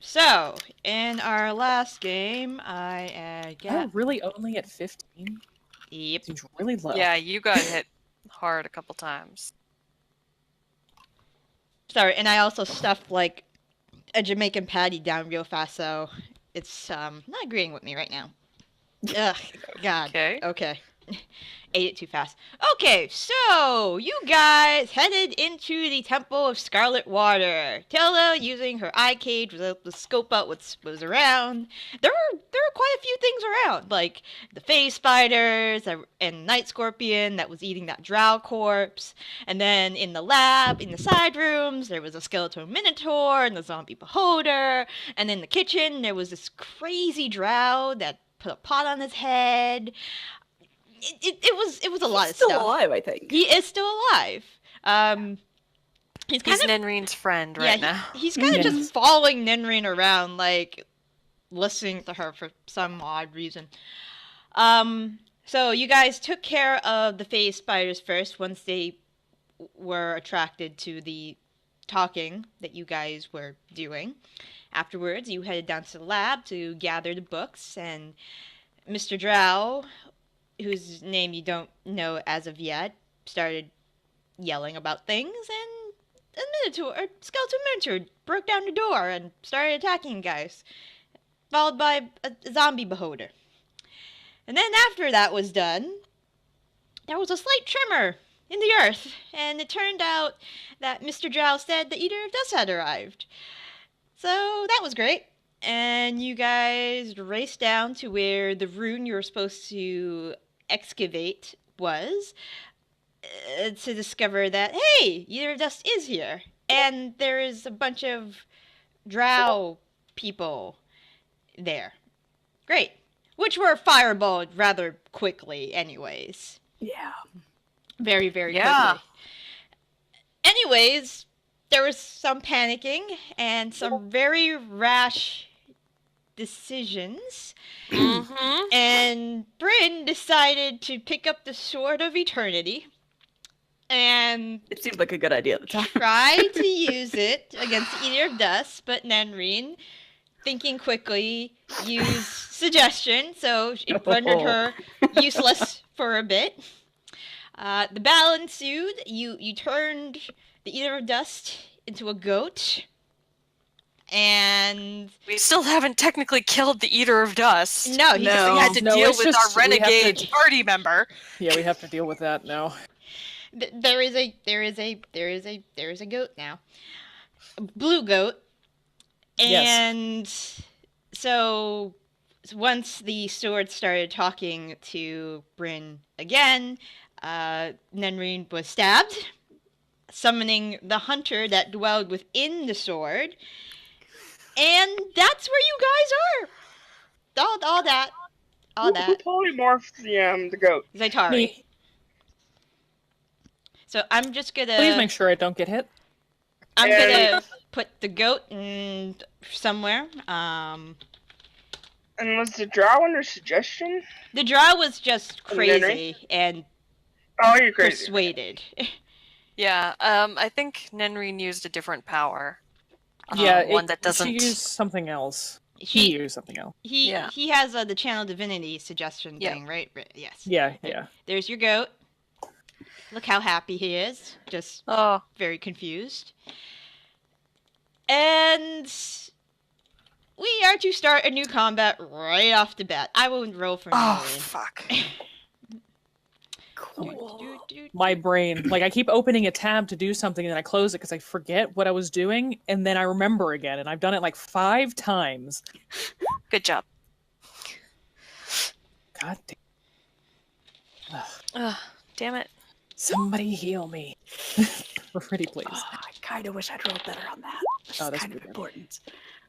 So, in our last game, I I'm got... really only at 15. Yep. Seems really low. Yeah, you got hit hard a couple times. Sorry, and I also stuffed, like, a Jamaican patty down real fast, so it's, not agreeing with me right now. Ugh, God. Okay. Ate it too fast. Okay, so you guys headed into the Temple of Scarlet Water. Tilda, using her eye cage, was able to scope out what was around. There were quite a few things around, like the phase spiders and night scorpion that was eating that drow corpse. And then in the lab, in the side rooms, there was a skeletal minotaur and the zombie beholder. And in the kitchen, there was this crazy drow that put a pot on his head. It was a lot of stuff. He's still alive, I think. He is still alive. He's Nenreen's friend right now. He's kind of just following Nenreen around, like, listening to her for some odd reason. So you guys took care of the phase spiders first once they were attracted to the talking that you guys were doing. Afterwards, you headed down to the lab to gather the books, and Mr. Drow, whose name you don't know as of yet, started yelling about things, and a skeletal minotaur broke down the door and started attacking guys, followed by a zombie beholder. And then after that was done, there was a slight tremor in the earth, and it turned out that Mr. Drow said the Eater of Dust had arrived. So that was great. And you guys raced down to where the rune you were supposed to excavate was, to discover that, hey, Eater of Dust is here. And there is a bunch of drow people there. Great. Which were fireballed rather quickly anyways. Yeah. Very, very quickly. Anyways, there was some panicking and some very rash decisions. Mm-hmm. And Bryn decided to pick up the Sword of Eternity and It seemed like a good idea at the time. try to use it against the Eater of Dust, but Nenreen, thinking quickly, used suggestion, so it rendered her useless for a bit. The battle ensued. You turned the Eater of Dust into a goat. And We still haven't technically killed the Eater of Dust. no, We had to deal it's with just- our we have renegade to- party member. Yeah, we have to deal with that now. there is a goat now, a blue goat, and so once the sword started talking to Bryn again, Nenreen was stabbed, summoning the hunter that dwelled within the sword, and that's where you guys are. All that. Who polymorphed the goat? Zaytari. Me. So I'm just gonna. Please make sure I don't get hit. I'm Yeah. gonna put the goat somewhere. And was the drow under suggestion? The drow was just And crazy and Oh, you're crazy. persuaded. Yeah, I think Nenreen used a different power. Yeah, that doesn't. She used something else. He used something else. He Yeah. he has the channel divinity suggestion Yeah. thing, right? Yes. Yeah. There's your goat. Look how happy he is. Just Oh, very confused. And we are to start a new combat right off the bat. I won't roll for Nenreen. fuck. Cool. My brain, like I keep opening a tab to do something and then I close it because I forget what I was doing and then I remember again, and I've done it like 5 times. Good job. God damn. Ugh. Ugh, damn it. Somebody heal me. Pretty please. Oh, I kind of wish I'd rolled better on that. That's Oh, that's kind of good. important.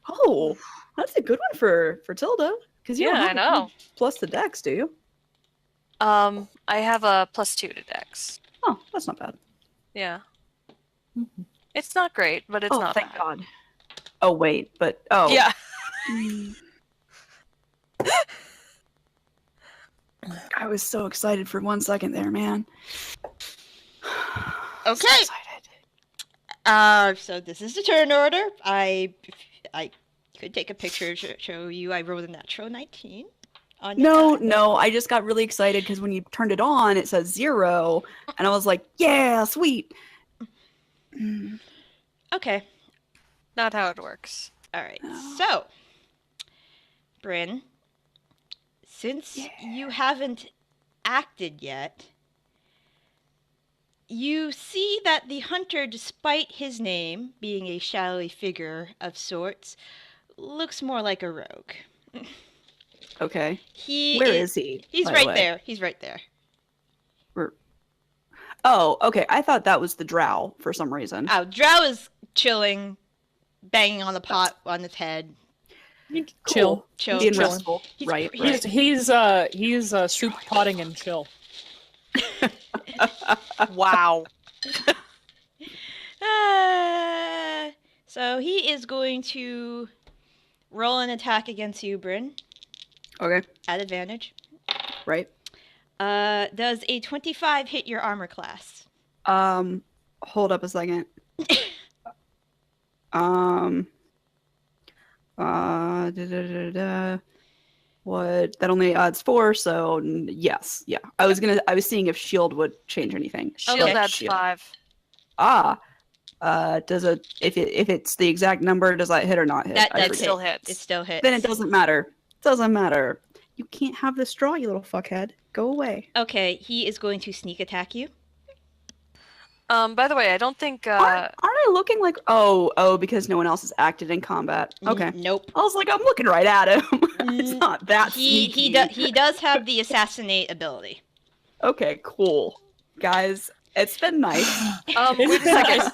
Oh, that's a good one for Tilda. Because you Yeah, don't I have know. plus the dex, do you? I have a +2 to Dex. Oh, that's not bad. Yeah. It's not great, but it's not thank bad. God. Oh, wait, but Yeah. I was so excited for 1 second there, man. Okay. So excited. So this is the turn order. I Could take a picture to show you I rolled a natural 19 on your die. No, I just got really excited because when you turned it on, it says 0, and I was like, yeah, sweet. Okay. Not how it works. All right. Oh. So, Bryn, since you haven't acted yet, you see that the hunter, despite his name being a shadowy figure of sorts, looks more like a rogue. Okay. He Where is he? He's by the right way? there. He's right there. Oh, okay. I thought that was the drow for some reason. Oh, Drow is chilling, banging on the pot on his head. Chill. Chill. Being chilling. restful. He's- right. He's soup potting and chill. Wow. So he is going to roll an attack against you, Bryn, Okay. at advantage. Right. Does a 25 hit your armor class? Hold up a second. What? That only adds 4, so yes, yeah. I was seeing if shield would change anything. Shield Okay. adds Shield. 5. Ah. If it's the exact number, does that hit or not hit? That I That does forget. still hit. hits. It still hits. Then it doesn't matter. Doesn't matter. You can't have the straw, you little fuckhead. Go away. Okay, he is going to sneak attack you. By the way, I don't think Aren't I looking like because no one else has acted in combat? Okay. Nope. I was like, I'm looking right at him. It's Mm, not that He sneaky. he does have the assassinate ability. Okay, cool. Guys, it's been nice. wait a second.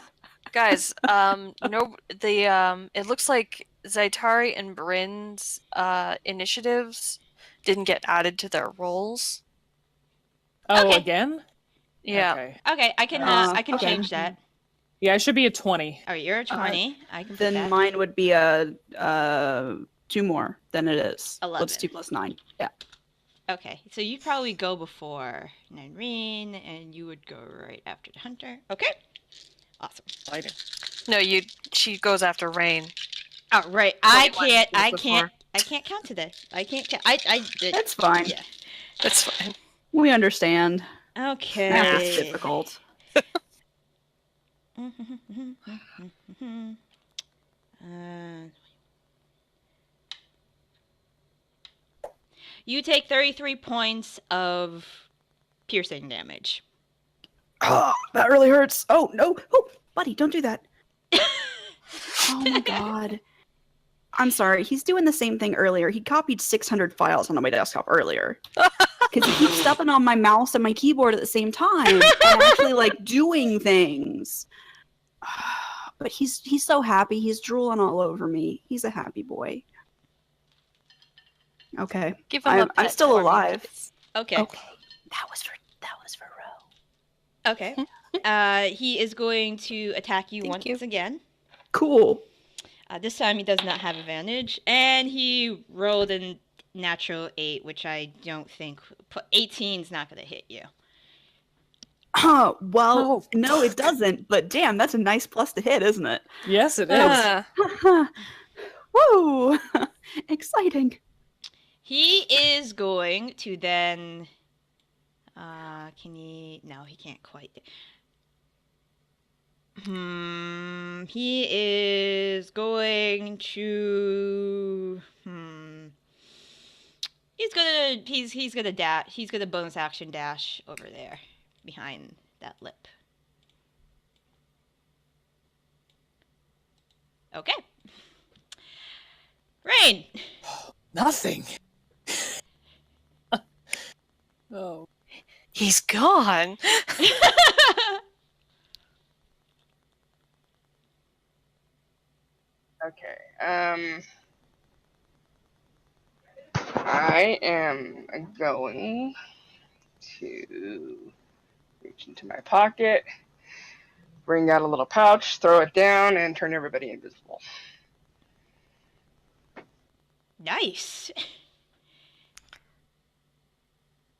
Guys, no, it looks like Zaitari and Bryn's initiatives didn't get added to their rolls. Oh, Okay. again? Yeah. Okay. Okay, I can okay. change that. Yeah, I should be a 20. All right, you're a 20. I can put Then that. mine would be a 2 more than it is. 11. What's 2 plus 9? Yeah. Okay, so you'd probably go before Nenreen, and you would go right after the hunter. Okay, awesome. Exciting. No, she goes after Rain. Oh, right. I 21 can't count to this. I can't count. I did. That's fine. Yeah. That's fine. We understand. Okay. Math is difficult. You take 33 points of piercing damage. Oh, that really hurts. Oh, no. Oh, buddy, don't do that. Oh my god. I'm sorry. He's doing the same thing earlier. He copied 600 files onto my desktop earlier. Because he keeps stepping on my mouse and my keyboard at the same time. And actually, like, doing things. But he's so happy. He's drooling all over me. He's a happy boy. Okay. Give him a I'm pet still for me, alive. please. Okay. Okay. That was for Ro. Okay. He is going to attack you Thank once you. again. Cool. This time he does not have advantage, and he rolled a natural 8, which I don't think 18's not going to hit you. Oh, well, Oh, no, it doesn't. But damn, that's a nice plus to hit, isn't it? Yes, it is. Woo! Exciting. He is going to then. Can he? No, he can't quite. He is going to. He's gonna dash. He's gonna bonus action dash over there, behind that lip. Okay. Rain. Nothing. Oh. He's gone. Okay. I am going to reach into my pocket, bring out a little pouch, throw it down, and turn everybody invisible. Nice.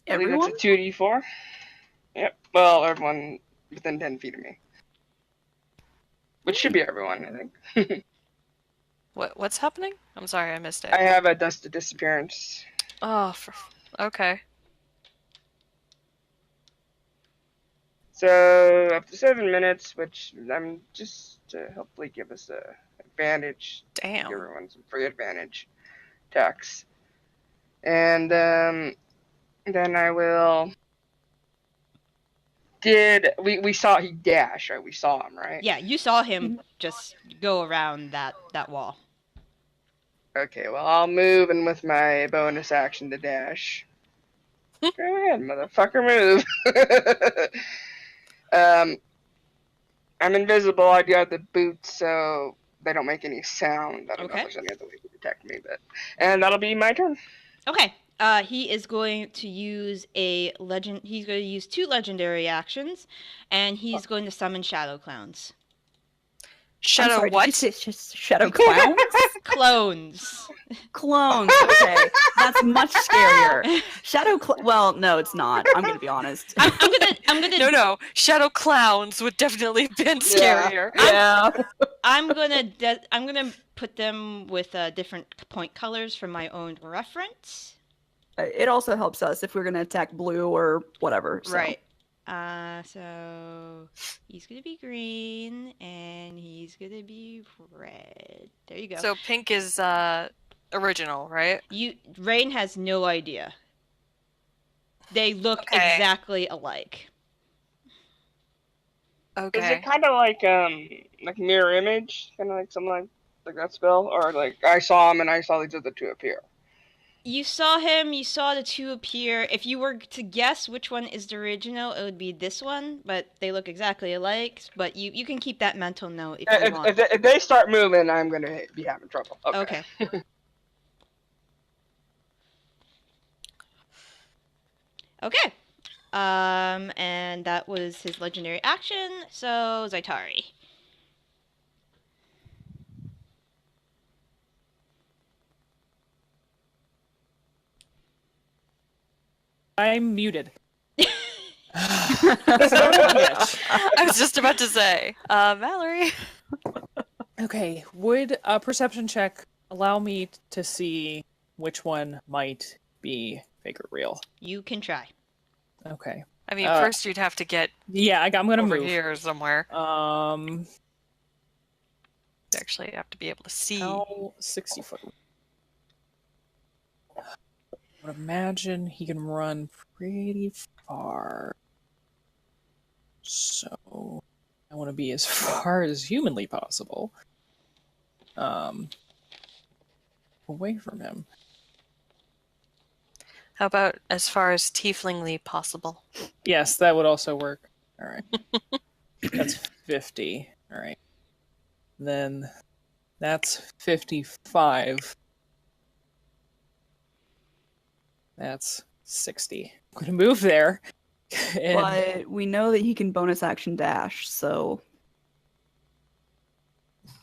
I believe Everyone? that's a 2d4. Yep. Well, everyone within 10 feet of me. Which should be everyone, I think. What's happening? I'm sorry, I missed it. I have a dust of disappearance. Oh, okay. So up to 7 minutes, which I'm just to hopefully give us a advantage. Give Damn. everyone some free advantage attacks. And then I will. We saw he dash, right? We saw him, right? Yeah, you saw him just go around that wall. Okay, well I'll move and with my bonus action to dash. Go ahead, motherfucker, move. I'm invisible. I do have the boots, so they don't make any sound. I don't know Okay. if there's any other way to detect me, and that'll be my turn. Okay. He is going to use a legend. He's going to use 2 legendary actions, and he's going to summon shadow clowns. Shadow I'm sorry, what? Did you say shadow clowns? Clones. Clones. Okay, that's much scarier. Well, no, it's not. I'm gonna be honest. I'm gonna. No. Shadow clowns would definitely have been Yeah. scarier. Yeah. I'm gonna put them with different point colors for my own reference. It also helps us if we're gonna attack blue or whatever. So. Right. So he's gonna be green and he's gonna be red. There you go. So pink is original, right? Rain has no idea. They look Okay. exactly alike. Okay. Is it kind of like mirror image, kind of like something like that spell, or like I saw him and I saw these other 2 appear? You saw him, you saw the 2 appear. If you were to guess which one is the original, it would be this one, but they look exactly alike. But you can keep that mental note if you want. If they start moving, I'm gonna be having trouble. Okay. Okay. And that was his legendary action, so Zaitari. I'm muted. I was just about to say, Mallory. Okay, would a perception check allow me to see which one might be fake or real? You can try. Okay. I mean, first you'd have to get Yeah, I'm gonna over move. here somewhere. You Actually, have to be able to see. how 60 foot? I would imagine he can run pretty far. So I want to be as far as humanly possible. Away from him. How about as far as tieflingly possible? Yes, that would also work. All right. That's 50. All right. Then that's 55. That's 60. I'm going to move there. And But we know that he can bonus action dash, so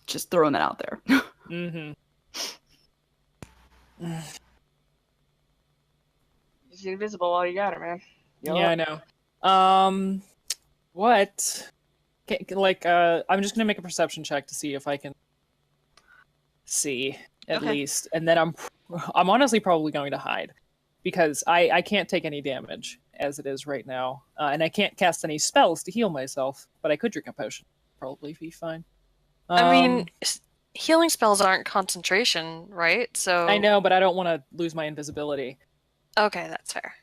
just throwing that out there. mm-hmm. He's invisible while you got it, man. Yeah, I know. What? I'm just gonna make a perception check to see if I can see at Okay. least, and then I'm honestly probably going to hide because I can't take any damage as it is right now, and I can't cast any spells to heal myself. But I could drink a potion, probably be fine. I mean, healing spells aren't concentration, right? So I know, but I don't want to lose my invisibility. Okay, that's fair.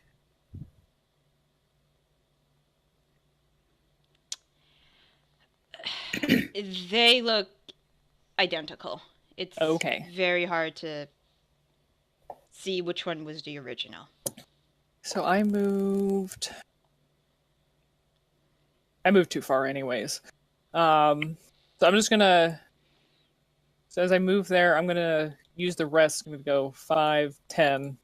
They look identical. It's Okay. very hard to see which one was the original. So I moved too far anyways. So I'm just gonna, so as I move there, I'm gonna use the rest. I'm gonna go 5, 10,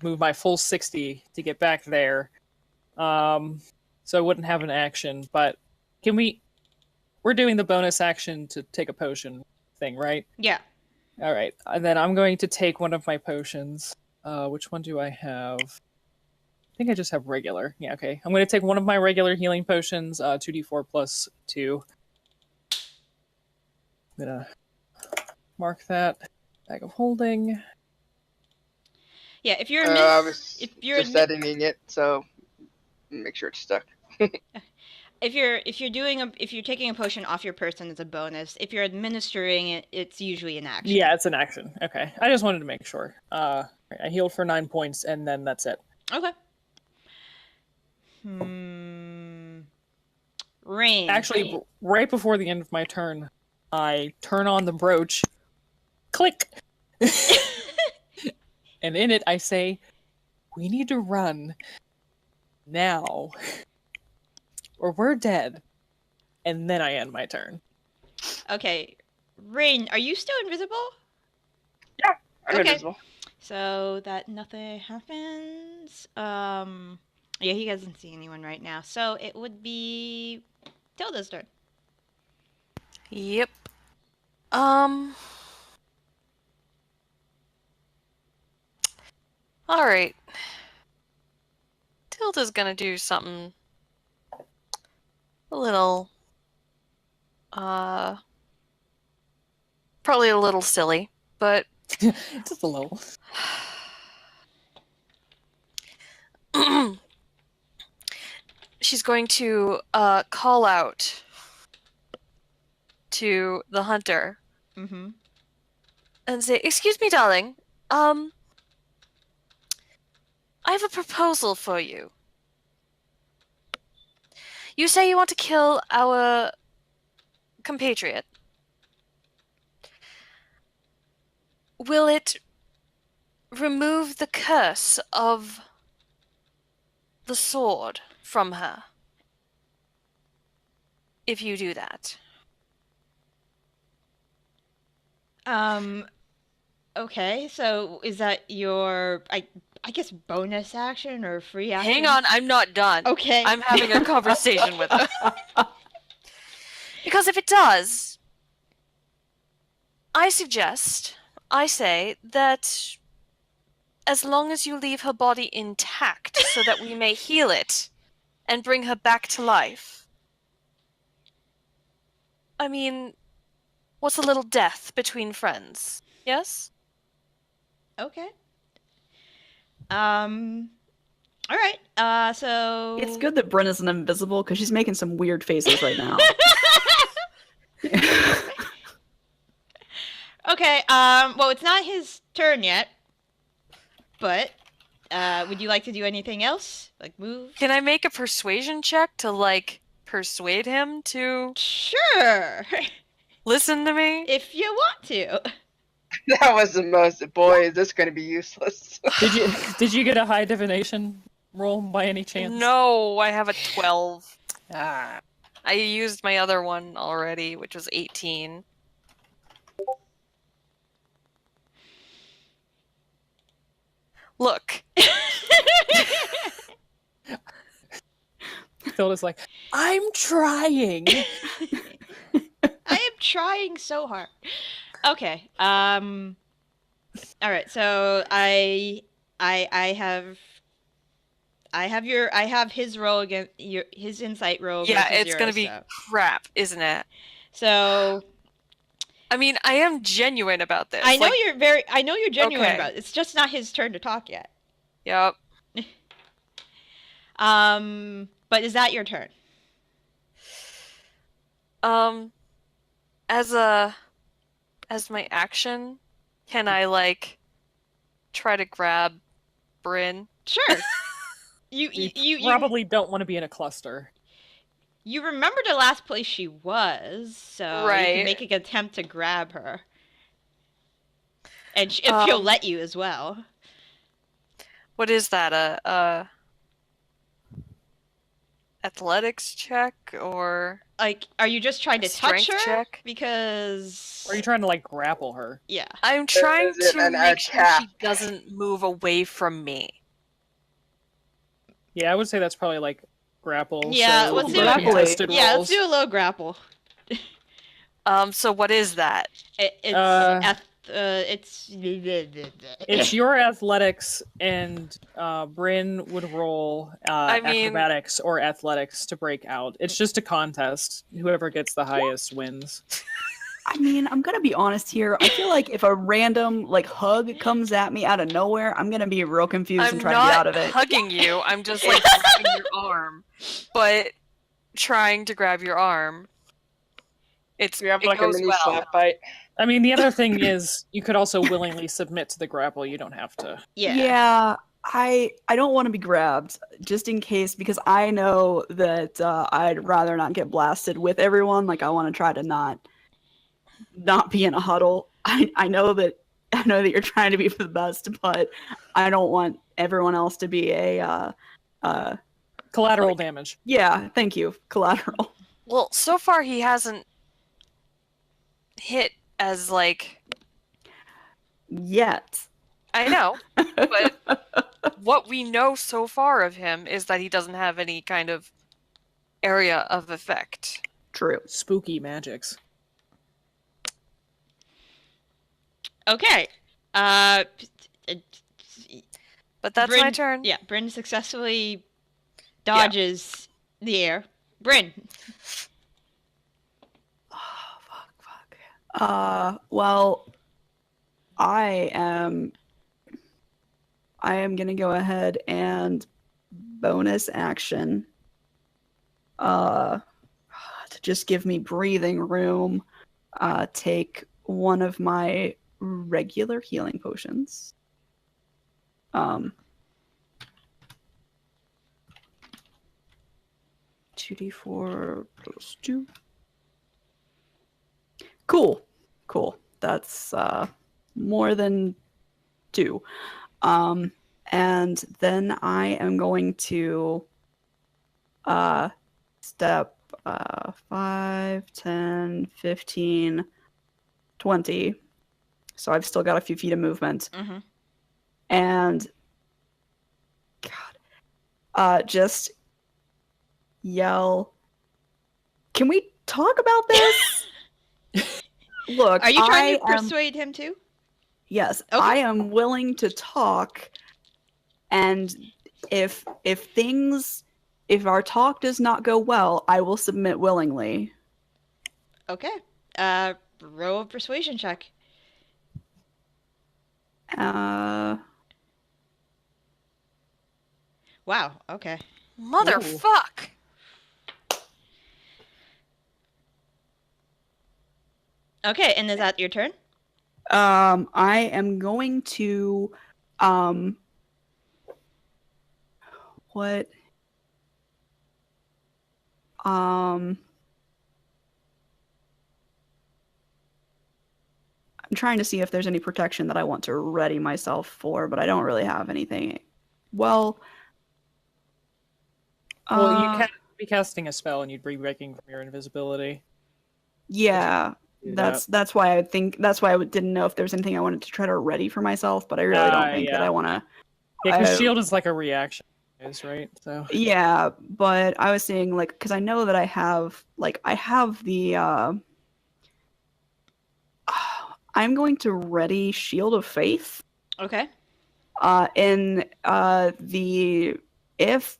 move my full 60 to get back there. So I wouldn't have an action, but we're doing the bonus action to take a potion thing, right? Yeah. All right. And then I'm going to take one of my potions. Which one do I have? I think I just have regular. Yeah, okay. I'm going to take one of my regular healing potions, 2d4 plus 2. I'm going to mark that. Bag of holding. Yeah, if you're I was if you're just editing it, so make sure it's stuck. if you're taking a potion off your person, it's a bonus. If you're administering it, it's usually an action. Yeah, it's an action. Okay, I just wanted to make sure. I healed for 9 points, and then that's it. Okay. Rain. Actually, right before the end of my turn, I turn on the brooch. Click! And in it, I say, we need to run. Now. Or we're dead. And then I end my turn. Okay. Rain, are you still invisible? Yeah, I'm Okay. invisible. So that nothing happens. Yeah, he doesn't see anyone right now. So it would be Tilda's turn. Yep. Alright. Tilda's gonna do something a little, probably a little silly, but Just a little. she's going to call out to the hunter Mm-hmm. and say, "Excuse me, darling. I have a proposal for you. You say you want to kill our compatriot. Will it remove the curse of the sword from her if you do that?" Okay, so is that your, I guess, bonus action or free action? Hang on, I'm not done. Okay. I'm having a conversation with her. Because if it does, I say that as long as you leave her body intact so that we may heal it and bring her back to life. I mean, what's a little death between friends? Yes? Okay. All right. So It's good that Bryn isn't invisible because she's making some weird faces right now. Okay. Well, it's not his turn yet. But would you like to do anything else? Like move? Can I make a persuasion check to, like, persuade him to Sure. listen to me? If you want to. That was the most. Boy, is this going to be useless. Did you get a high divination roll by any chance? No, I have a 12. Ah. I used my other one already, which was 18. Look. Tilda's like, I'm trying. I am trying so hard. Okay. All right. So I have his roll against his insight roll. Yeah, versus it's yours, gonna be so. crap, isn't it? So I mean, I am genuine about this. I know like, you're genuine Okay. about it. It's just not his turn to talk yet. Yep. But is that your turn? As my action, can I, like, try to grab Bryn? Sure. You probably don't want to be in a cluster. You remember the last place she was, so you Right. can make an attempt to grab her. And if she'll let you as well. What is that? A athletics check or Like, are you just trying to touch strength her? check? Because... Or are you trying to, like, grapple her? Yeah. I'm trying Is it to an make sure she attack? doesn't move away from me. Yeah, I would say that's probably, like, grapple. Yeah, so let's do it. contested Yeah, let's rolls. do a low grapple. So what is that? It's It's your athletics, and Bryn would roll I mean- acrobatics or athletics to break out. It's just a contest. Whoever gets the highest wins. I mean, I'm gonna be honest here. I feel like if a random like hug comes at me out of nowhere, I'm gonna be real confused I'm and try to get out not of it. hugging you. I'm just like grabbing your arm, but trying to grab your arm. We have it like a goes mini well. slap bite. I mean, the other thing is you could also willingly submit to the grapple. You don't have to. Yeah. I don't want to be grabbed just in case because I know that I'd rather not get blasted with everyone. Like I want to try to not be in a huddle. I know that you're trying to be for the best, but I don't want everyone else to be a Collateral damage. yeah, thank you. Collateral. Well, so far he hasn't hit as like Yet. I know, but what we know so far of him is that he doesn't have any kind of area of effect. True. Spooky magics. Okay. But that's my Bryn- turn. Yeah, Bryn successfully dodges the air. Bryn. Oh, fuck. Well, I am gonna go ahead and bonus action to just give me breathing room, take one of my regular healing potions. 2d4 plus 2. Cool. That's more than 2. And then I am going to step 5, 10, 15, 20. So I've still got a few feet of movement. Mm-hmm. And God, just yell. Can we talk about this? Look, Are you trying to I am- persuade him too? Yes, Okay. I am willing to talk. And if our talk does not go well, I will submit willingly. Okay. Roll a persuasion check. Wow. Okay. Motherfuck! Okay, and is that your turn? I am going to what I'm trying to see if there's any protection that I want to ready myself for, but I don't really have anything. Well, You can be casting a spell and you'd be breaking from your invisibility. yeah, Do that's why I didn't know if there's anything I wanted to try to ready for myself, but I really don't think that yeah. I want to. Yeah, because shield is like a reaction, right? So Yeah, but I was saying like because I know that I have the I'm going to ready Shield of Faith. Okay. In the if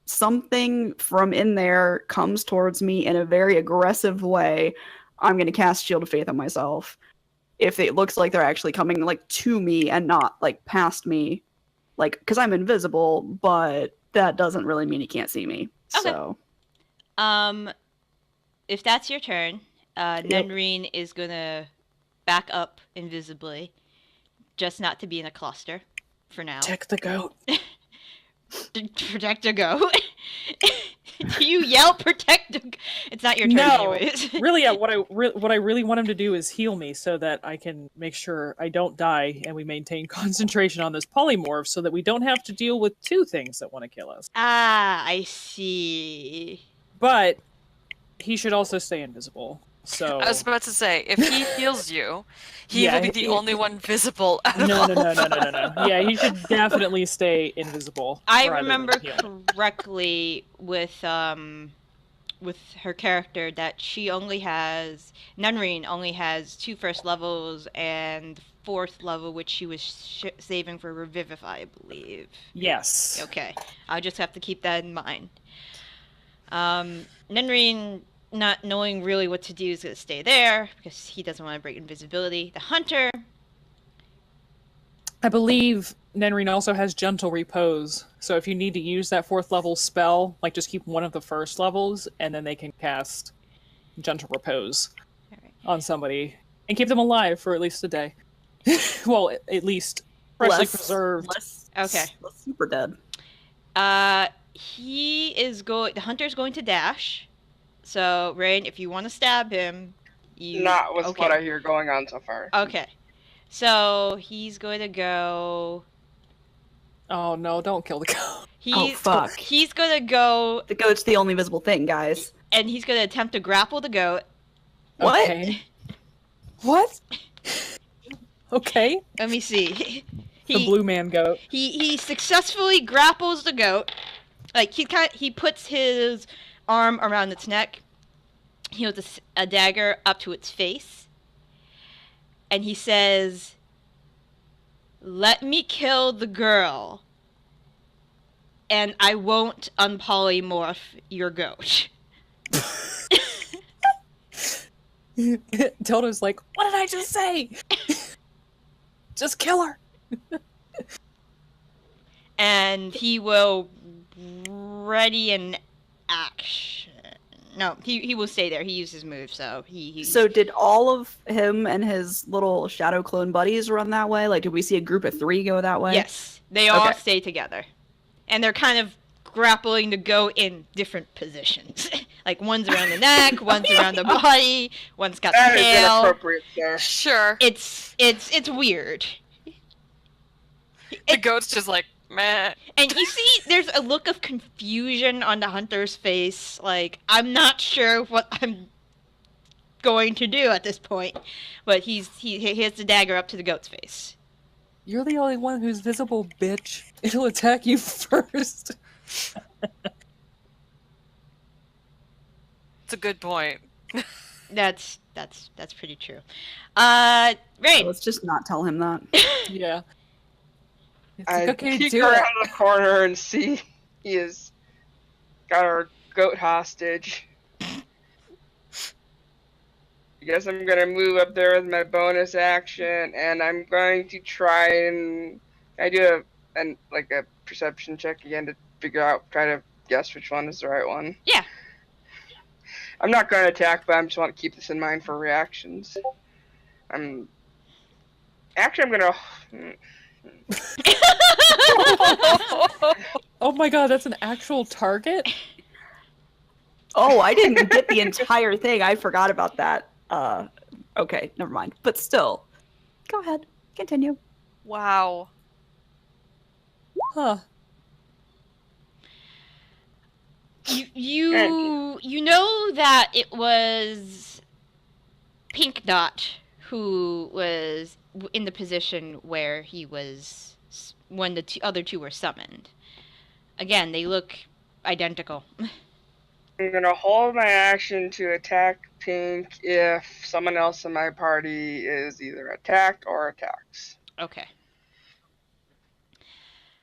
something from in there comes towards me in a very aggressive way, I'm going to cast Shield of Faith on myself. If it looks like they're actually coming like to me and not like past me, like because I'm invisible, but that doesn't really mean he can't see me. Okay. So, if that's your turn, Nenreen is gonna back up invisibly, just not to be in a cluster for now. protect the goat. Protect a goat. Do you yell protect a It's not your turn No. anyways. Really, what I really want him to do is heal me so that I can make sure I don't die and we maintain concentration on this polymorph so that we don't have to deal with two things that want to kill us. Ah, I see. But he should also stay invisible. So I was about to say, if he heals you, he Yeah, will be the only one visible out of no. all of us. Yeah, he should definitely stay invisible. I rather than remember heal. correctly with her character that Nenreen only has 2 first levels and 4th level, which she was saving for Revivify, I believe. Yes. Okay, I'll just have to keep that in mind. Nenreen not knowing really what to do, is going to stay there because he doesn't want to break invisibility. The hunter, I believe Nenrine also has Gentle Repose, so if you need to use that 4th level spell, like just keep one of the first levels, and then they can cast Gentle Repose on somebody and keep them alive for at least a day. Well, at least freshly preserved. Okay. Less super dead. The hunter's going to dash. So, Rain, if you want to stab him, Not with what I hear going on so far. Okay. So, he's going to go... Oh no, don't kill the goat. Fuck. He's going to go... The goat's the only visible thing, guys. And he's going to attempt to grapple the goat. What? Okay. What? Okay. Let me see. The blue man goat. He successfully grapples the goat. Like, he puts his arm around its neck. He holds a dagger up to its face. And he says, "Let me kill the girl, and I won't unpolymorph your goat." Tilda's like, what did I just say? Just kill her. And he will ready an action. No, he will stay there. He used his move, so he... So did all of him and his little shadow clone buddies run that way? Like, did we see a group of 3 go that way? Yes, they all stay together. And they're kind of grappling the goat in different positions. Like, one's around the neck, one's around the body, one's got the tail. That is inappropriate, sir. Sure. It's weird. The goat's just like, meh. And you see, there's a look of confusion on the hunter's face. Like, I'm not sure what I'm going to do at this point. But he has the dagger up to the goat's face. You're the only one who's visible, bitch. It'll attack you first. It's a good point. That's pretty true. Rain. So let's just not tell him that. Yeah. It's I like, okay, peek do around it. the corner and see he has got our goat hostage. I guess I'm gonna move up there with my bonus action, and I'm going to try and do a perception check again to try to guess which one is the right one. Yeah. I'm not going to attack, but I just want to keep this in mind for reactions. I'm gonna. Oh my god, that's an actual target? Oh, I didn't get the entire thing. I forgot about that. Okay, never mind. But still, go ahead. Continue. Wow. Huh. You know that it was Pink Dot who was in the position where he was when the other 2 were summoned. Again, they look identical. I'm gonna hold my action to attack Pink if someone else in my party is either attacked or attacks. Okay.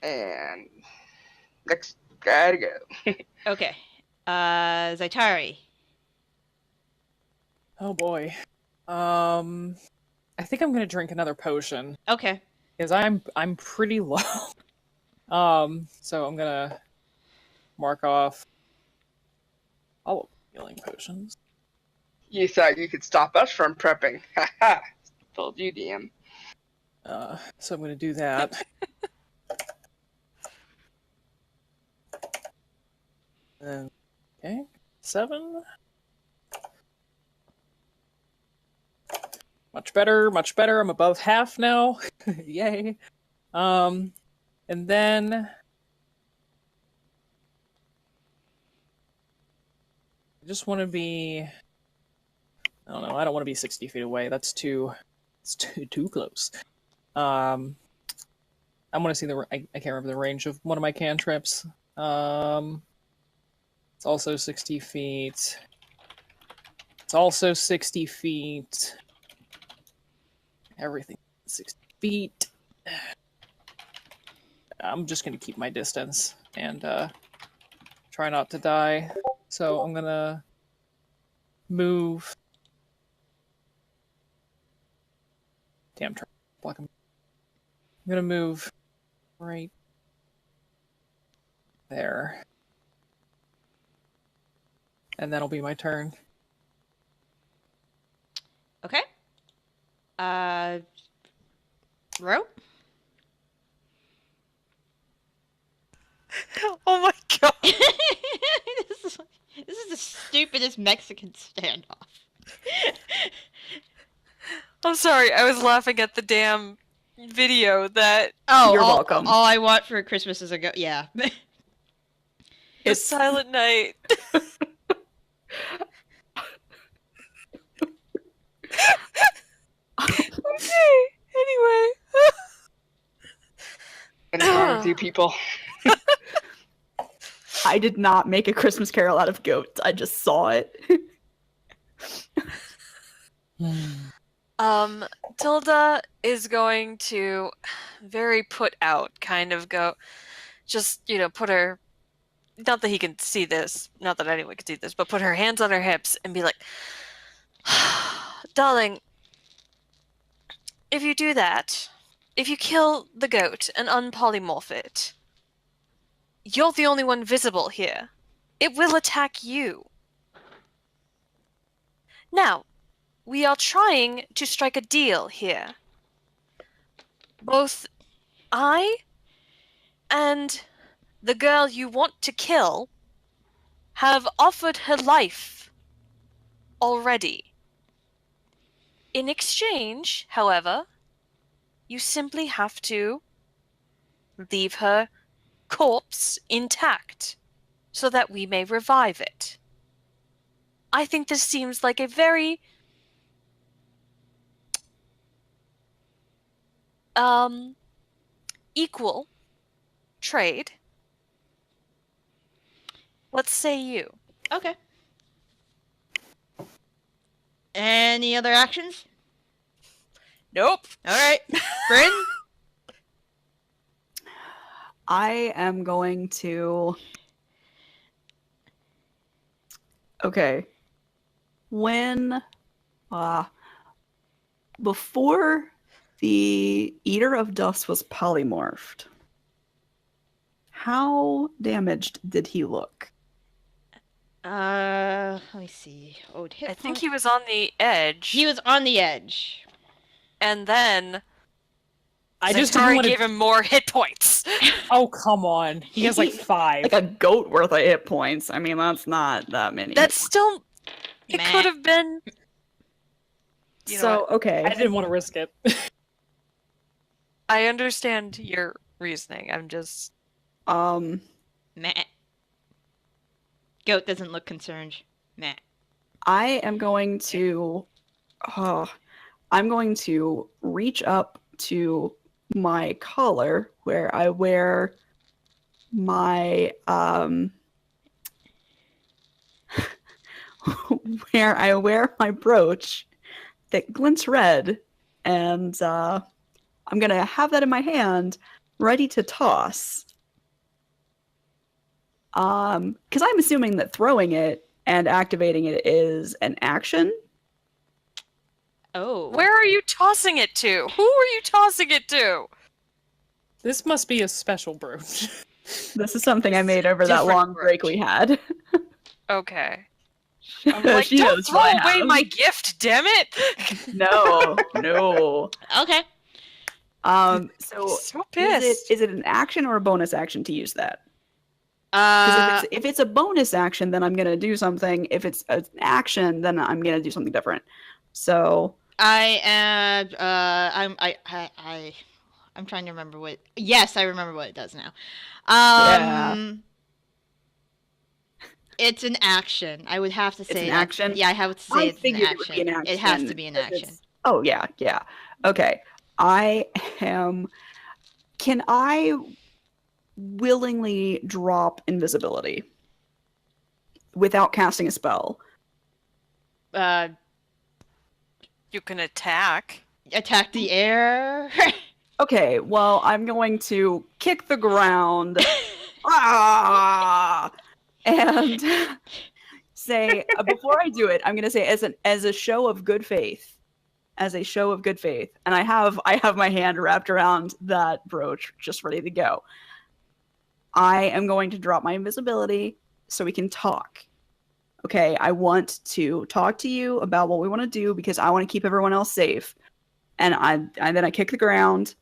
And next guy to go. Okay. Zaitari. Oh boy. I think I'm gonna drink another potion. Okay. Because I'm pretty low. So I'm gonna mark off all of the healing potions. You thought you could stop us from prepping. Haha. Told you, DM. So I'm gonna do that. Okay, 7. Much better, much better. I'm above half now. Yay. And then I just want to be, I don't know, I don't want to be 60 feet away. That's too close. I want to see I can't remember the range of one of my cantrips. It's also 60 feet. It's also 60 feet. Everything 60 feet. I'm just going to keep my distance and try not to die. So I'm going to move. Damn, try to block him. I'm gonna move right there. And that'll be my turn. Okay. Ro? Oh my god. This is the stupidest Mexican standoff. I'm sorry, I was laughing at the damn video that Oh, You're all, welcome. All I want for Christmas is a go. Yeah. the Silent Night. Okay, anyway. What's wrong with you people? I did not make a Christmas Carol out of goats. I just saw it. Tilda is going to very put out kind of go, just, put her, not that he can see this, not that anyone can see this, but put her hands on her hips and be like, darling, if you do that, if you kill the goat and unpolymorph it, you're the only one visible here. It will attack you. Now, we are trying to strike a deal here. Both I and the girl you want to kill have offered her life already. In exchange, however, you simply have to leave her corpse intact so that we may revive it. I think this seems like a very equal trade. What say you? Okay. Any other actions? Nope. All right. Bryn? I am going to... Okay. When... before the Eater of Dust was polymorphed, how damaged did he look? Let me see. Oh, hit I think point. he was on the edge. He was on the edge. And then I just didn't Zentari want gave to. him more hit points. Oh, come on. He has like 5. Like a goat worth of hit points. I mean, that's not that many. That's still... It Meh. could have been... You know so, what? okay. I didn't want to risk it. I understand your reasoning. I'm just... Meh. Goat doesn't look concerned. Meh. I am going to... I'm going to reach up to my collar where I wear my where I wear my brooch that glints red, and I'm gonna have that in my hand, ready to toss. Because I'm assuming that throwing it and activating it is an action. Oh. Where are you tossing it to? Who are you tossing it to? This must be a special brooch. This is something I made over that Different long break we had. Okay. I'm like, She don't knows throw what I away have. my gift, damn it! No. Okay. So So pissed. is it an action or a bonus action to use that? Because if it's a bonus action, then I'm gonna do something. If it's an action, then I'm gonna do something different. So I am. I'm trying to remember what. Yes, I remember what it does now. Yeah. It's an action. I would have to say an that- action? Yeah, I have to say I it's an figured action. it would be an action. It has to be an if action. it's- Oh yeah. Okay. Can I willingly drop invisibility without casting a spell? You can attack. Attack the air. Okay, well, I'm going to kick the ground. And say before I do it, I'm gonna say as a show of good faith, and I have my hand wrapped around that brooch, just ready to go. I am going to drop my invisibility so we can talk. Okay, I want to talk to you about what we want to do because I want to keep everyone else safe. And then I kick the ground,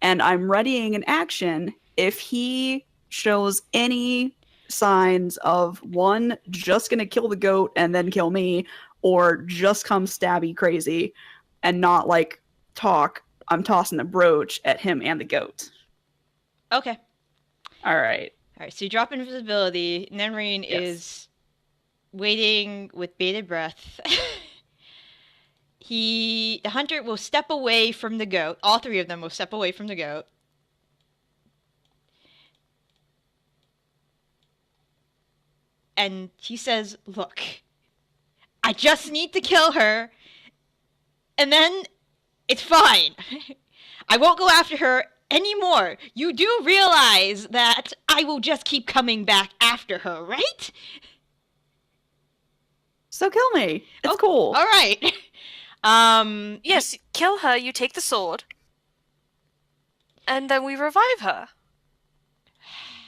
and I'm readying an action if he shows any signs of one just gonna kill the goat and then kill me, or just come stabby crazy and not like talk. I'm tossing the brooch at him and the goat. Okay. All right. So you drop invisibility. Nenrine is waiting with bated breath. The hunter will step away from the goat. All three of them will step away from the goat. And he says, look, I just need to kill her, and then it's fine. I won't go after her anymore. You do realize that I will just keep coming back after her, right? So kill me. It's cool. All right. Yes, kill her, you take the sword, and then we revive her.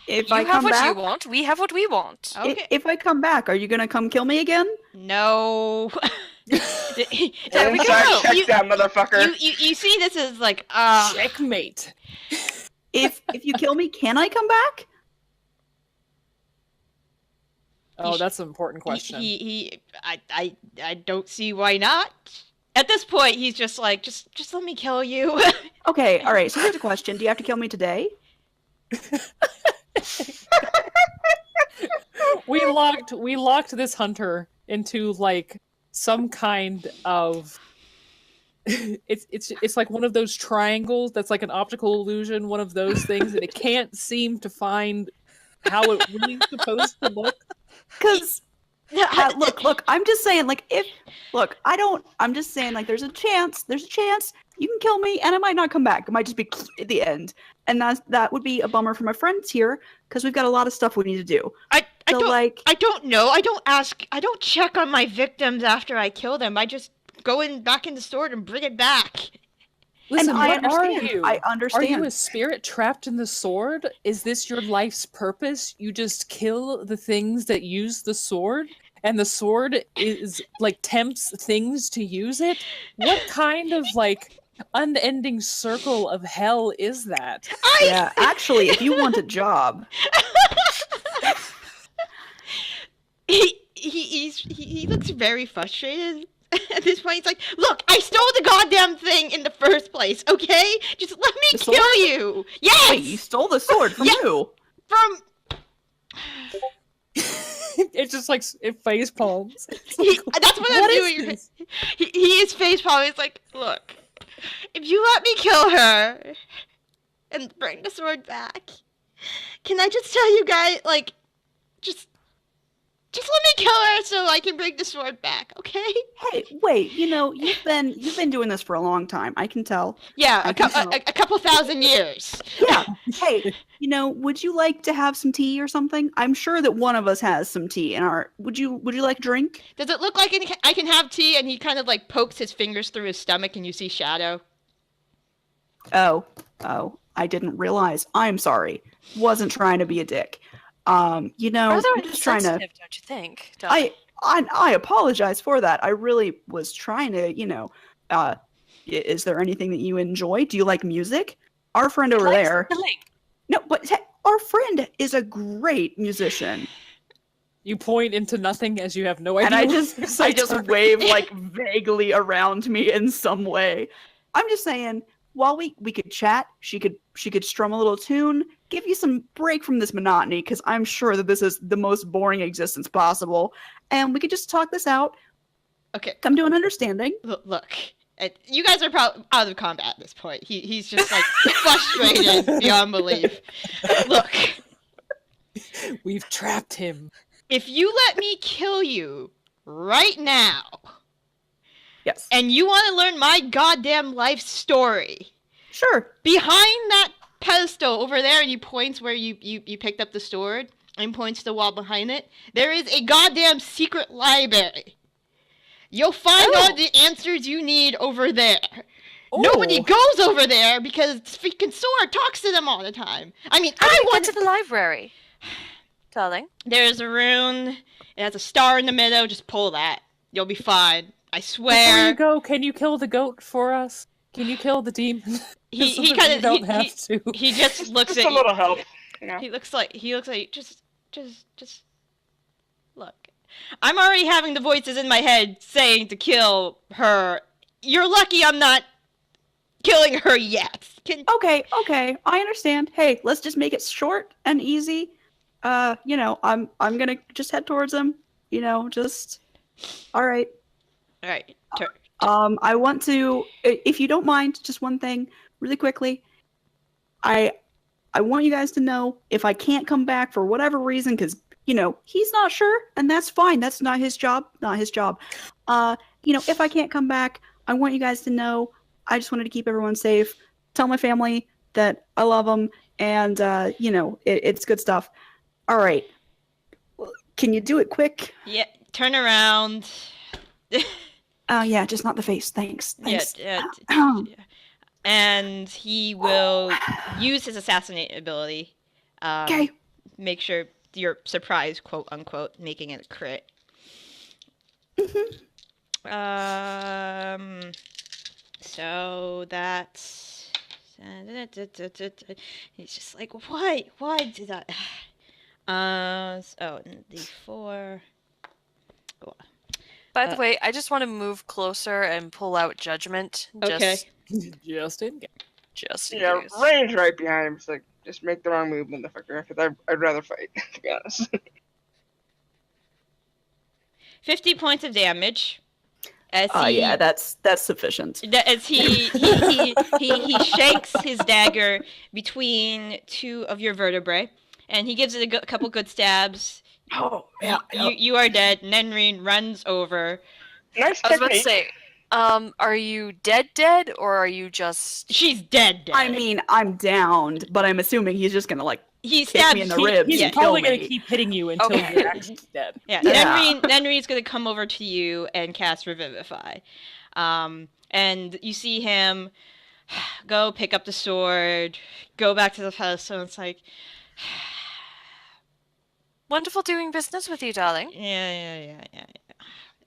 If You I have come what back, you want, we have what we want. Okay. if I come back, are you gonna come kill me again? No. There we Inside go. check that motherfucker. You see this as like Checkmate. If you kill me, can I come back? Oh, that's an important question. I don't see why not. At this point, he's just like, just let me kill you. Okay, all right. So here's a question: do you have to kill me today? We locked this hunter into like some kind of it's like one of those triangles that's like an optical illusion, one of those things that it can't seem to find how it really supposed to look. Because look, I'm just saying, like, I'm just saying, like, there's a chance you can kill me, and I might not come back. It might just be at the end, and that would be a bummer for my friends here because we've got a lot of stuff we need to do. I don't know. I don't check on my victims after I kill them. I just go back in the sword and bring it back. Listen, I what are understand. you? I understand. Are you a spirit trapped in the sword? Is this your life's purpose? You just kill the things that use the sword? And the sword is like tempts things to use it? What kind of like unending circle of hell is that? Yeah, actually, if you want a job, he looks very frustrated. At this point, he's like, look, I stole the goddamn thing in the first place, okay? Just let me kill you. Yes! wait, you stole the sword from who? From... It's just like it face palms. That's what I'm doing. He is face palming. It's like, look, if you let me kill her and bring the sword back, can I just tell you guys, like, just let me kill her so I can bring the sword back, okay? Hey, wait, you've been doing this for a long time. I can tell. Yeah, I can tell. a couple thousand years. Yeah. Hey, would you like to have some tea or something? I'm sure that one of us has some tea in our. Would you like a drink? Does it look like I can have tea? And he kind of like pokes his fingers through his stomach, and you see shadow. Oh, I didn't realize. I'm sorry. Wasn't trying to be a dick. I'm just trying to. Don't you think? Darling? I apologize for that. I really was trying to, is there anything that you enjoy? Do you like music? Our friend over there. Killing. No, but our friend is a great musician. You point into nothing as you have no idea. And I just wave like vaguely around me in some way. I'm just saying, while we could chat, she could strum a little tune, give you some break from this monotony, because I'm sure that this is the most boring existence possible, and we could just talk this out. Okay. Come to an understanding. Look, you guys are probably out of combat at this point. He's just like frustrated beyond belief. Look, we've trapped him. If you let me kill you right now, yes, and you want to learn my goddamn life story, sure. Behind that pedestal over there, and he points where you picked up the sword. and points to the wall behind it. There is a goddamn secret library. You'll find all the answers you need over there. Nobody goes over there because freaking sword talks to them all the time. I mean, How do I you want get to the library, darling? There's a rune. It has a star in the middle. Just pull that. You'll be fine. I Before swear. you go, can you kill the goat for us? Can you kill the demon? He kind of don't have to. He just looks Just at a you. little help. You know? He looks like just look. I'm already having the voices in my head saying to kill her. You're lucky I'm not killing her yet. Okay, I understand. Hey, let's just make it short and easy. I'm gonna just head towards him. Just all right. All right. I want to, if you don't mind, just one thing, really quickly. I want you guys to know if I can't come back for whatever reason, because he's not sure, and that's fine. That's not his job. Not his job. If I can't come back, I want you guys to know. I just wanted to keep everyone safe. Tell my family that I love them, and it's good stuff. All right. Can you do it quick? Yeah. Turn around. Yeah, just not the face. Thanks. Yeah. And he will use his assassinate ability. Okay. Make sure you're surprised, quote unquote, making it a crit. So that's. He's just like, why? Why did that? D4. By the way, I just want to move closer and pull out judgment. Okay. Just in case. Just in Yeah, case. Ray's right behind him. It's like, just make the wrong move, motherfucker. Because I'd rather fight, to be honest. 50 points of damage. Yeah, that's sufficient. As he shanks his dagger between two of your vertebrae, and he gives it a couple good stabs. Oh, yeah. You are dead. Nenrine runs over. Nice I was about to technique. say, are you dead, or are you just... She's dead. I mean, I'm downed, but I'm assuming he's just gonna he kick stabs me in the ribs. He's and probably kill going me. to keep hitting you until Okay. you're actually dead. Yeah, Yeah. Nenrine's gonna come over to you and cast Revivify. And you see him go pick up the sword, go back to the pedestal, and it's like, Wonderful doing business with you, darling. yeah.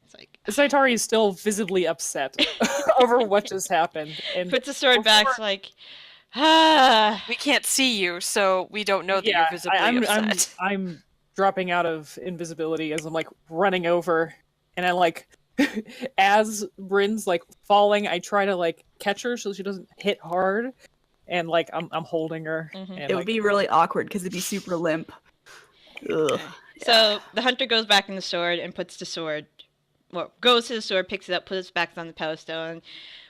It's like, Saitari is still visibly upset over what just happened. And puts the sword back, it's like, We can't see you, so we don't know that you're visibly upset. I'm dropping out of invisibility as I'm like running over, and I like as Bryn's like falling, I try to like catch her so she doesn't hit hard, and like I'm holding her. Mhm. And, It would be really awkward because it'd be super limp. Ugh. So the hunter goes back in the sword and puts the sword, goes to the sword, picks it up, puts it back on the pedestal, and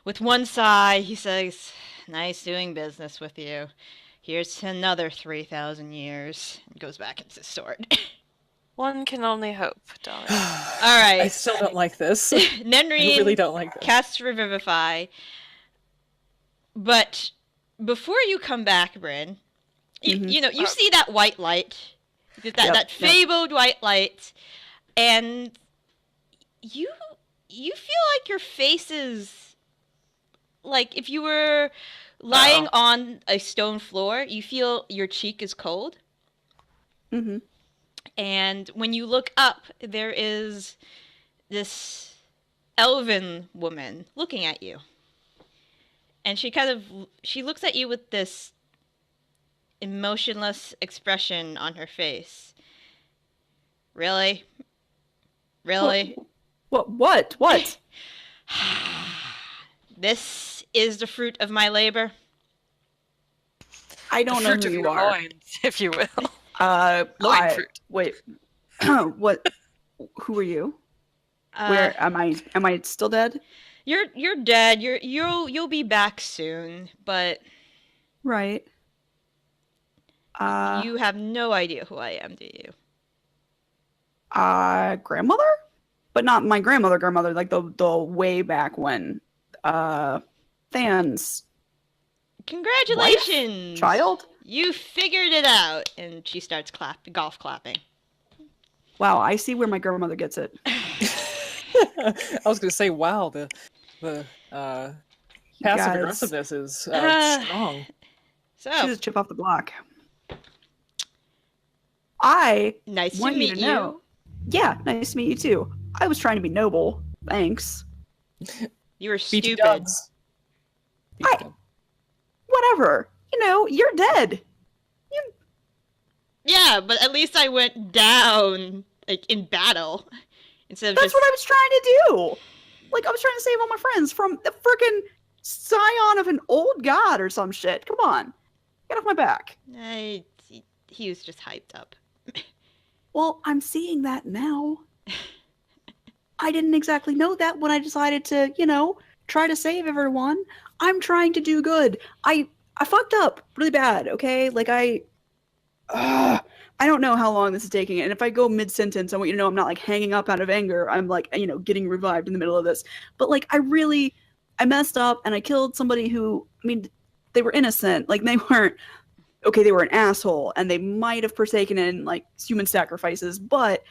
with one sigh, he says, "Nice doing business with you. Here's to another 3,000 years." And goes back into the sword. One can only hope, darling. All I right. still don't like this. I Nenrine really don't like this. casts Revivify, but before you come back, Bryn, you see that white light, that fabled white light, and you feel like your face is like if you were lying on a stone floor. You feel your cheek is cold, Mm-hmm. and when you look up, there is this elven woman looking at you. And she looks at you with this emotionless expression on her face. Really? Really? What? This is the fruit of my labor. I don't know Fruit who of you your are. loins, if you will. Loin fruit. Wait. What? Who are you? Where am I? Am I still dead? You're dead. You'll be back soon, but Right. you have no idea who I am, do you? Grandmother? But not my grandmother, like the way back when. Than's Congratulations! child? You figured it out. And she starts golf clapping. Wow, I see where my grandmother gets it. I was gonna say, wow, the You passive guys, aggressiveness is strong. she So, just chip off the block. I nice to want you meet to know. Yeah, nice to meet you too. I was trying to be noble. Thanks. You were BT stupid. dubs. BT I- dub. Whatever. You're dead. Yeah, but at least I went down, like, in battle. Instead of That's just... what I was trying to do. Like, I was trying to save all my friends from the freaking scion of an old god or some shit. Come on. Get off my back. He was just hyped up. Well, I'm seeing that now. I didn't exactly know that when I decided to, try to save everyone. I'm trying to do good. I fucked up really bad, okay? Like, I don't know how long this is taking. And if I go mid-sentence, I want you to know I'm not, like, hanging up out of anger. I'm, like, getting revived in the middle of this. But, like, I messed up and I killed somebody who, they were innocent. Like, they weren't, okay, they were an asshole and they might have partaken in, like, human sacrifices, but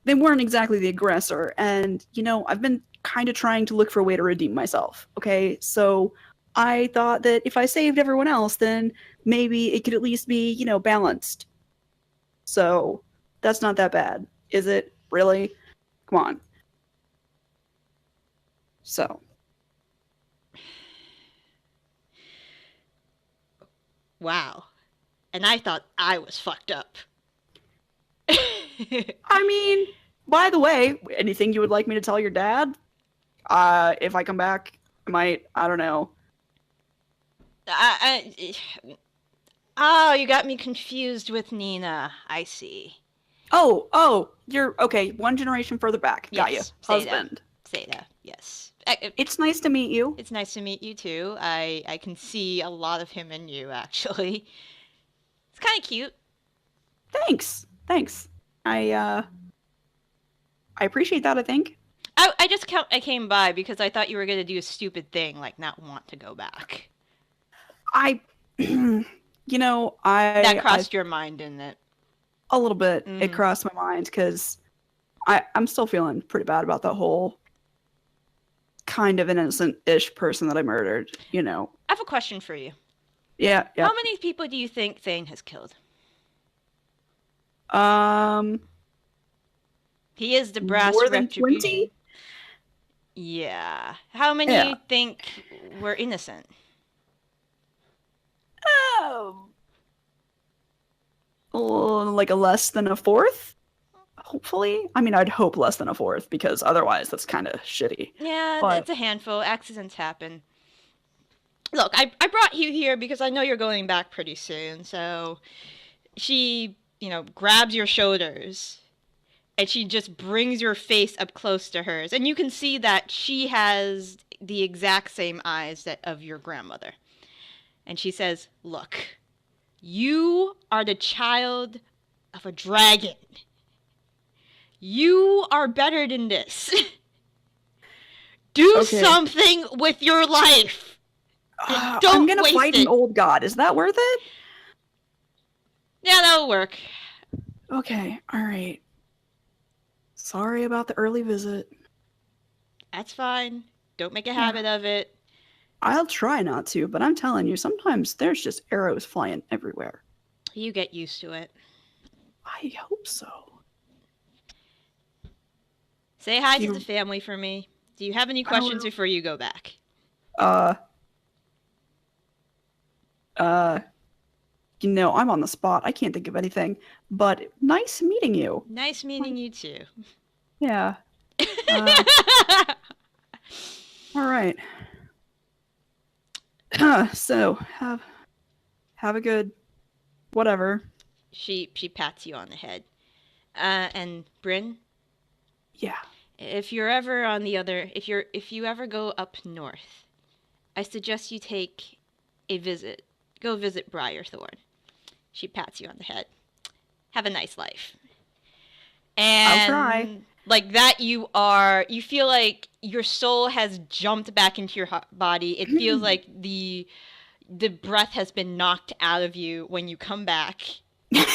they weren't exactly the aggressor. And, I've been kind of trying to look for a way to redeem myself, okay? So I thought that if I saved everyone else, then maybe it could at least be, balanced. So that's not that bad, is it? Really? Come on. So. Wow. And I thought I was fucked up. By the way, anything you would like me to tell your dad? If I come back, I don't know. Oh, you got me confused with Nina. I see. Oh, you're okay. One generation further back. Got you. Yes, Husband. Seda, yes. It's nice to meet you. It's nice to meet you too. I can see a lot of him in you, actually. It's kind of cute. Thanks. I appreciate that, I think. I came by because I thought you were gonna do a stupid thing, like not want to go back. That crossed your mind, didn't it? A little bit. It crossed my mind because I'm still feeling pretty bad about that whole kind of an innocent-ish person that I murdered, I have a question for you. Yeah. How many people do you think Thane has killed? He is the brass more than retribution. 20? Yeah. How many do you think were innocent? Like a less than a fourth? Hopefully. I'd hope less than a fourth because otherwise that's kind of shitty. Yeah, But- it's a handful. Accidents happen. Look, I brought you here because I know you're going back pretty soon. So she, grabs your shoulders and she just brings your face up close to hers. And you can see that she has the exact same eyes of your grandmother. And she says, "Look, you are the child of a dragon. You are better than this. Do something with your life. Don't I'm gonna waste fight it." an old god. Is that worth it? Yeah, that'll work. Okay, alright. Sorry about the early visit. That's fine. Don't make a habit of it. I'll try not to, but I'm telling you, sometimes there's just arrows flying everywhere. You get used to it. I hope so. Say hi to the family for me. Do you have any questions before you go back? I'm on the spot. I can't think of anything. But nice meeting you. Nice meeting you too. Yeah. All right. So have a good whatever. She pats you on the head. And Bryn, Yeah. if you're ever on the other, if you ever go up north, I suggest you take a visit. Go visit Briarthorn. She pats you on the head. Have a nice life. And I'll try. like that, you feel like your soul has jumped back into your body. It feels like the breath has been knocked out of you when you come back. What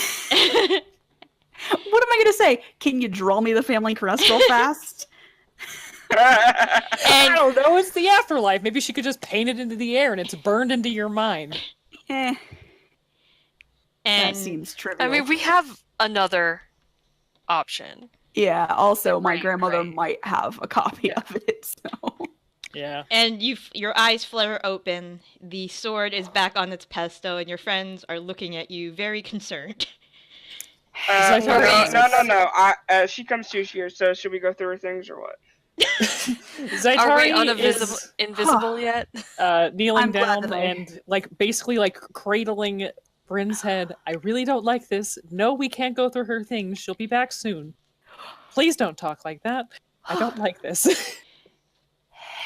am I gonna say? Can you draw me the family crest real fast? I don't know, it's the afterlife. Maybe she could just paint it into the air and it's burned into your mind. That And seems trivial. I mean, we have another option. yeah. Also, my Right, grandmother right. might have a copy of it. So Yeah. and your eyes flare open. The sword is back on its pedestal, and your friends are looking at you very concerned. no. She comes to here, so should we go through her things or what? Zaitari Are we invisible yet? kneeling I'm glad down that I- and basically cradling Bryn's head. I really don't like this. No, we can't go through her things. She'll be back soon. Please don't talk like that. I don't like this.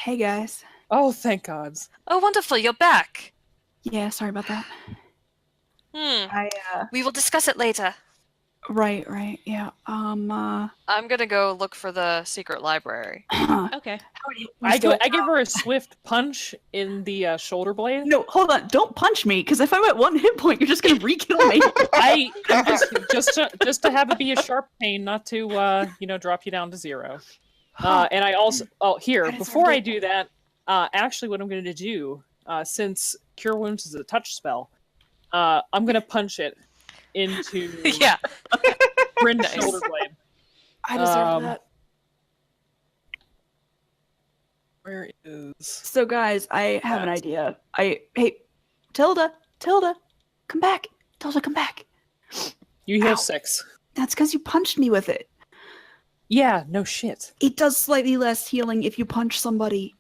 hey guys. Oh, thank gods. Oh, wonderful, you're back. Yeah, sorry about that. I We will discuss it later. right, yeah. I'm gonna go look for the secret library. Okay. I give her a swift punch in the shoulder blade. No, hold on. Don't punch me, because if I'm at 1 hit point, you're just gonna re-kill me. I'm just to have it be a sharp pain, not to drop you down to 0. And I also I before I deserved do that, actually what I'm going to do, since Cure Wounds is a touch spell, I'm going to punch it into Yeah. Bryn's Nice. shoulder blade. I deserve that. Where is? So, guys, I have an That. idea. Hey, Tilda, come back. Tilda, come back. You Ow. heal 6. That's because you punched me with it. Yeah, no shit. It does slightly less healing if you punch somebody.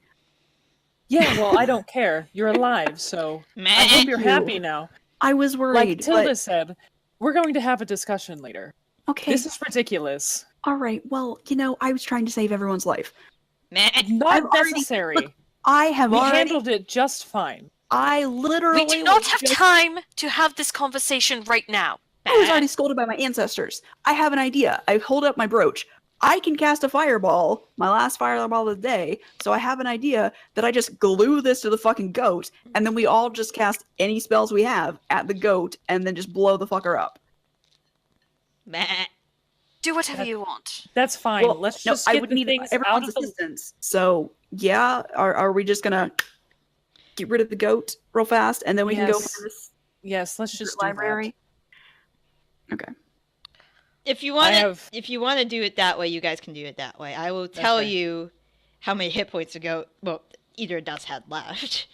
Yeah, well, I don't care. You're alive, so I Meh. hope you're you. happy now. I was worried. Like Tilda but... said, we're going to have a discussion later. Okay, This is ridiculous. all right. Well, I was trying to save everyone's life. Meh. Not I've already- necessary. I have We already. handled it just fine. I literally. We do not have time to have this conversation right now. I was already scolded by my ancestors. I have an idea. I hold up my brooch. I can cast a fireball, my last fireball of the day, so I have an idea that I just glue this to the fucking goat, and then we all just cast any spells we have at the goat, and then just blow the fucker up. Meh. Do whatever you want. That's fine. Well, Let's no, just I get would the need things out everyone's of the... assistance. So, yeah, are we just gonna get rid of the goat real fast, and then we can go Yes. for this Yes, let's just do library? Okay. If you I want to, have- if you want to do it that way, you guys can do it that way. I will tell Okay. you how many hit points ago. Well, either of us had left.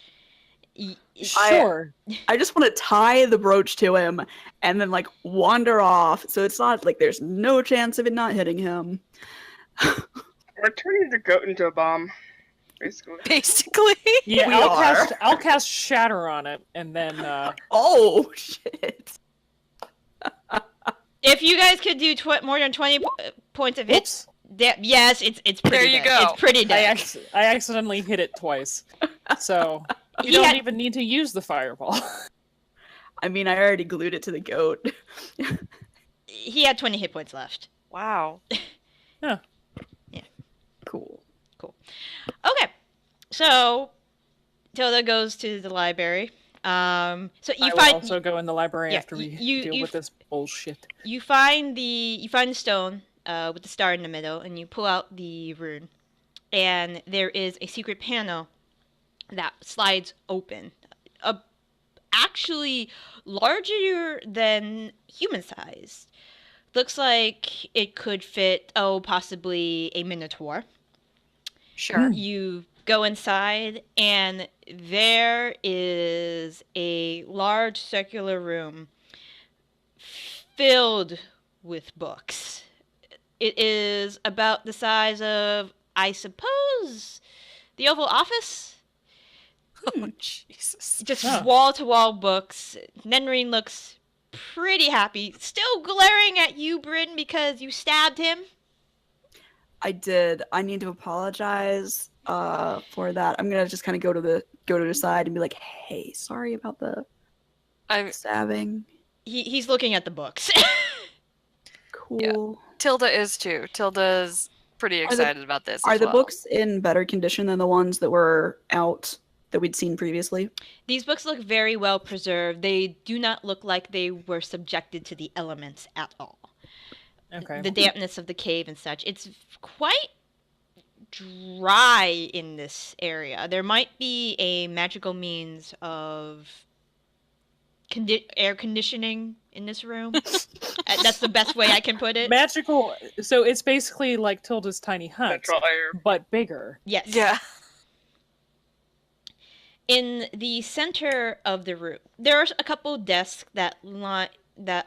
Y- that. Sure. I just want to tie the brooch to him and then wander off, so it's not like there's no chance of it not hitting him. We're turning the goat into a bomb, basically. Basically. Yeah, We I'll cast Shatter on it, and then Oh shit! If you guys could do more than 20 points of hits, yes, it's pretty There you dead. go. It's pretty dead. I accidentally hit it twice, so you He don't had- even need to use the fireball. I mean, I already glued it to the goat. He had 20 hit points left. Wow. Cool. Okay, so Tilda goes to the library. So you I will find also go in the library yeah, after we you- deal you- with this bullshit. you find the stone with the star in the middle, and you pull out the rune, and there is a secret panel that slides open, actually larger than human sized. Looks like it could fit, possibly a minotaur. Sure. You go inside, and there is a large circular room filled with books. It is about the size of, I suppose, the Oval Office. Oh, Jesus. Just Huh. wall-to-wall books. Nenrine looks pretty happy. Still glaring at you, Bryn, because you stabbed him. I did. I need to apologize for that. I'm gonna just kind of go to the side and be like, "Hey, sorry about the I'm stabbing." He's looking at the books. Cool. Tilda is too. Tilda's pretty the- excited about this. Are as the well. books in better condition than the ones that were out that we'd seen previously? These books look very well preserved. They do not look like they were subjected to the elements at all. Okay. The dampness of the cave and such. It's quite dry in this area. There might be a magical means of air conditioning in this room. That's the best way I can put it. Magical. So it's basically like Tilda's tiny hut, Central air. but bigger. Yes. Yeah. In the center of the room, there are a couple desks that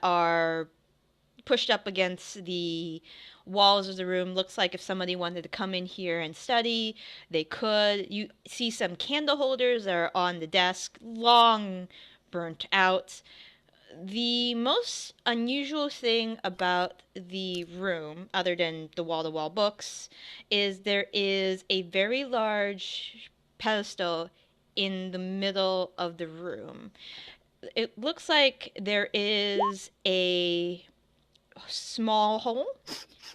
are pushed up against the walls of the room. Looks like if somebody wanted to come in here and study, they could. You see some candle holders that are on the desk, long burnt out. The most unusual thing about the room, other than the wall-to-wall books, is there is a very large pedestal in the middle of the room. It looks like there is a small hole,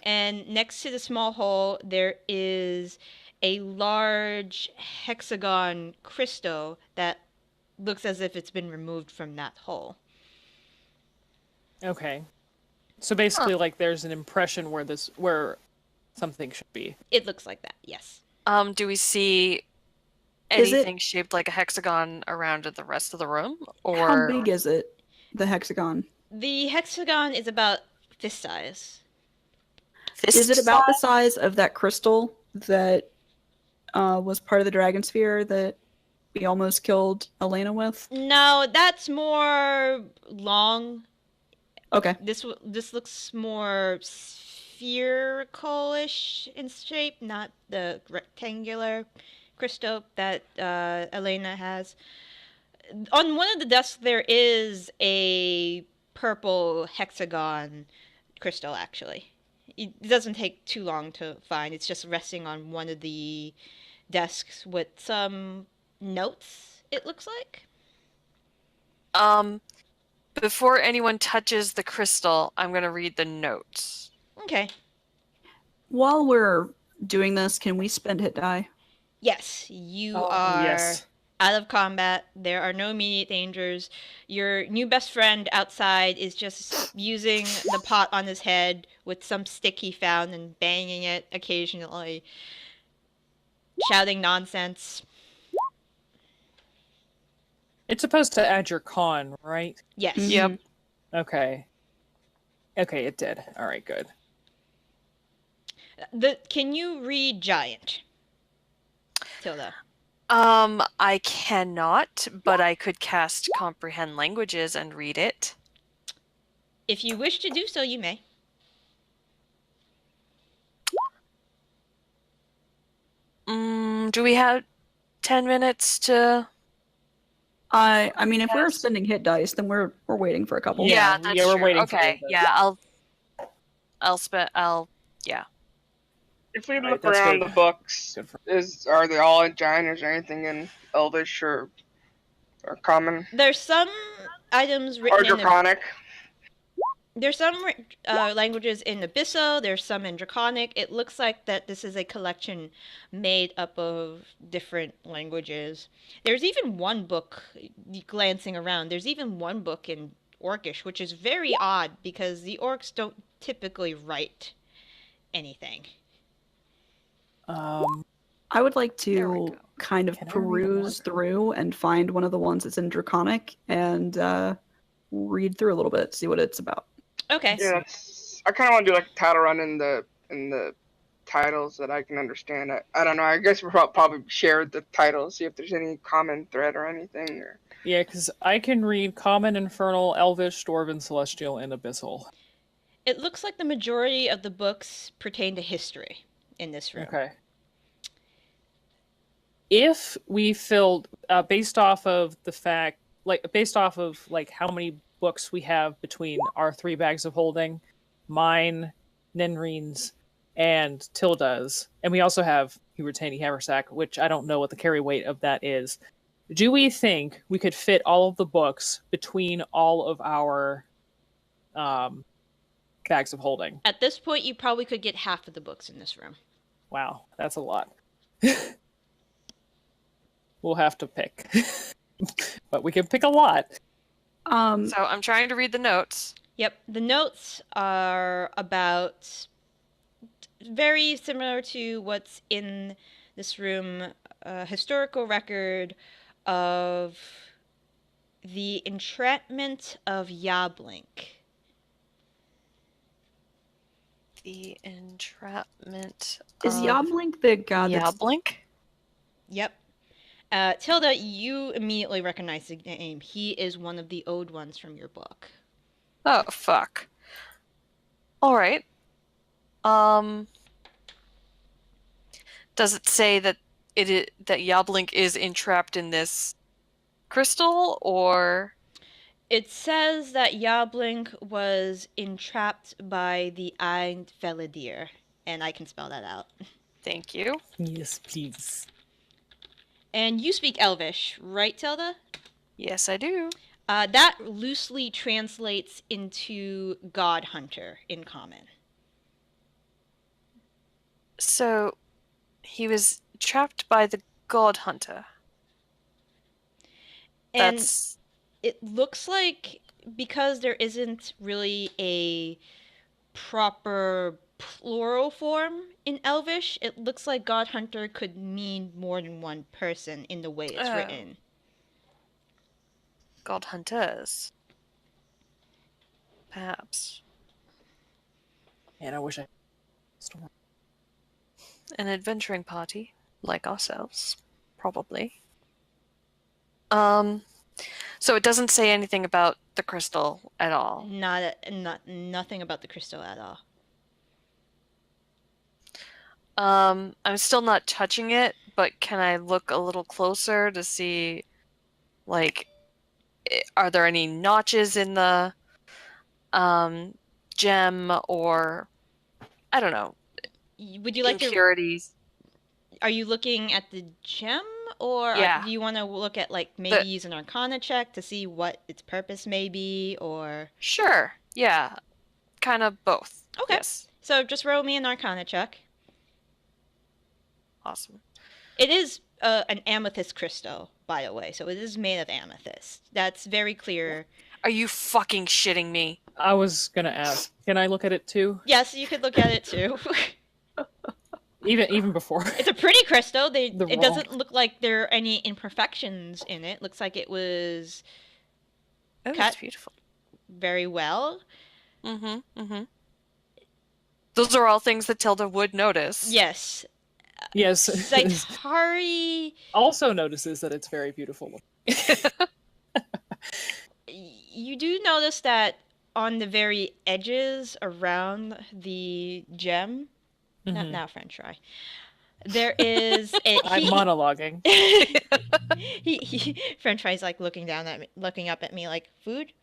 and next to the small hole there is a large hexagon crystal that looks as if it's been removed from that hole. Okay. So basically, like, there's an impression where something should be. It looks like that, yes. Do we see Is it- anything shaped like a hexagon around the rest of the room? How Or big is it? The hexagon. The hexagon is about fist size. Is it about the size of that crystal that was part of the dragon sphere that we almost killed Elena with? No, that's more long. Okay. This looks more spherical-ish in shape, not the rectangular crystal that Elena has. On one of the desks there is a purple hexagon crystal, actually. It doesn't take too long to find. It's just resting on one of the desks with some notes, it looks like. Before anyone touches the crystal, I'm going to read the notes. Okay. While we're doing this, can we spend hit die? Yes, you Oh, are yes. out of combat. There are no immediate dangers. Your new best friend outside is just using the pot on his head with some stick he found and banging it occasionally, shouting nonsense. It's supposed to add your con, right? Yes. Yep. Okay. Okay, it did. All right, good. Can you read giant, Tilda? I cannot, but I could cast comprehend languages and read it. If you wish to do so, you may. Do we have 10 minutes to... I mean, if we're Yes. spending hit dice, then we're waiting for a couple. Yeah, that's yeah, we're true. waiting for Okay, the- yeah, yeah. If we Right, look that's around good. the books, Good for are they all in giant or is there anything in Elvish or common? There's some items Or written in Draconic? There's some languages in Abysso, there's some in Draconic. It looks like that this is a collection made up of different languages. There's even one book, glancing around, there's even one book in Orcish, which is very odd because the orcs don't typically write anything. I would like There we to go. kind of Can I read a peruse mark? through and find one of the ones that's in Draconic and read through a little bit, see what it's about. Okay. Yeah, I kind of want to do like a title run in the titles that I can understand. I don't know. I guess we'll probably share the titles, see if there's any common thread or anything. Or Yeah, because I can read Common, Infernal, Elvish, Dwarven, Celestial, and Abyssal. It looks like the majority of the books pertain to history in this room. Okay. If we filled, based off of how many books we have between our 3 bags of holding, mine, Nenreen's, and Tilda's, and we also have Hubertani Haversack, which I don't know what the carry weight of that is. Do we think we could fit all of the books between all of our bags of holding? At this point, you probably could get half of the books in this room. Wow, that's a lot. we'll have to pick. But we can pick a lot. So I'm trying to read the notes. Yep, the notes are about very similar to what's in this room, a historical record of the entrapment of Yablink. The entrapment Is of Yoblink the god that's... Yablink? Yep. Tilda, you immediately recognize the name. He is one of the owed ones from your book. Oh, fuck. Alright. Does it say that that Yablink is entrapped in this crystal, or... It says that Yablink was entrapped by the Eind Velidir, and I can spell that out. Thank you. Yes, please. And you speak Elvish, right, Tilda? Yes, I do. That loosely translates into God Hunter in common. So, he was trapped by the God Hunter. And That's... it looks like, because there isn't really a proper plural form in Elvish, it looks like God Hunter could mean more than one person in the way it's written. God Hunters. Perhaps. Man, I wish I... An adventuring party, like ourselves. Probably. So it doesn't say anything about the crystal at all. Nothing about the crystal at all. I'm still not touching it, but can I look a little closer to see, like, are there any notches in the gem, or I don't know, Would you like impurities? Are you looking at the gem, or Yeah. do you want to look at, like, maybe use an Arcana check to see what its purpose may be, or... Sure, yeah. Kind of both. Okay. Yes. So just roll me an Arcana check. Awesome. It is an amethyst crystal, by the way, so it is made of amethyst. That's very clear. Are you fucking shitting me? I was gonna ask, can I look at it too? Yes, you could look at it too. Even before. It's a pretty crystal. It roll. doesn't look like there are any imperfections in it. Looks like it was Oh, cut it's beautiful. very well. Mm-hmm. Those are all things that Tilda would notice. Yes. Yes. Saitari Also notices that it's very beautiful. You do notice that on the very edges around the gem, now French fry, there is I'm monologuing. French fry's like looking up at me like, food.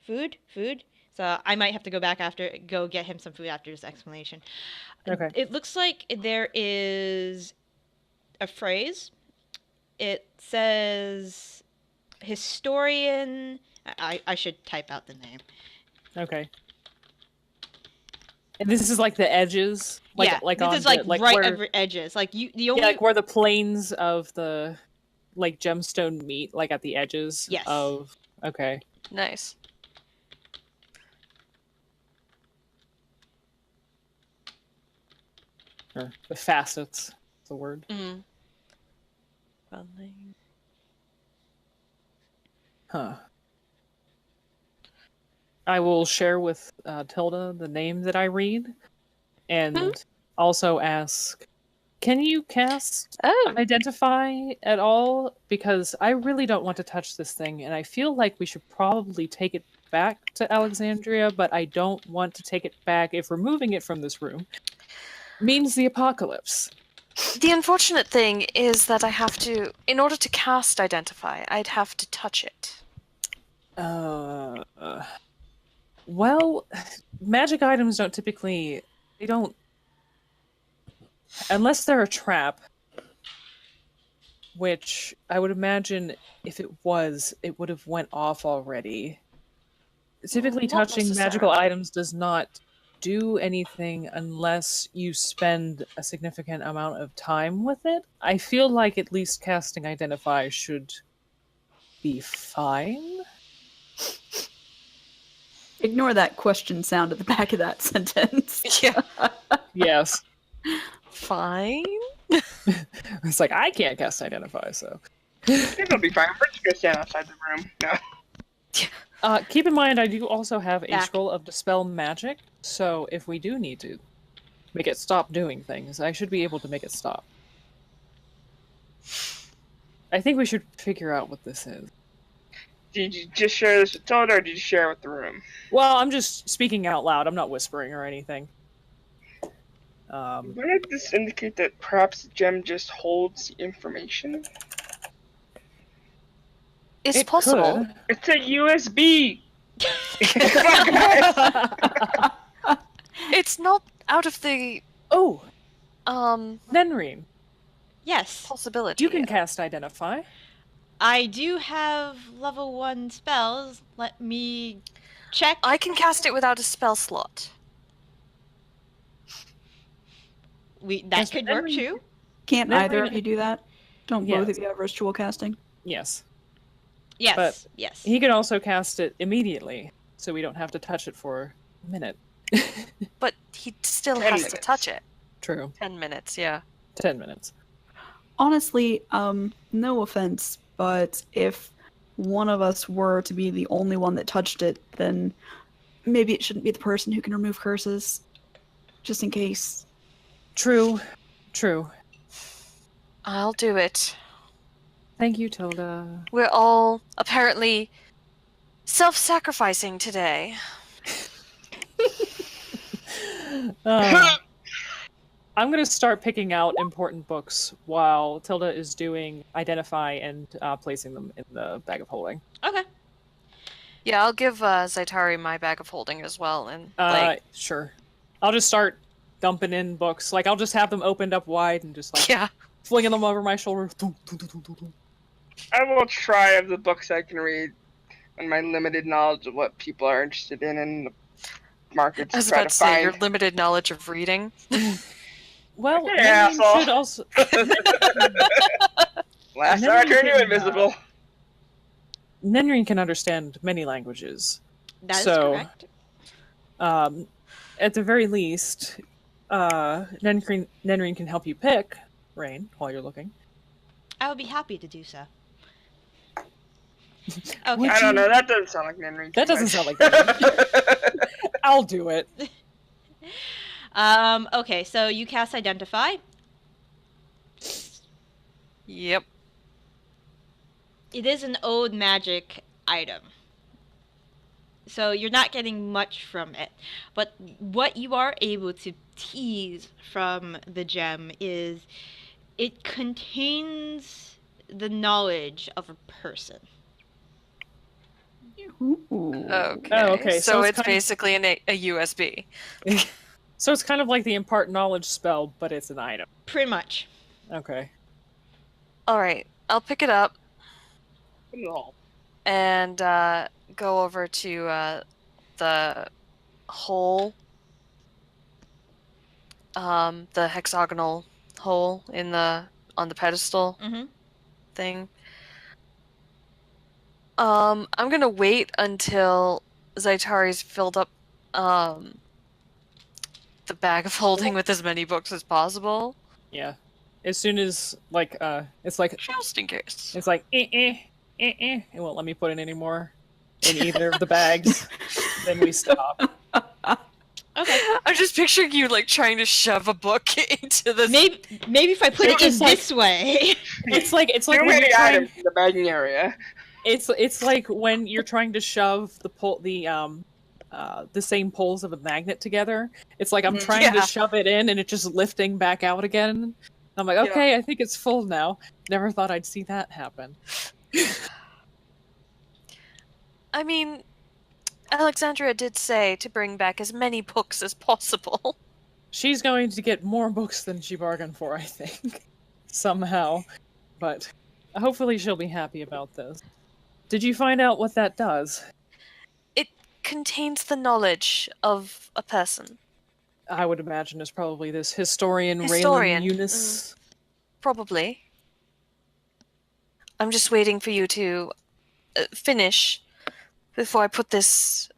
So I might have to go get him some food after this explanation. Okay. It looks like there is a phrase. It says historian. I should type out the name. Okay. And this is like the edges, like yeah, like this on is like the, right where, over edges. Like the only like where the planes of the like gemstone meet, like at the edges. Yes. Of okay. Nice. Or the facets. Is the word. Mm. Huh. I will share with Tilda the name that I read, and also ask, can you cast Identify at all? Because I really don't want to touch this thing, and I feel like we should probably take it back to Alexandria, but I don't want to take it back if removing it from this room means the apocalypse. The unfortunate thing is that I have to, in order to cast Identify, I'd have to touch it. Well, magic items don't typically... They don't... Unless they're a trap, which I would imagine if it was, it would have went off already. Typically Not touching magical necessarily. items does not do anything unless you spend a significant amount of time with it. I feel like at least casting Identify should be fine. Ignore that question sound at the back of that sentence. Yeah. Yes. Fine. It's like, I can't cast Identify, so. It'll be fine. We're just gonna stand outside the room. No. Keep in mind, I do also have a Back. scroll of Dispel Magic, so if we do need to make it stop doing things, I should be able to make it stop. I think we should figure out what this is. Did you just share this with Tilda, or did you share it with the room? Well, I'm just speaking out loud. I'm not whispering or anything. Wouldn't this indicate that perhaps the gem just holds the information? It's It possible. could. It's a USB! It's not out of the Oh, um Nenreen, Yes, possibility. you can cast Identify. I do have level 1 spells. Let me check. I can cast it without a spell slot. That Yes, could but work then- too. Can't Then either we- of you do that? Don't both of Yes. you have ritual casting? Yes. Yes, But yes. He can also cast it immediately, so we don't have to touch it for a minute. But he still 10 has to minutes. touch it. True. 10 minutes, yeah. 10 minutes. Honestly, no offense, but if one of us were to be the only one that touched it, then maybe it shouldn't be the person who can remove curses. Just in case. True. True. I'll do it. Thank you, Tilda. We're all apparently self-sacrificing today. I'm going to start picking out important books while Tilda is doing Identify and placing them in the bag of holding. Okay. Yeah, I'll give Zaitari my bag of holding as well, and Sure. I'll just start dumping in books. Like, I'll just have them opened up wide and just, like, yeah. flinging them over my shoulder. I will try of the books I can read and my limited knowledge of what people are interested in the markets I was to try about to to say, find. your limited knowledge of reading. Well, Hey, Nenreen asshole. should also... Last And time I then turned you you can, invisible. Nenreen can understand many languages. That is So- correct. At the very least, Nenreen can help you pick, Rain, while you're looking. I would be happy to do so. Would Okay. I don't you- know, that doesn't sound like Nenreen. That doesn't sound like that. I'll do it. Okay, so you cast Identify. Yep. It is an old magic item. So you're not getting much from it. But what you are able to tease from the gem is it contains the knowledge of a person. Ooh. Okay. Oh, okay, So so it's it's kind of- basically a USB. So it's kind of like the Impart Knowledge spell, but it's an item. Pretty much. Okay. Alright, I'll pick it up No. and go over to the hole. The hexagonal hole in on the pedestal Mm-hmm. thing. I'm gonna wait until Zaitari's filled up the bag of holding with as many books as possible. Yeah. As soon as, like, it's like, Just in case. it won't let me put in any more in either of the bags. Then we stop. Okay. I'm just picturing you like trying to shove a book into the Maybe if I put it It's in like- this way. It's like Too when many you're trying, items in the bagging area. it's like when you're trying to shove the same poles of a magnet together. It's like I'm trying to Yeah. shove it in and it's just lifting back out again. I'm like, Yeah. okay, I think it's full now. Never thought I'd see that happen. I mean, Alexandria did say to bring back as many books as possible. She's going to get more books than she bargained for, I think. Somehow. But hopefully she'll be happy about this. Did you find out what that does? It contains the knowledge of a person. I would imagine is probably this historian Historian. Raylan Eunice. Probably. I'm just waiting for you to finish before I put this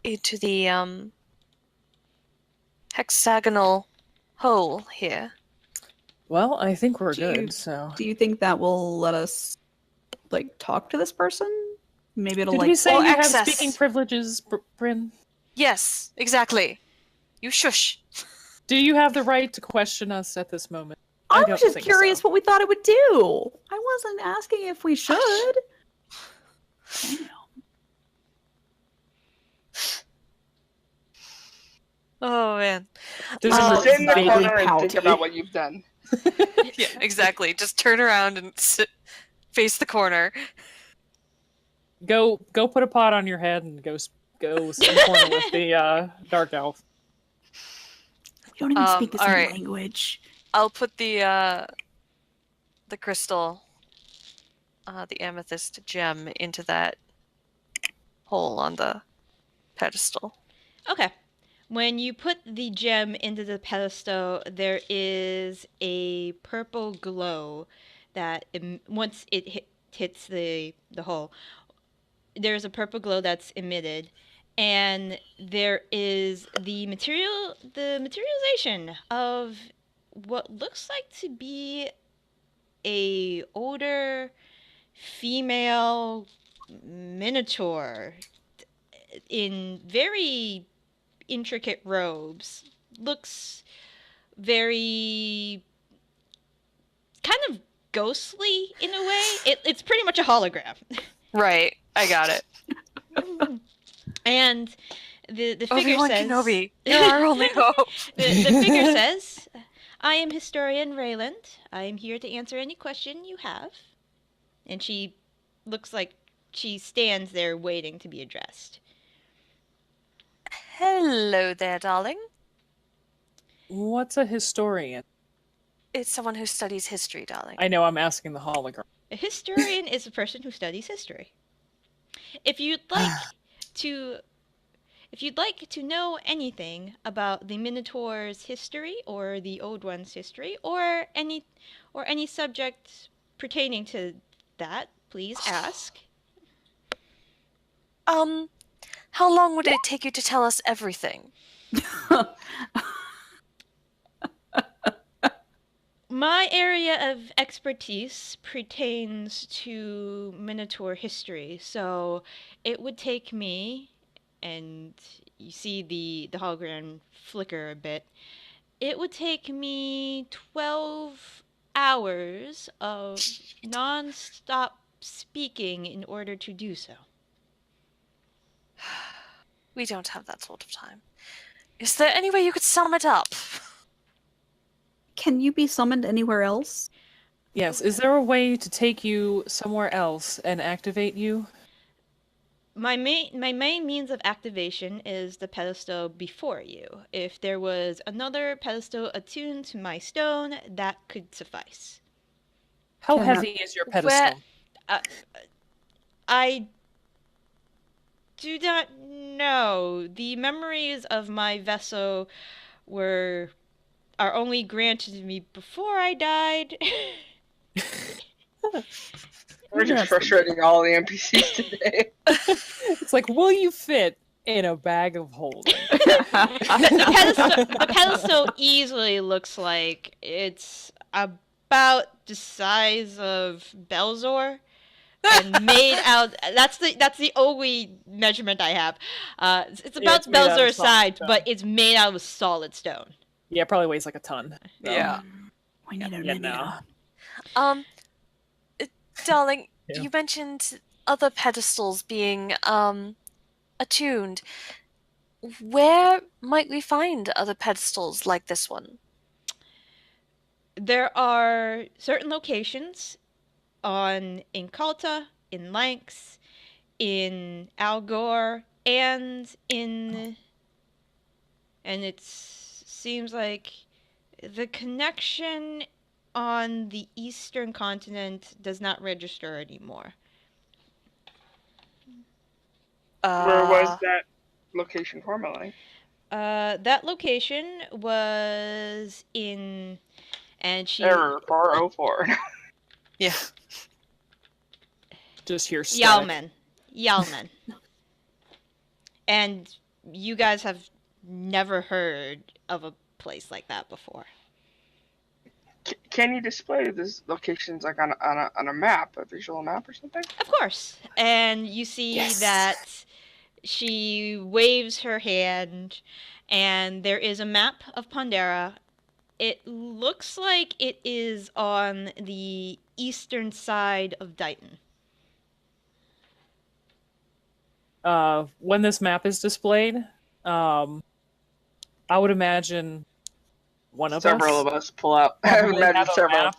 into the hexagonal hole here. Well, I think we're Do you- good, so... Do you think that will let us, like, talk to this person? Maybe it'll, Did like... we say Or you access. have speaking privileges, Bryn? Yes, exactly. You shush. Do you have the right to question us at this moment? I don't was just think curious so. what we thought it would do. I wasn't asking if we should. Damn. Oh man. There's Oh, a Sit in the vaguely corner and pouty. think about what you've done. Yeah, exactly. Just turn around and face the corner. Go put a pot on your head and go sit in the corner with the dark elf. We don't even speak the same alright. language. I'll put the crystal, the amethyst gem into that hole on the pedestal. Okay. When you put the gem into the pedestal, there is a purple glow that once it hits the hole, there's a purple glow that's emitted, and there is the materialization of what looks like to be a older female minotaur in very intricate robes. Looks very kind of ghostly in a way. It's pretty much a hologram. Right, I got it. And the figure Obi-Wan says Kenobi, you're our only hope. the figure says, "I am historian Rayland. I am here to answer any question you have." And she looks like she stands there waiting to be addressed. Hello there, darling. What's a historian? It's someone who studies history, darling. I know I'm asking the hologram. A historian is a person who studies history. If you'd like to know anything about the Minotaur's history or the Old One's history or any subject pertaining to that, please ask. How long would it take you to tell us everything? My area of expertise pertains to Minotaur history, so it would take me, and you see the hologram flicker a bit, it would take me 12 hours of non-stop speaking in order to do so. We don't have that sort of time. Is there any way you could sum it up? Can you be summoned anywhere else? Yes, is there a way to take you somewhere else and activate you? My main means of activation is the pedestal before you. If there was another pedestal attuned to my stone, that could suffice. How Can heavy is your pedestal? I do not know. The memories of my vessel are only granted to me before I died. We're just frustrating all the NPCs today. It's like, will you fit in a bag of holding? The pedestal easily looks like it's about the size of Belzor. And made out. That's the only measurement I have. It's about it's made out of Belzor's solid size, stone. but it's made out of solid stone. Yeah, it probably weighs like a ton. So. Yeah. We need Yeah, no. Darling, Yeah. you mentioned other pedestals being attuned. Where might we find other pedestals like this one? There are certain locations in Kalta, in Lanx, in Algor, and it seems like the connection on the eastern continent does not register anymore. Where was that location formerly? That location was in, and she Error 404. Yeah. Just hear static. Yalman. And you guys have never heard of a place like that before. Can you display these locations like on a map, a visual map or something? Of course. And you see Yes. that she waves her hand, and there is a map of Pondera. It looks like it is on the eastern side of Dighton. When this map is displayed, I would imagine one of Several us of us pull out. I probably imagine have a several. map,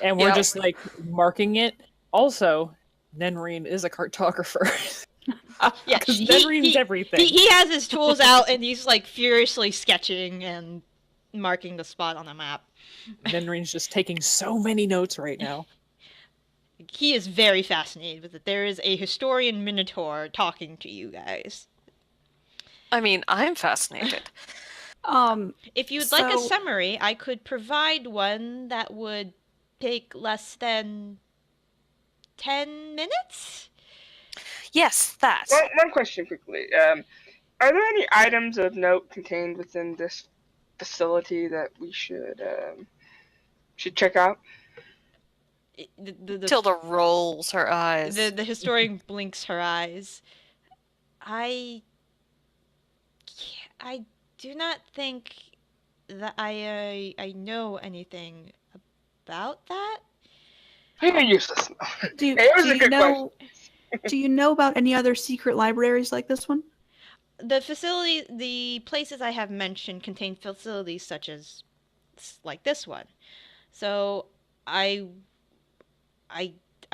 and we're Yeah. just like marking it. Also, Nenreen is a cartographer. Yeah, Because Nenreen's everything. He has his tools out, and he's like furiously sketching and marking the spot on the map. Nenreen's just taking so many notes right now. He is very fascinated with it. There is a historian Minotaur talking to you guys. I mean, I'm fascinated. If you'd like a So- summary, I could provide one that would take less than 10 minutes? Yes, that. One question quickly. Are there any items of note contained within this facility that we should check out? The Tilda rolls her eyes. The historian blinks her eyes. I do not think that I know anything about that. You're useless. Do you, Hey, it was do a you good know? Do you know about any other secret libraries like this one? The places I have mentioned contain facilities such as like this one. So I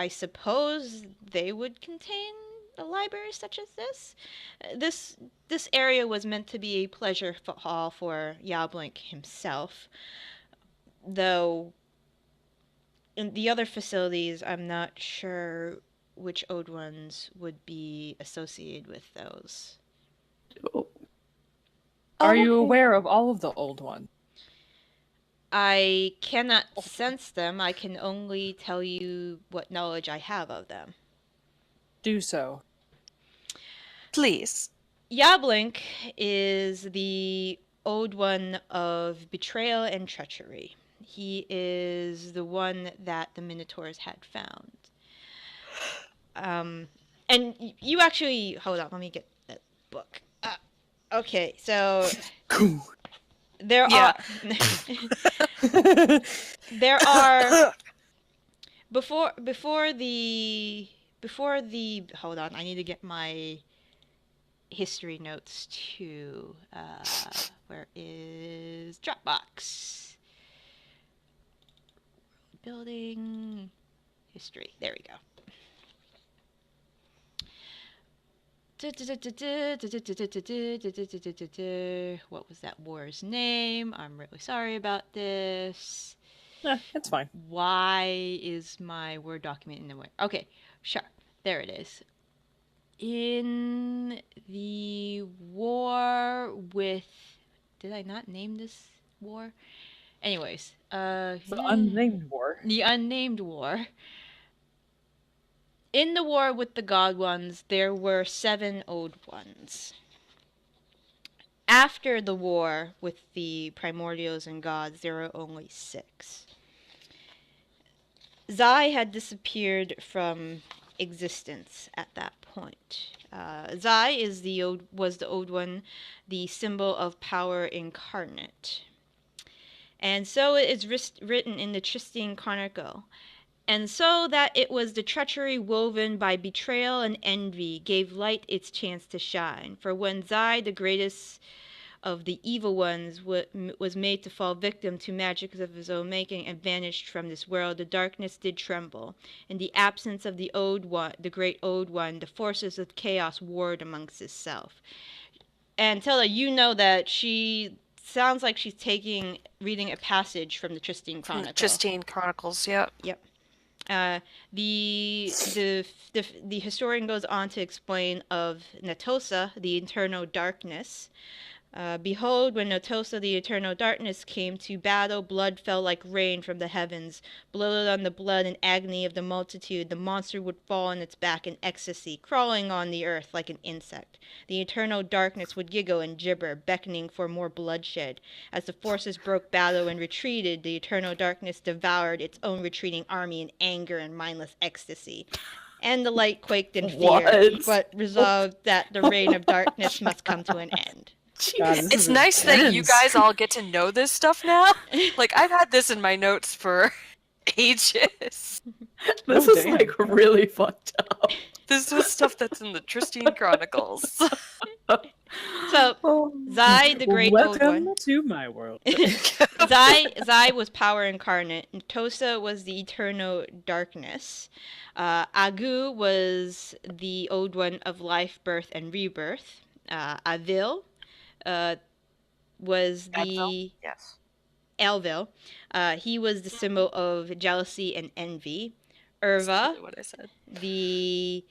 suppose they would contain a library such as this. This area was meant to be a pleasure hall for Yablink himself, though in the other facilities, I'm not sure which old ones would be associated with those. Are you okay. aware of all of the old ones? I cannot sense them. I can only tell you what knowledge I have of them. Do so. Please. Yablink is the old one of betrayal and treachery. He is the one that the Minotaurs had found. And you actually hold on. Let me get that book. Okay, so there Yeah. are before the hold on. I need to get my history notes too. Where is Dropbox? Building history. There we go. What was that war's name? I'm really sorry about this. It's fine. Why is my Word document in the way? Okay, sure. There it is. In the war with... Did I not name this war? Anyways, The unnamed war. The unnamed war. In the war with the God Ones, there were 7 Old Ones. After the war with the Primordials and Gods, there were only 6. Zai had disappeared from existence at that point. Zai was the Old One, the symbol of power incarnate. And so it is written in the Tristine Chronicle. And so that it was the treachery woven by betrayal and envy gave light its chance to shine. For when Zai, the greatest of the evil ones, was made to fall victim to magics of his own making and vanished from this world, the darkness did tremble. In the absence of the Old One, the great Old One, the forces of chaos warred amongst itself. And Tilda, you know that she sounds like she's reading a passage from the Tristine Chronicle. Tristine Chronicles, yep. Yep. The historian goes on to explain of Natosa, the internal darkness, Behold, when Notosa the Eternal Darkness came to battle, blood fell like rain from the heavens. Bloated on the blood and agony of the multitude, the monster would fall on its back in ecstasy, crawling on the earth like an insect. The Eternal Darkness would giggle and gibber, beckoning for more bloodshed. As the forces broke battle and retreated, the Eternal Darkness devoured its own retreating army in anger and mindless ecstasy. And the light quaked in fear, What? but resolved that the reign of darkness must come to an end. God, this It's is nice that you intense. guys all get to know this stuff now. Like, I've had this in my notes for ages. This Oh, is damn. like really fucked up. This was stuff that's in the Tristine Chronicles. So, Oh. Zai, the Great Old Welcome One. to my world. Zai was power incarnate. Tosa was the eternal darkness. Agu was the Old One of life, birth, and rebirth. Avil was the Yes. Elvil. He was the symbol of jealousy and envy. That's Irva, totally what I said. the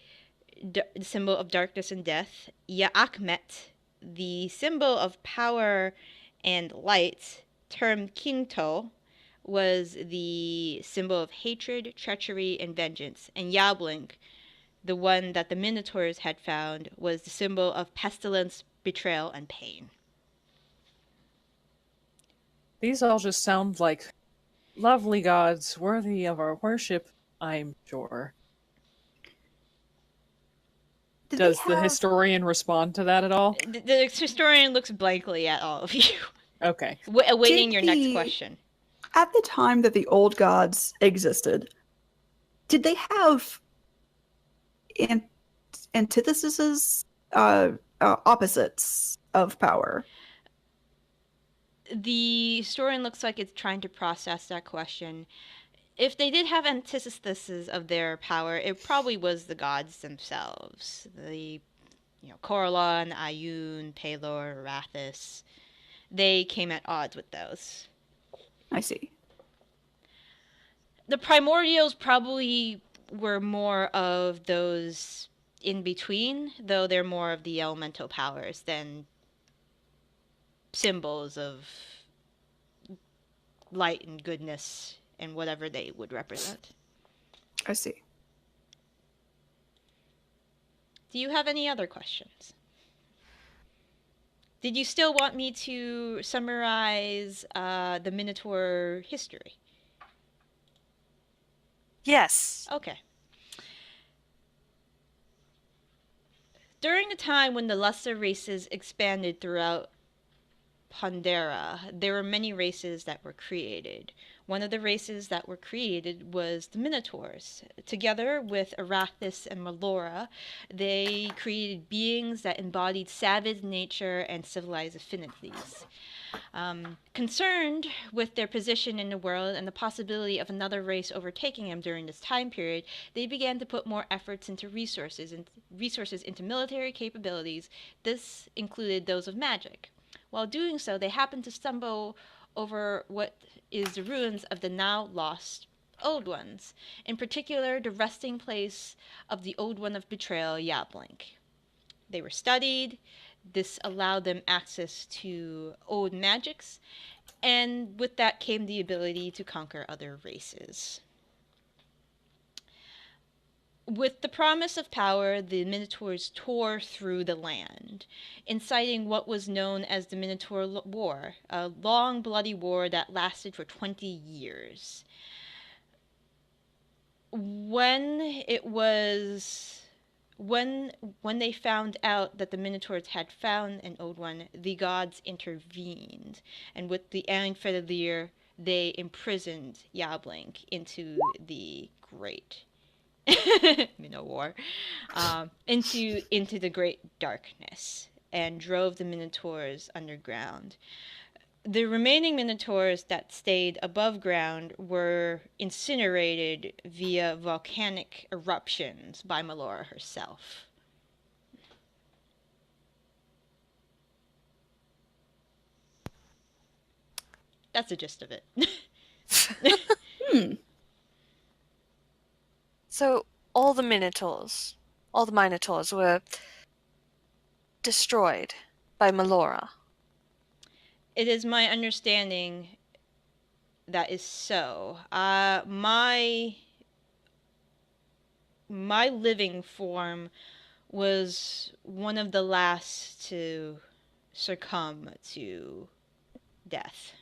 symbol of darkness and death. Yaakmet, the symbol of power and light, termed Kinto, was the symbol of hatred, treachery, and vengeance. And Yablink, the one that the Minotaurs had found, was the symbol of pestilence, betrayal, and pain. These all just sound like lovely gods worthy of our worship, I'm sure. Did Does they the have- historian respond to that at all? The historian looks blankly at all of you, Okay. awaiting Did your next the- question. At the time that the old gods existed, did they have antitheses, opposites of power? The historian looks like it's trying to process that question. If they did have antitheses of their power, it probably was the gods themselves. Corellon, Ayun, Pelor, Arathis. They came at odds with those. I see. The primordials probably were more of those in between, though they're more of the elemental powers than symbols of light and goodness and whatever they would represent. I see. Do you have any other questions? Did you still want me to summarize the Minotaur history? Yes. Okay. During the time when the lesser races expanded throughout Pandera, there were many races that were created. One of the races that were created was the Minotaurs. Together with Arathis and Melora, they created beings that embodied savage nature and civilized affinities. Concerned with their position in the world and the possibility of another race overtaking them during this time period, they began to put more efforts into resources into military capabilities. This included those of magic. While doing so, they happened to stumble over what is the ruins of the now lost Old Ones, in particular the resting place of the Old One of Betrayal, Yablink. They were studied. This allowed them access to old magics, and with that came the ability to conquer other races. With the promise of power, the Minotaurs tore through the land, inciting what was known as the Minotaur War, a long, bloody war that lasted for 20 years. When they found out that the Minotaurs had found an Old One, the gods intervened, and with the Einfedlir, they imprisoned Yablink into the Great Minotaur, into the Great Darkness, and drove the Minotaurs underground. The remaining Minotaurs that stayed above ground were incinerated via volcanic eruptions by Melora herself. That's the gist of it. So all the Minotaurs were destroyed by Melora. It is my understanding that is so. My living form was one of the last to succumb to death.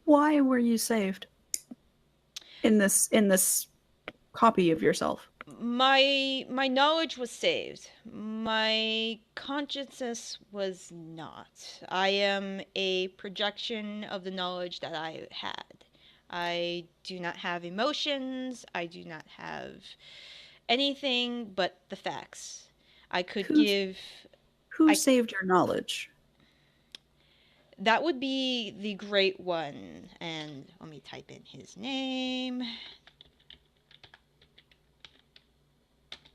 Why were you saved? In this copy of yourself. My knowledge was saved. My consciousness was not. I am a projection of the knowledge that I had. I do not have emotions. I do not have anything but the facts. I could give. Who saved your knowledge? That would be the Great One. And let me type in his name.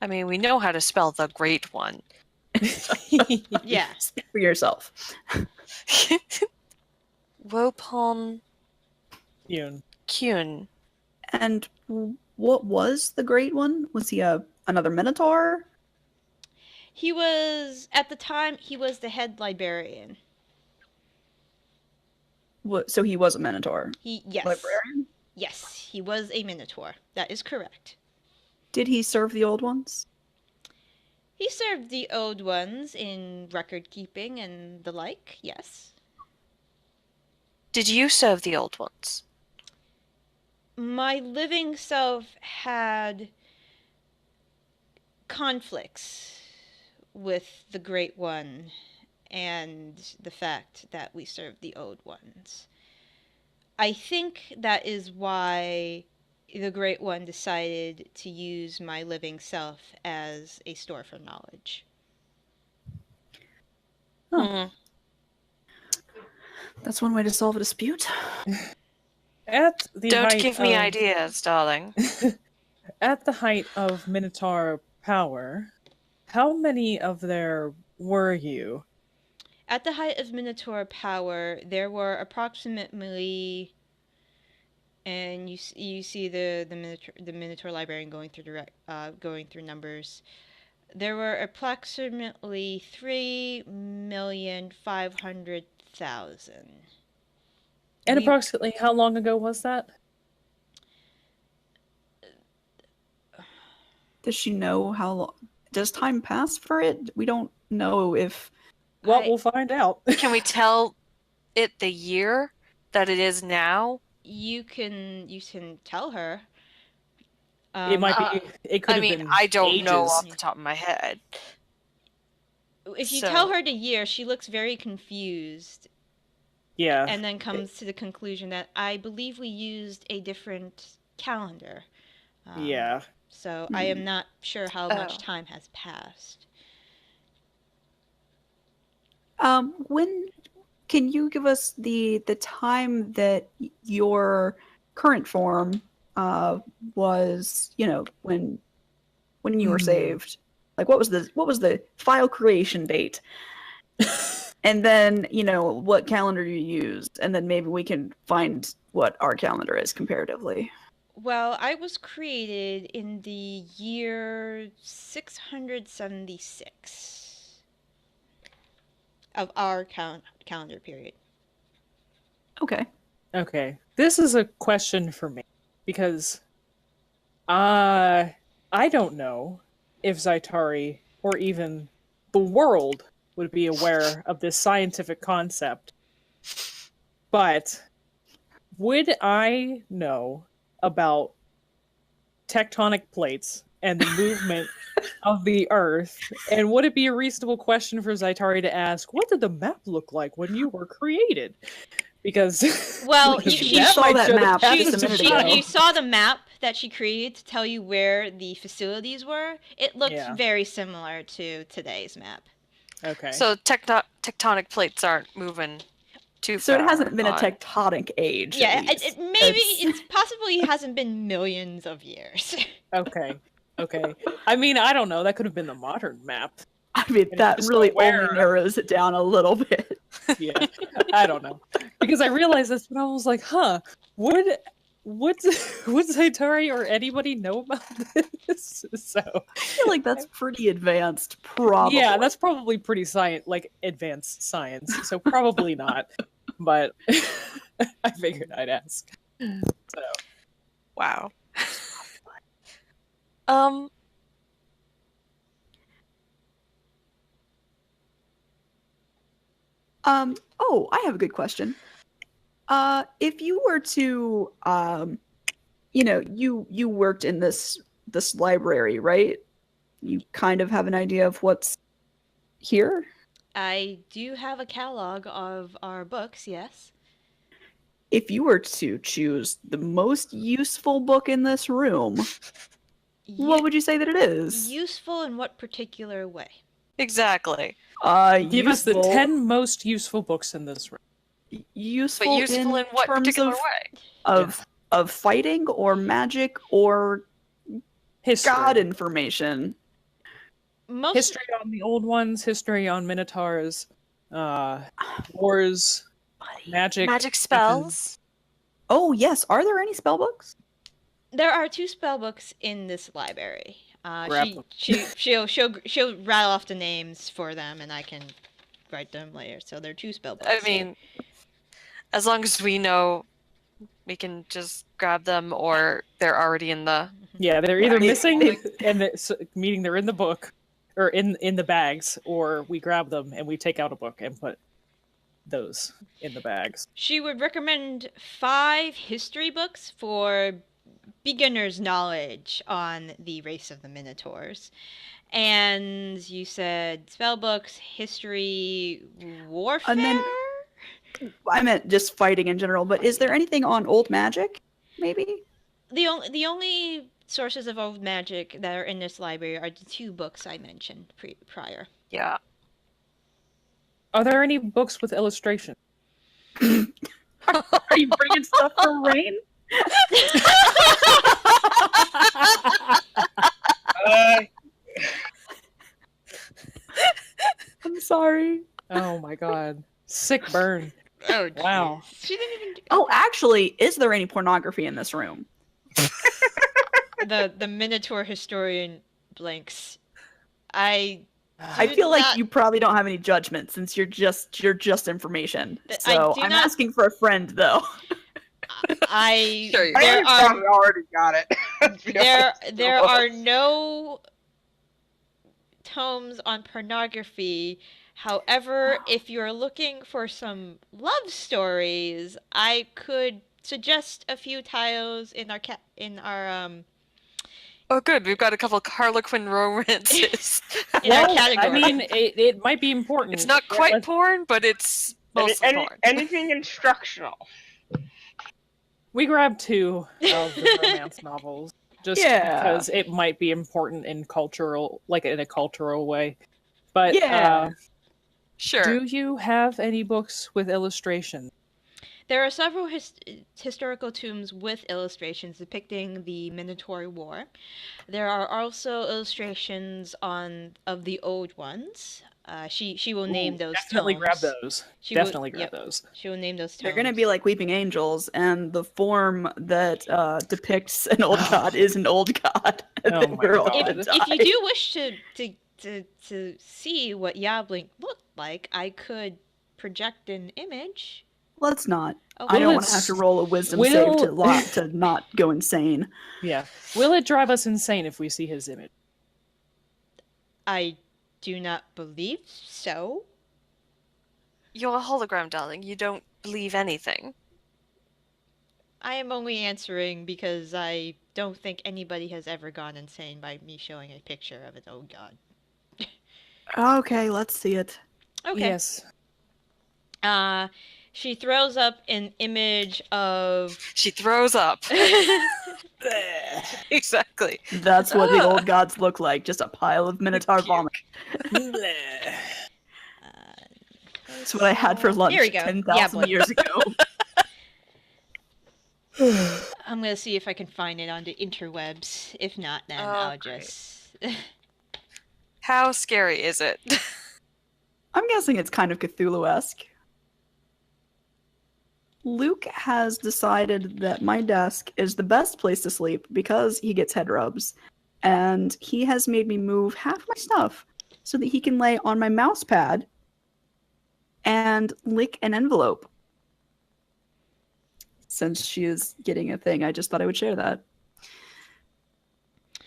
I mean, we know how to spell the Great One. Yeah. Speak for yourself. Wopon Yoon. Kyun. And what was the Great One? Was he another Minotaur? He was, at the time, he was the head librarian. So he was a Minotaur. Yes. Librarian? Yes, he was a Minotaur. That is correct. Did he serve the Old Ones? He served the Old Ones in record keeping and the like, yes. Did you serve the Old Ones? My living self had conflicts with the Great One and the fact that we served the Old Ones. I think that is why the Great One decided to use my living self as a store for knowledge. Huh. That's one way to solve a dispute. At the Don't height give me of- ideas, darling. At the height of Minotaur power, how many of there were you? At the height of Minotaur power, there were approximately, and you see the Minotaur librarian going through numbers. There were approximately 3,500,000. And We- approximately how long ago was that? Does she know how long? Does time pass for it? We don't know if. Well, we'll find out. Can we tell it the year that it is now? You can tell her. It might be. It could I have mean, been I don't know ages. off the top of my head. If you So- tell her the year, she looks very confused Yeah. and then comes to the conclusion that I believe we used a different calendar. Yeah. So I am not sure how much Oh. time has passed. When can you give us the time that your current form was? When you were saved. Like what was the file creation date? And then what calendar you used, and then maybe we can find what our calendar is comparatively. Well, I was created in the year 676 of our calendar period. Okay. Okay. This is a question for me because I don't know if Zaitari or even the world would be aware of this scientific concept. But would I know about tectonic plates and the movement of the Earth? And would it be a reasonable question for Zaitari to ask, what did the map look like when you were created? Because Well, she saw that map just a minute ago. you saw the map that she created to tell you where the facilities were. It looked Yeah. very similar to today's map. Okay. So tectonic plates aren't moving too So far. it hasn't been a on- tectonic age. Yeah, at least. maybe It's- it's possibly hasn't been millions of years. Okay. I mean, I don't know. That could have been the modern map. I mean, And that just really aware. only narrows it down a little bit. Yeah. I don't know. Because I realized this when I was like, would would Zaitari or anybody know about this? So I feel like that's pretty advanced, probably. yeah, that's probably pretty advanced science. So probably not. But I figured I'd ask. So Wow. Um. Oh, I have a good question. If you were to, you worked in this library, right? You kind of have an idea of what's here? I do have a catalog of our books, yes. If you were to choose the most useful book in this room, what would you say that it is? Useful in what particular way? Exactly. give us the Useful- 10 most useful books in this room. useful, But useful in what terms particular of, way? of fighting or magic or History. god information. Most History on the old ones, history on Minotaurs, wars, magic. Magic spells? Oh yes, are there any spell books? there are 2 spell books in this library. Grab them. She'll rattle off the names for them, and I can write them later. So there are 2 spell books. I mean, as long as we know, we can just grab them, or they're already in the. Yeah, they're either Right. missing, meaning they're in the book, or in the bags, or we grab them and we take out a book and put those in the bags. She would recommend 5 history books for beginner's knowledge on the race of the Minotaurs. And you said spell books, history, warfare? And then I meant just fighting in general, but is there anything on old magic? Maybe? The only sources of old magic that are in this library are the 2 books I mentioned prior. Yeah. Are there any books with illustration? Are you bringing stuff for Rain? I'm sorry. Oh my god. Sick burn. Oh, Wow. jeez. She didn't even. Oh, actually, is there any pornography in this room? The Minotaur historian blanks. I I do feel like not- you probably don't have any judgment since you're just information. I So do I'm not- asking for a friend though. I Sure you there I are probably already got it. Let's be honest. there are no tomes on pornography. However, if you're looking for some love stories, I could suggest a few titles in our Oh, good. We've got a couple Harlequin romances. in our Well, category. I mean, it might be important. It's not Yeah, quite let's- porn, but it's mostly porn. Anything instructional. We grabbed 2 of the romance novels just Yeah. because it might be important in a cultural way. But Yeah. Sure. do you have any books with illustration? There are several historical tombs with illustrations depicting the Minotaur War. There are also illustrations of the old ones. She will name Ooh, those definitely tomes. grab those. She will- Definitely grab yep. those. She will name those tomes. They're gonna be like weeping angels, and the form that depicts an old god is an old god. and Oh then my we're all God. gonna If you die. do wish to see what Yablink looked like, I could project an image. Let's not. Oh, I don't Will want to it- have to roll a wisdom will- save to not go insane. Yeah. Will it drive us insane if we see his image? I do not believe so. You're a hologram, darling. You don't believe anything. I am only answering because I don't think anybody has ever gone insane by me showing a picture of an old god. Okay, let's see it. Okay. Yes. She throws up an image of. She throws up. Exactly. That's what the old gods look like, just a pile of minotaur vomit. That's what I had for lunch Here we go. 10,000 Yeah, years ago. I'm gonna see if I can find it on the interwebs. If not, then Oh, I'll great. just. How scary is it? I'm guessing it's kind of Cthulhu-esque. Luke has decided that my desk is the best place to sleep because he gets head rubs. And he has made me move half my stuff so that he can lay on my mouse pad and lick an envelope. Since she is getting a thing, I just thought I would share that.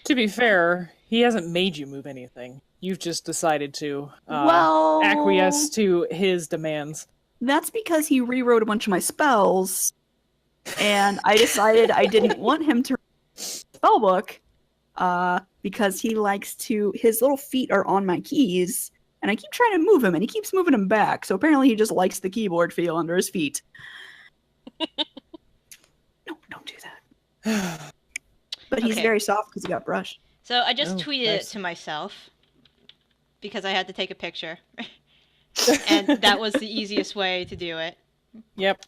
To be fair, he hasn't made you move anything. You've just decided to Well, acquiesce to his demands. that's because he rewrote a bunch of my spells, and I decided I didn't want him to read the spellbook because he likes to. His little feet are on my keys, and I keep trying to move him, and he keeps moving them back. So apparently, he just likes the keyboard feel under his feet. No, don't do that. But he's Okay. very soft because he got brushed. So I just Oh, tweeted nice. it to myself because I had to take a picture. And that was the easiest way to do it. Yep.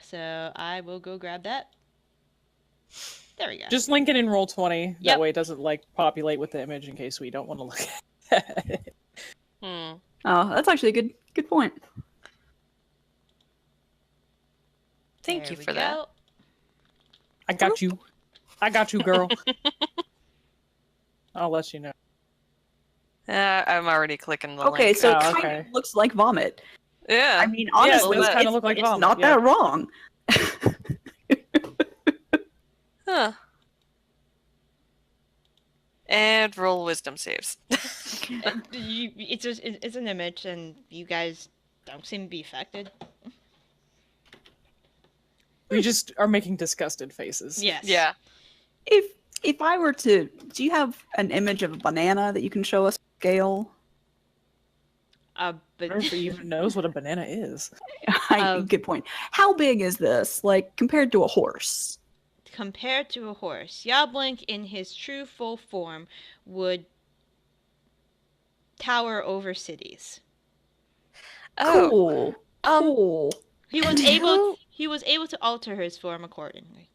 So I will go grab that. There we go. Just link it in Roll20. Yep. That way it doesn't populate with the image in case we don't want to look at it. Hmm. Oh, that's actually a good point. Thank There you we for that. go. I got you, girl. I'll let you know. I'm already clicking the Okay, link. so it Oh, kind okay. of looks like vomit. Yeah. I mean, Yeah, it honestly, does kinda it's, look like it's vomit, not yeah. that wrong. Huh. And roll wisdom saves. It's an image, and you guys don't seem to be affected. We just are making disgusted faces. Yes. Yeah. If I were to, do you have an image of a banana that you can show us scale? I But don't know if he even knows what a banana is. Good point. How big is this, like compared to a horse? compared to a horse, Yablink in his true full form would tower over cities. Oh. Cool. Cool. He was And able to alter his form accordingly.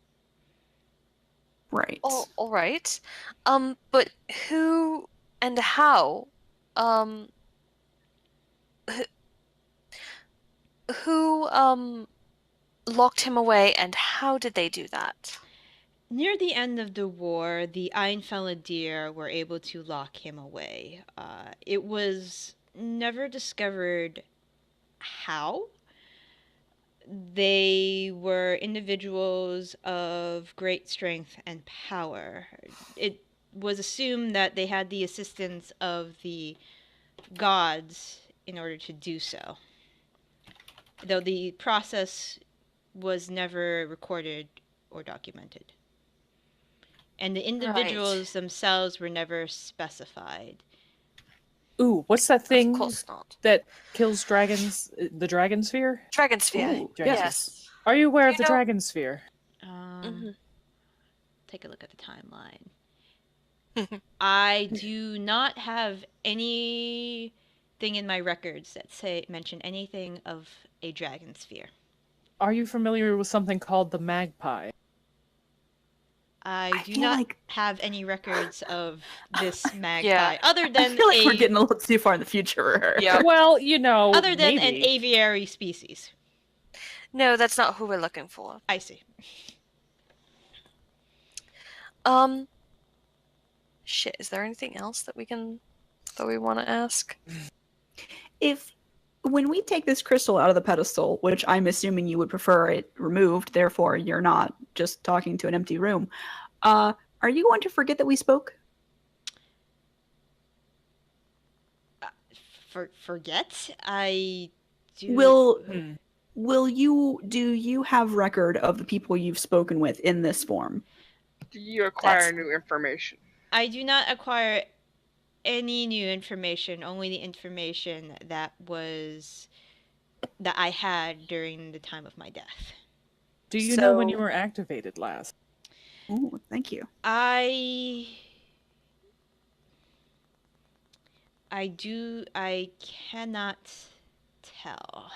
Right. All right. But who and how? Who locked him away, and how did they do that? Near the end of the war, the Einfelder were able to lock him away. It was never discovered how. They were individuals of great strength and power. It was assumed that they had the assistance of the gods in order to do so, though the process was never recorded or documented. And the individuals themselves were never specified. Ooh, what's that thing Of course not. that kills dragons? The dragon sphere? Dragon sphere. Ooh, Dragon Yes. Are you aware Do of you the know- dragon sphere? Mhm. Take a look at the timeline. I do not have anything in my records that mention anything of a dragon sphere. Are you familiar with something called the magpie? I do feel not like- have any records of this magpie, Yeah. other I than feel like we're getting a little too far in the future for her. Yeah. Well, you know, other than maybe. an aviary species. No, that's not who we're looking for. I see. Shit, is there anything else that we want to ask? When we take this crystal out of the pedestal, which I'm assuming you would prefer it removed, therefore you're not just talking to an empty room, are you going to forget that we spoke? Forget? I do. Do you have record of the people you've spoken with in this form? Do you acquire That's- new information? I do not acquire any new information, only the information that I had during the time of my death. Do you know when So- you were activated last? Oh, thank you. I cannot tell.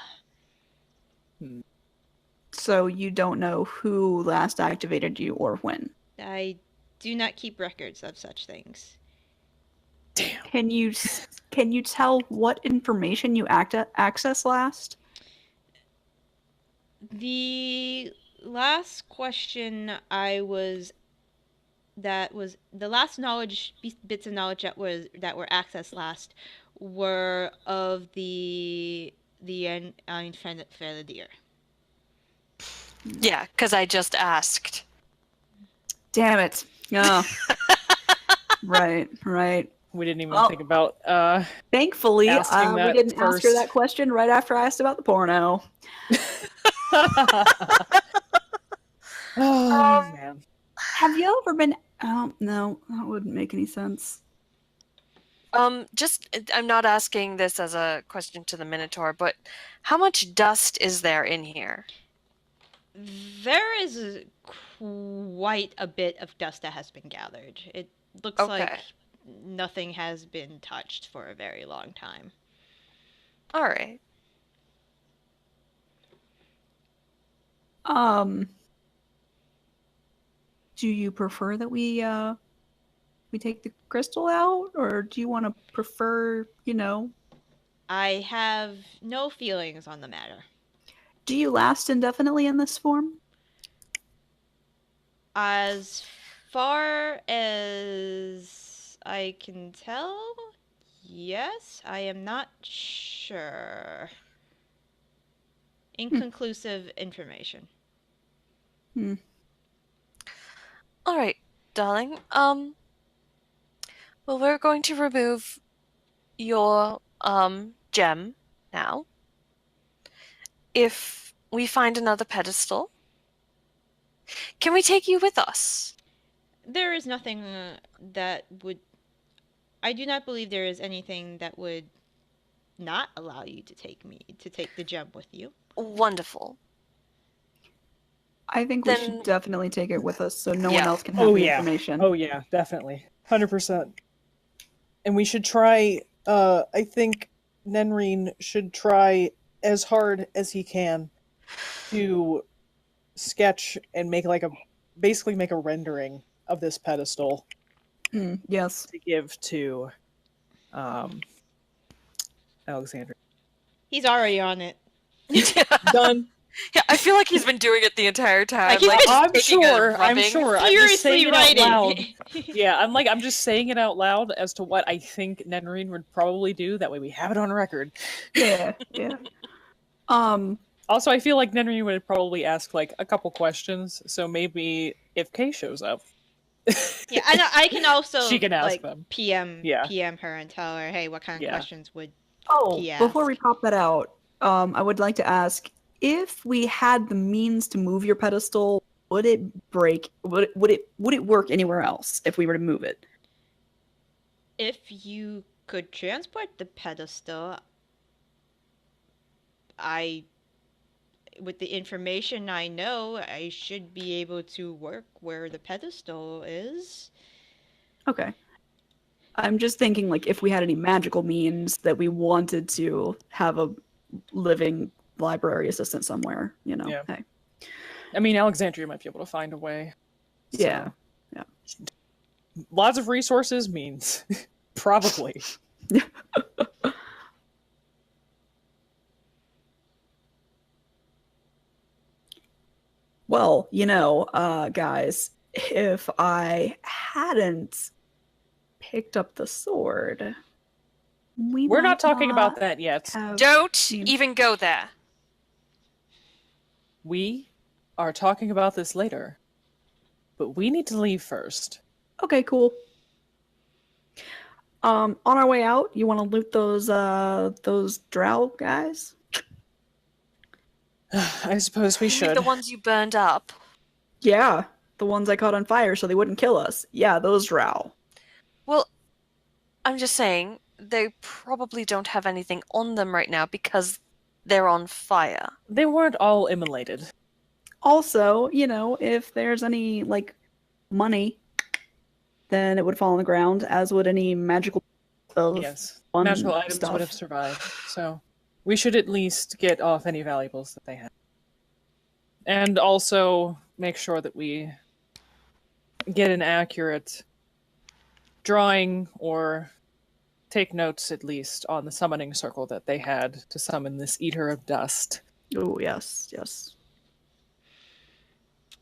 So you don't know who last activated you or when? I do not keep records of such things. Damn. Can you tell what information you access last? The last question that was the last bits of knowledge that were accessed last were of the unfriended Felidere. Yeah, because I just asked. Damn it. Yeah. right. We didn't even Well, think about Thankfully, asking we that didn't ask her first. that question right after I asked about the porno. Oh man. Have you ever been? Oh no, that wouldn't make any sense. I'm not asking this as a question to the Minotaur, but how much dust is there in here? There is quite a bit of dust that has been gathered. It looks Okay. like nothing has been touched for a very long time. All right. Do you prefer that we take the crystal out, or do you want to prefer, I have no feelings on the matter. do you last indefinitely in this form? As far as I can tell, yes. I am not sure. Inconclusive information. All right, darling. Well, we're going to remove your gem now. If we find another pedestal, can we take you with us? There is nothing that would. I do not believe there is anything that would not allow you to take the gem with you. Wonderful. I think we Then- should definitely take it with us so no one Yeah. else can have Oh the yeah. information. Oh yeah, definitely. 100%. And we should try I think Nenreen should try as hard as he can to sketch and basically make a rendering of this pedestal Yes. to give to Alexandria. He's already on it. Done. Yeah, I feel like he's been doing it the entire time. Like, he's I'm taking a sure. I'm rubbing. sure. I'm just saying Furiously it out loud. writing. Yeah, I'm just saying it out loud as to what I think Nenreen would probably do. That way we have it on record. Yeah. Also, I feel like Nenreen would probably ask like a couple questions. So maybe if Kay shows up, Yeah, I can also She can ask like them. PM Yeah. PM her and tell her, hey, what kind of Yeah. questions would Oh, he before ask? we pop that out, I would like to ask if we had the means to move your pedestal, would it break? Would it work anywhere else if we were to move it? If you could transport the pedestal, with the information I know, I should be able to work where the pedestal is. Okay. I'm just thinking, like, if we had any magical means that we wanted to have a living library assistant somewhere, Yeah. Hey. I mean, Alexandria might be able to find a way. So, Yeah. lots of resources means probably. Well, guys, if I hadn't picked up the sword, We're not talking about that yet. Don't even go there. We are talking about this later. But we need to leave first. Okay, cool. On our way out, you want to loot those drow guys? I suppose we You mean should. the ones you burned up? Yeah, the ones I caught on fire so they wouldn't kill us. Yeah, those drow. Well, I'm just saying, they probably don't have anything on them right now because they're on fire. They weren't all immolated. Also, if there's any money, then it would fall on the ground, as would any magical stuff. Yes. fun Magical items stuff. would have survived. So we should at least get off any valuables that they have. And also make sure that we get an accurate drawing or take notes at least on the summoning circle that they had to summon this Eater of Dust. Oh, yes.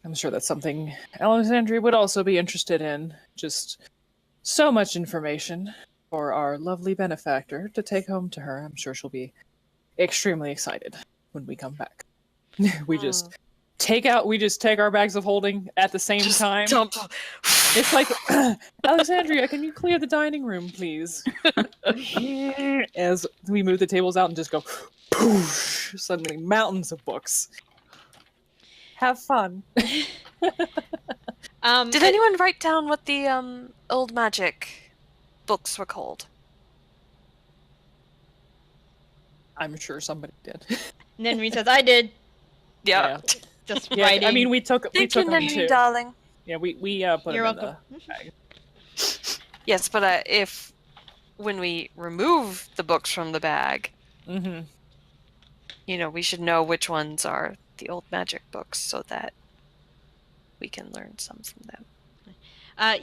I'm sure that's something Alexandria would also be interested in. Just so much information for our lovely benefactor to take home to her. I'm sure she'll be extremely excited when we come back. we just take our bags of holding at the same time. Dump. It's like, Alexandria, can you clear the dining room, please? As we move the tables out and just go, poof, suddenly mountains of books. Have fun. Did anyone write down what the old magic books were called? I'm sure somebody did. Nenri says, I did. Yeah. Just Yeah, writing. I mean, we took Thank you, them Henry, too. darling. Yeah, we put You're them welcome. in the bag. Yes, but if when we remove the books from the bag, Mm-hmm. we should know which ones are the old magic books so that we can learn some from them.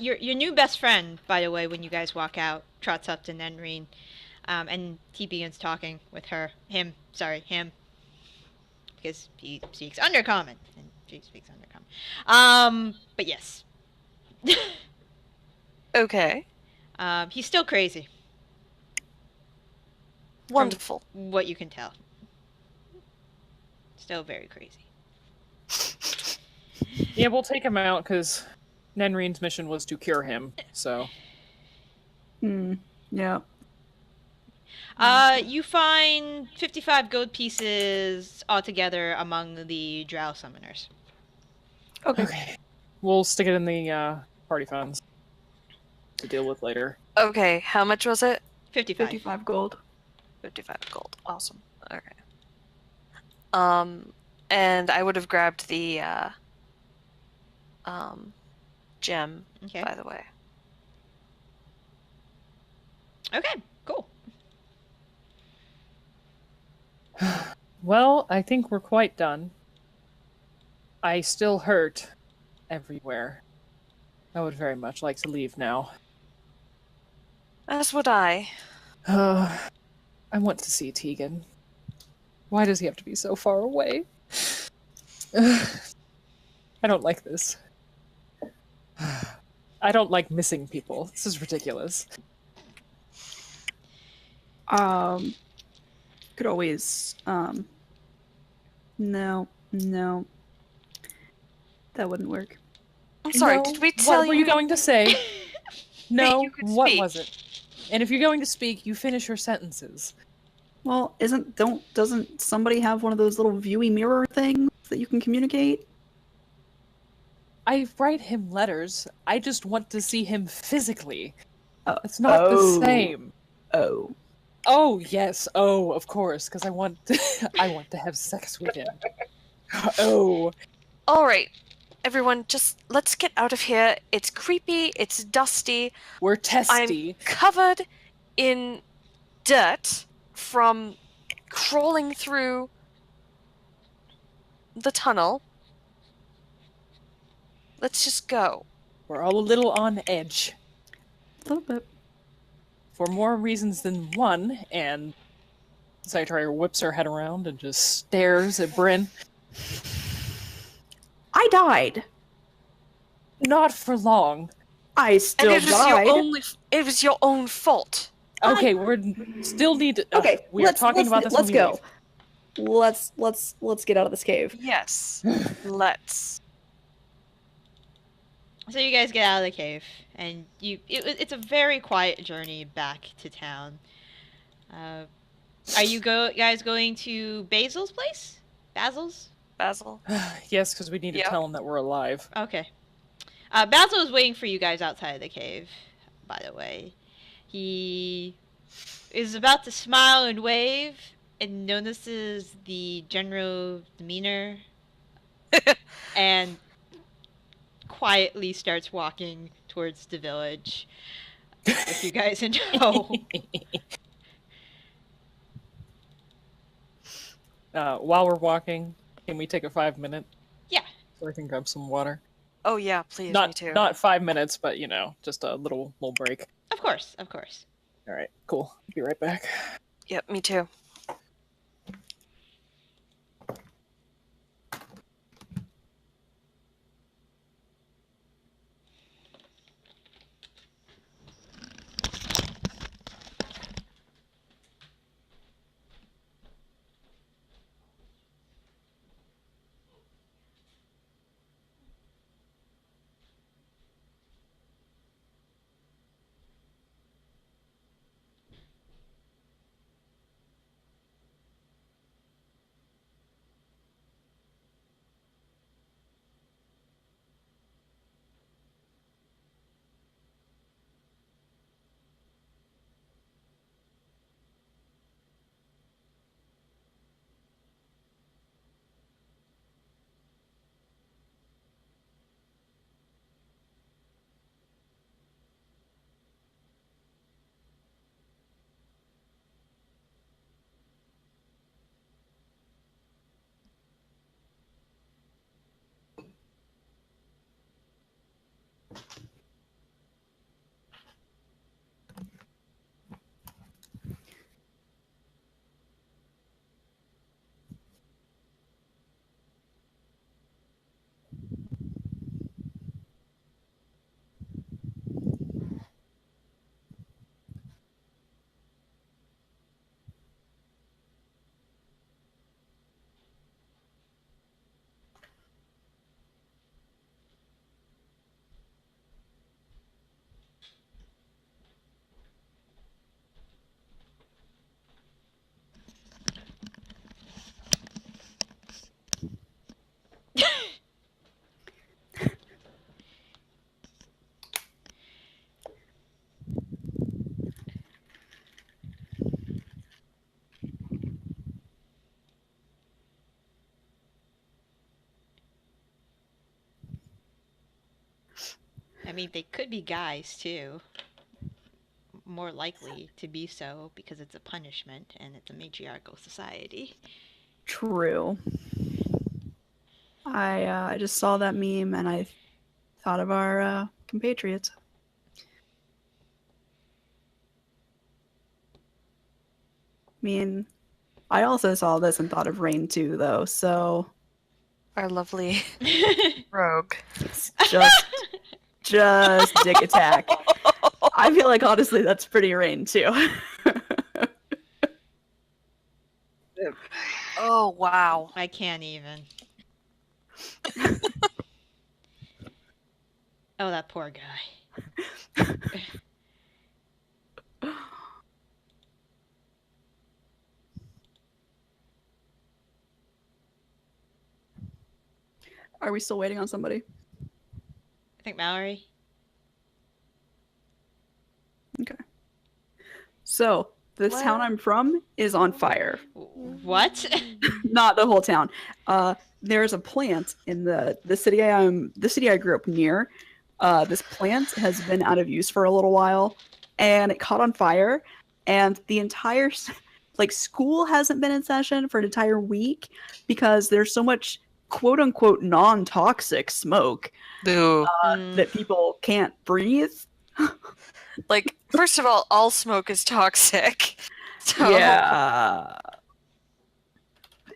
Your new best friend, by the way, when you guys walk out, trots up to Nenreen, and he begins talking with him, because he speaks Undercommon, and she speaks Undercommon. But yes. Okay. He's still crazy, Wonderful. what you can tell. Still very crazy. Yeah, we'll take him out because Nenreen's mission was to cure him. So Yeah. You find 55 gold pieces altogether among the drow summoners. okay, we'll stick it in the party funds to deal with later. Okay, how much was it? 55. 55 gold. 55 gold. Awesome. Okay. And I would have grabbed the gem, Okay. by the way. Okay, cool. Well, I think we're quite done. I still hurt everywhere. I would very much like to leave now. As would I. I want to see Tegan. Why does he have to be so far away? I don't like this. I don't like missing people. This is ridiculous. Could always, no. That wouldn't work. I'm sorry, No, did we tell what were you going to say? No, you could what speak. was it? And if you're going to speak, you finish your sentences. Well, doesn't somebody have one of those little viewy mirror things that you can communicate? I write him letters. I just want to see him physically. Oh. It's not Oh. the same. Oh. Oh, yes. Oh, of course, because I want to have sex with him. Oh. Alright, everyone, just let's get out of here. It's creepy, it's dusty. We're testy. I'm covered in dirt from crawling through the tunnel. Let's just go. We're all a little on edge. A little bit. For more reasons than one, and Secretary whips her head around and just stares at Bryn. I died. Not for long. I still And died. it was your own fault. Okay, we're still need to. Okay, we are talking about this. Let's when we go. Let's get out of this cave. Yes. Let's. So you guys get out of the cave, and it's a very quiet journey back to town. Are you guys going to Basil's place? Basil's? Basil. leave. Yes, because we need to Yeah. tell him that we're alive. Okay. Basil is waiting for you guys outside of the cave, by the way. He is about to smile and wave, and notices the general demeanor, and quietly starts walking towards the village with you guys in tow. While we're walking, can we take a 5-minute? Yeah. So I can grab some water. Oh yeah, please, me Not too. not 5 minutes, but just a little break. Of course, of course. All right, cool. Be right back. Yep, me too. mean, they could be guys too. More likely to be so because it's a punishment and it's a matriarchal society. True. I just saw that meme and I thought of our compatriots. I mean, I also saw this and thought of Rain too, though. So Our lovely rogue. it's just dick attack. I feel like honestly that's pretty Rain too. Oh, wow. I can't even. Oh, that poor guy. Are we still waiting on somebody? I think Mallory. Okay. So this town I'm from is on fire. What? Not the whole town. There's a plant in the city I grew up near. This plant has been out of use for a little while, and it caught on fire, and the entire school hasn't been in session for an entire week because there's so much quote unquote non-toxic smoke Boo. that people can't breathe. Like, first of all smoke is toxic. So... Yeah.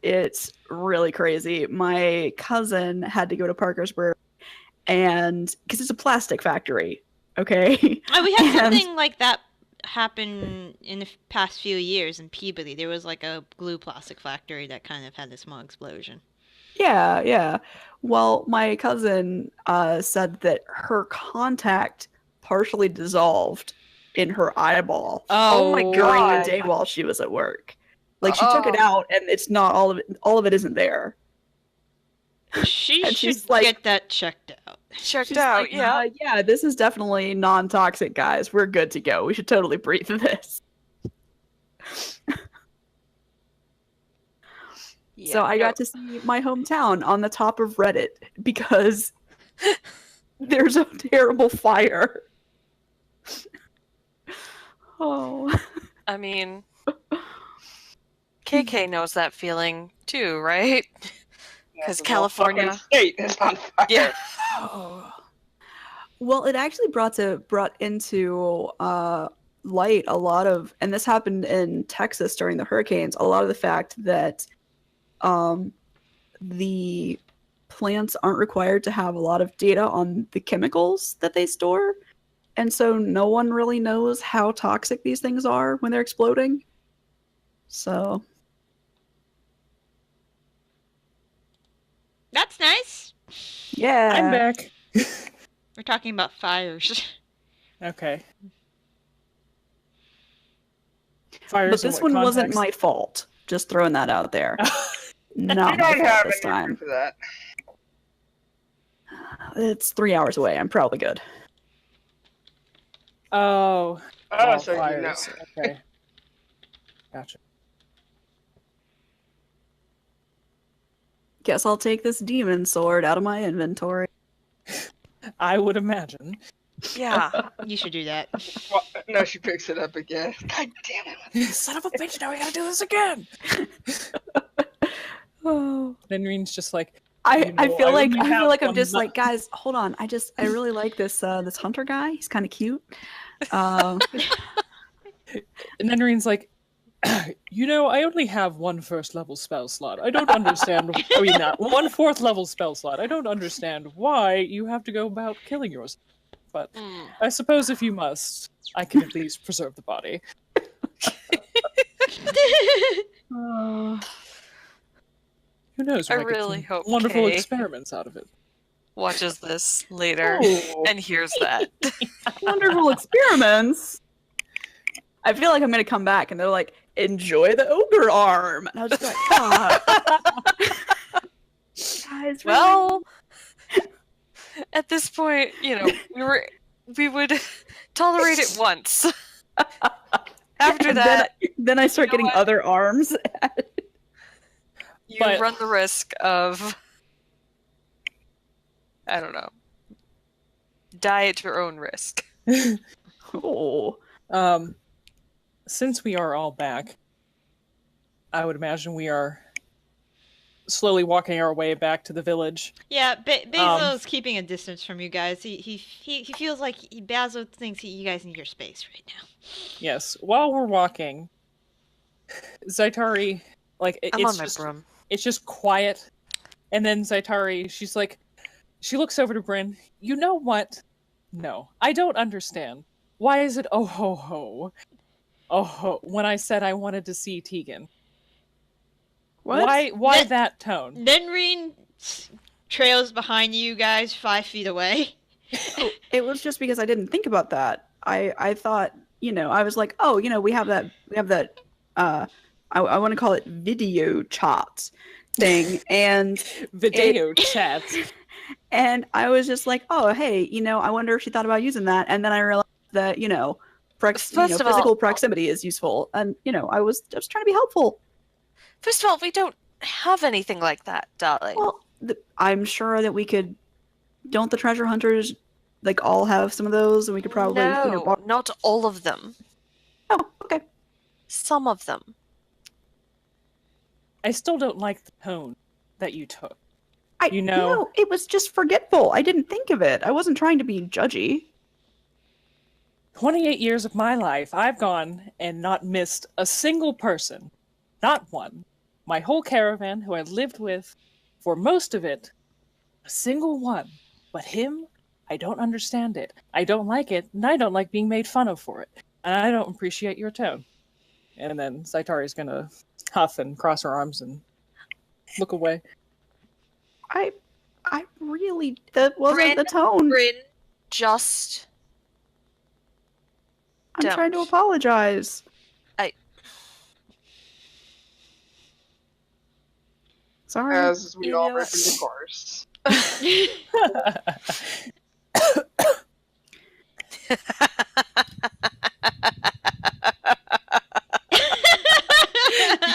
It's really crazy. My cousin had to go to Parkersburg, and because it's a plastic factory, okay? Oh, we had something like that happen in the past few years in Peabody. There was like a glue plastic factory that kind of had a small explosion. Yeah. Well, my cousin said that her contact partially dissolved in her eyeball. Oh my during God. the day while she was at work. Like she took it out, and it's not all of it. All of it isn't there. She And should she's like- get that checked out. Checked She's out, like, yeah. yeah, this is definitely non-toxic, guys. We're good to go. We should totally breathe this. So I got to see my hometown on the top of Reddit because there's a terrible fire. Oh. I mean, KK knows that feeling too, right? Because the whole California. fucking state is on fire. Yeah. Well, it actually brought into light a lot of, and this happened in Texas during the hurricanes, a lot of the fact that the plants aren't required to have a lot of data on the chemicals that they store. And so no one really knows how toxic these things are when they're exploding. So That's nice. yeah. I'm back. We're talking about fires. Okay. Fires But in this what one wasn't context? my fault. Just throwing that out there. You Not my don't fault have this any time. for that. It's 3 hours away. I'm probably good. Oh. Oh, so you know. wildfires. Okay. Gotcha. Guess I'll take this demon sword out of my inventory. I would imagine. Yeah. You should do that. Well, no, she picks it up again. God damn it. Son of a bitch, now we gotta do this again! Oh. Then Reen's just like, I know, feel I like only I feel have like I'm one just nut. like, guys, hold on. I really like this this hunter guy. He's kind of cute. and then Reen's like, you know, I only have one first level spell slot. I don't understand. I mean, not one fourth level spell slot. I don't understand why you have to go about killing yours. But I suppose if you must, I can at least preserve the body. Who knows? I We might get really some hope wonderful Kay experiments out of it. Watches this later Oh. and hears that. Wonderful experiments. I feel like I'm gonna come back and they're like, enjoy the ogre arm, and I was just like, guys, really? Well, at this point, you know, we would tolerate it once. After And that, then I start you know getting what? other arms. you But- run the risk of, I don't know, Die at your own risk. Oh. Since we are all back, I would imagine we are slowly walking our way back to the village. Yeah, Basil's keeping a distance from you guys. He feels like Basil thinks you guys need your space right now. Yes. While we're walking, Zaitari, like, I'm on my broom. it's just quiet. And then Zaitari, she looks over to Bryn. You know what? No, I don't understand. Why is it oh ho ho? Oh ho, when I said I wanted to see Tegan. What? Why that tone? Nenreen trails behind you guys 5 feet away. It was just because I didn't think about that. I thought, I was like, oh, we have that I want to call it video chat thing, and Video chat. and I was just like, oh, hey, I wonder if she thought about using that, and then I realized that, physical proximity is useful, and I was just trying to be helpful. First of all, we don't have anything like that, darling. Well, I'm sure that we could. Don't the treasure hunters all have some of those, and we could probably No, not all of them. Oh, okay. Some of them. I still don't like the tone that you took. It was just forgetful. I didn't think of it. I wasn't trying to be judgy. 28 years of my life, I've gone and not missed a single person. Not one. My whole caravan, who I lived with for most of it, a single one. But him, I don't understand it. I don't like it, and I don't like being made fun of for it. And I don't appreciate your tone. And then Zaitari's gonna huff and cross her arms and look away. I really, that wasn't the tone. Bryn, just I'm trying to apologize. Sorry. As we all rip into course.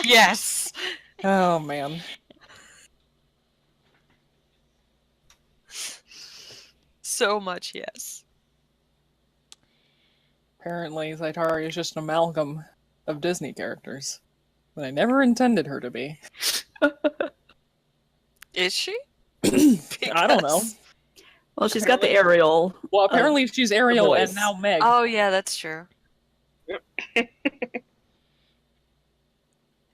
Yes. Oh, man. So much yes. Apparently, Zaitari is just an amalgam of Disney characters. But I never intended her to be. Is she? I don't know. Well, she's got the Ariel. Well, apparently she's Ariel voice. and now Meg. Oh yeah, that's true. Yep.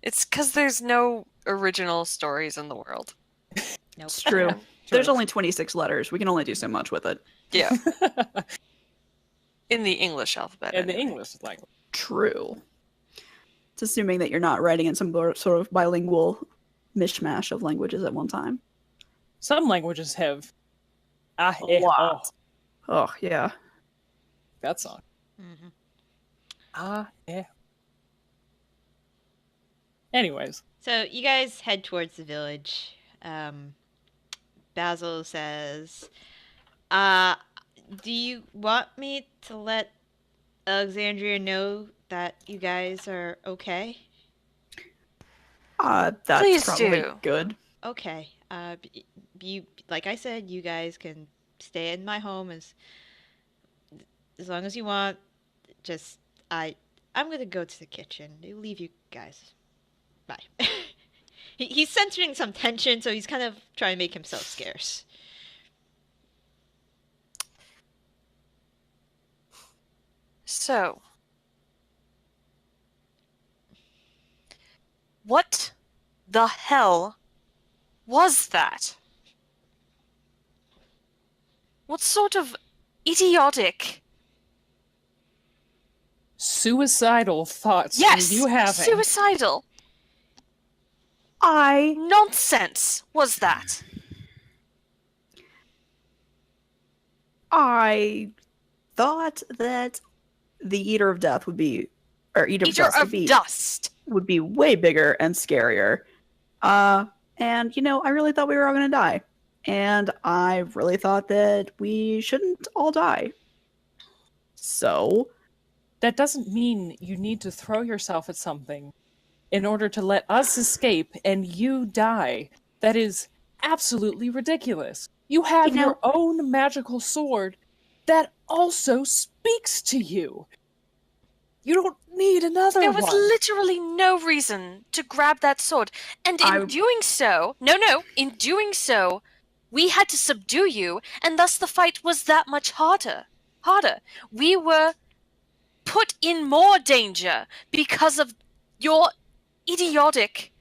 It's because there's no original stories in the world. Nope. It's true. There's only 26 letters. We can only do so much with it. Yeah. In the English alphabet. In the anyway. English language. True. It's assuming that you're not writing in some sort of bilingual mishmash of languages at one time. Some languages have A lot. Oh, yeah. that song. Mm-hmm. Yeah. Anyways. So you guys head towards the village. Basil says, do you want me to let Alexandria know that you guys are okay? That's Please probably do. good. Okay. You, like I said, you guys can stay in my home as long as you want. Just I'm gonna go to the kitchen. I'll leave you guys. Bye. He's censoring some tension, so he's kind of trying to make himself scarce. So, what the hell was that? What sort of idiotic... Suicidal thoughts Yes! are you having? Suicidal I nonsense was that? thought that the Eater of Death would be, or Eater of Eater Dust of dust. would be way bigger and scarier. And I really thought we were all gonna die. And I really thought that we shouldn't all die. So That doesn't mean you need to throw yourself at something in order to let us escape and you die. That is absolutely ridiculous. You have your own magical sword that also speaks to you. You don't need another There was one. literally no reason to grab that sword. And in doing so, in doing so, we had to subdue you, and thus the fight was that much harder. We were put in more danger because of your idiotic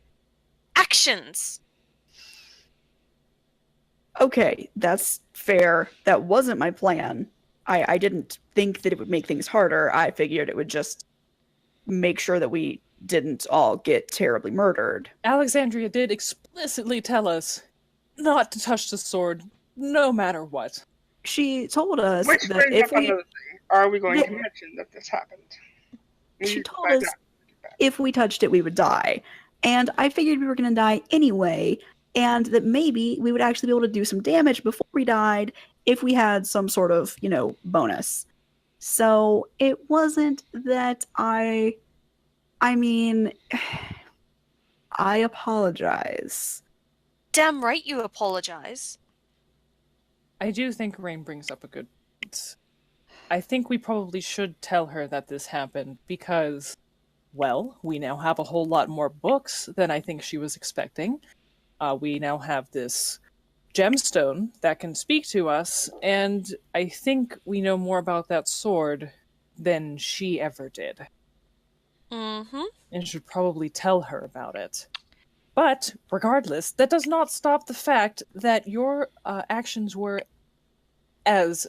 actions. Okay, that's fair. That wasn't my plan. I didn't think that it would make things harder. I figured it would just make sure that we didn't all get terribly murdered. Alexandria did explicitly tell us not to touch the sword, no matter what. She told us Which that brings if up we another thing. Are we going Yeah. to mention that this happened? We she need to told find us out. if we touched it, we would die. And I figured we were going to die anyway, and that maybe we would actually be able to do some damage before we died if we had some sort of, bonus. So it wasn't that I mean, I apologize. Damn right you apologize. I do think Rain brings up a good point. I think we probably should tell her that this happened because, well, we now have a whole lot more books than I think she was expecting. We now have this gemstone that can speak to us, and I think we know more about that sword than she ever did. Mm-hmm. And should probably tell her about it. But, regardless, that does not stop the fact that your actions were, as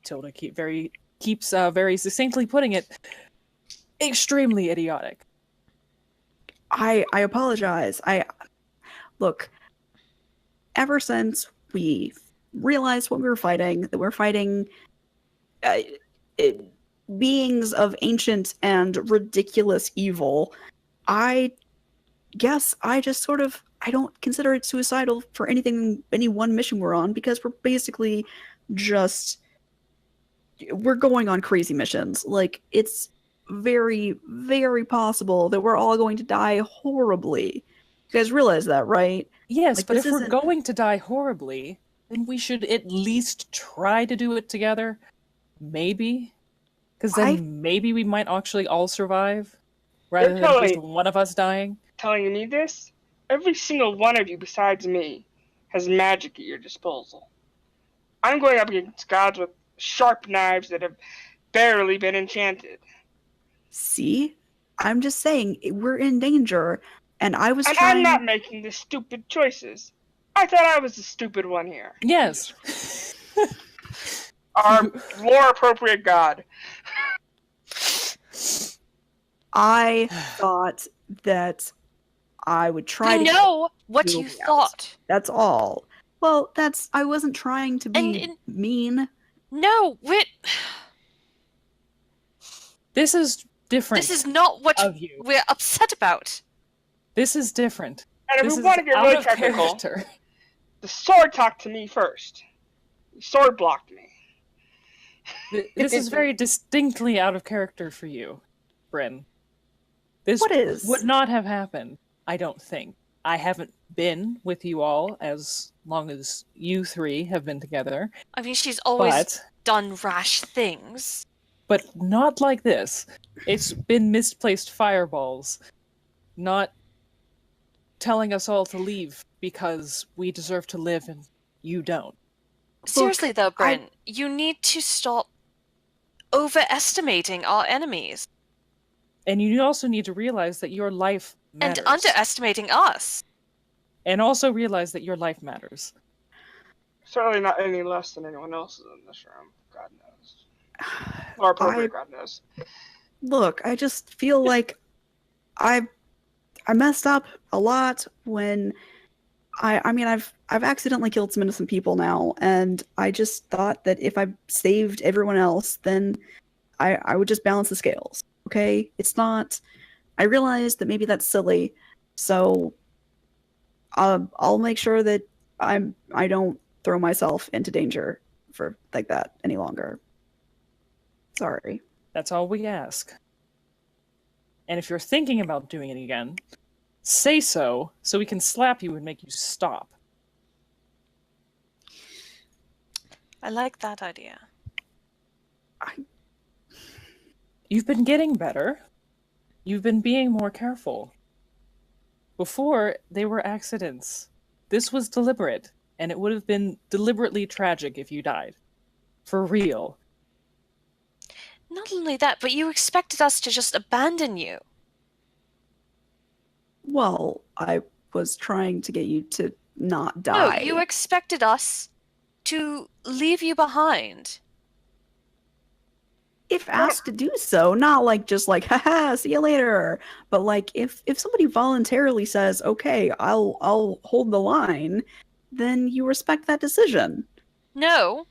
Tilda keeps very succinctly putting it, extremely idiotic. I apologize. Look, ever since we realized what we were fighting, that we're fighting beings of ancient and ridiculous evil, I guess I just sort of, I don't consider it suicidal for any one mission we're on, because we're basically just, we're going on crazy missions. Like, it's very, very possible that we're all going to die horribly. You guys realize that, right? Yes, Like, but this if we're isn't- going to die horribly, then we should at least try to do it together. Maybe. Because then maybe we might actually all survive, rather You're than just telling- one of us dying. Telling me this? Every single one of you besides me has magic at your disposal. I'm going up against gods with sharp knives that have barely been enchanted. See? I'm just saying, we're in danger, and I was And trying... I'm not making the stupid choices. I thought I was the stupid one here. Yes. Our more appropriate god. I thought that I would try We to... know what you you out. thought. That's all. Well, I wasn't trying to be And mean. No, This is different. this is not what of you. we're upset about. This is different. And if This we is want to get out really of technical, character. the sword talked to me first. The sword blocked me. This is very distinctly out of character for you, Bryn. This What is? would not have happened, I don't think. I haven't been with you all as long as you three have been together, I mean, she's always but done rash things. not like this. It's been misplaced fireballs, not telling us all to leave because we deserve to live and you don't. Seriously though, Bryn, you need to stop overestimating our enemies. And you also need to realize that your life matters. And underestimating us. And also realize that your life matters. Certainly not any less than anyone else's in this room. God knows. Or appropriate, God knows. Look, I just feel like I messed up a lot when I've accidentally killed some innocent people now, and I just thought that if I saved everyone else, then I would just balance the scales. Okay? It's not. I realize that maybe that's silly, so I'll make sure that I don't throw myself into danger for like that any longer. Sorry. That's all we ask. And if you're thinking about doing it again, say so we can slap you and make you stop. I like that idea. You've been getting better. You've been being more careful. Before, they were accidents. This was deliberate, and it would have been deliberately tragic if you died. For real. Not only that, but you expected us to just abandon you. Well, I was trying to get you to not No, die. you expected us to leave you behind. If asked to do so, not like just like, haha, see you later. But like if somebody voluntarily says, okay, I'll hold the line, then you respect that decision. No.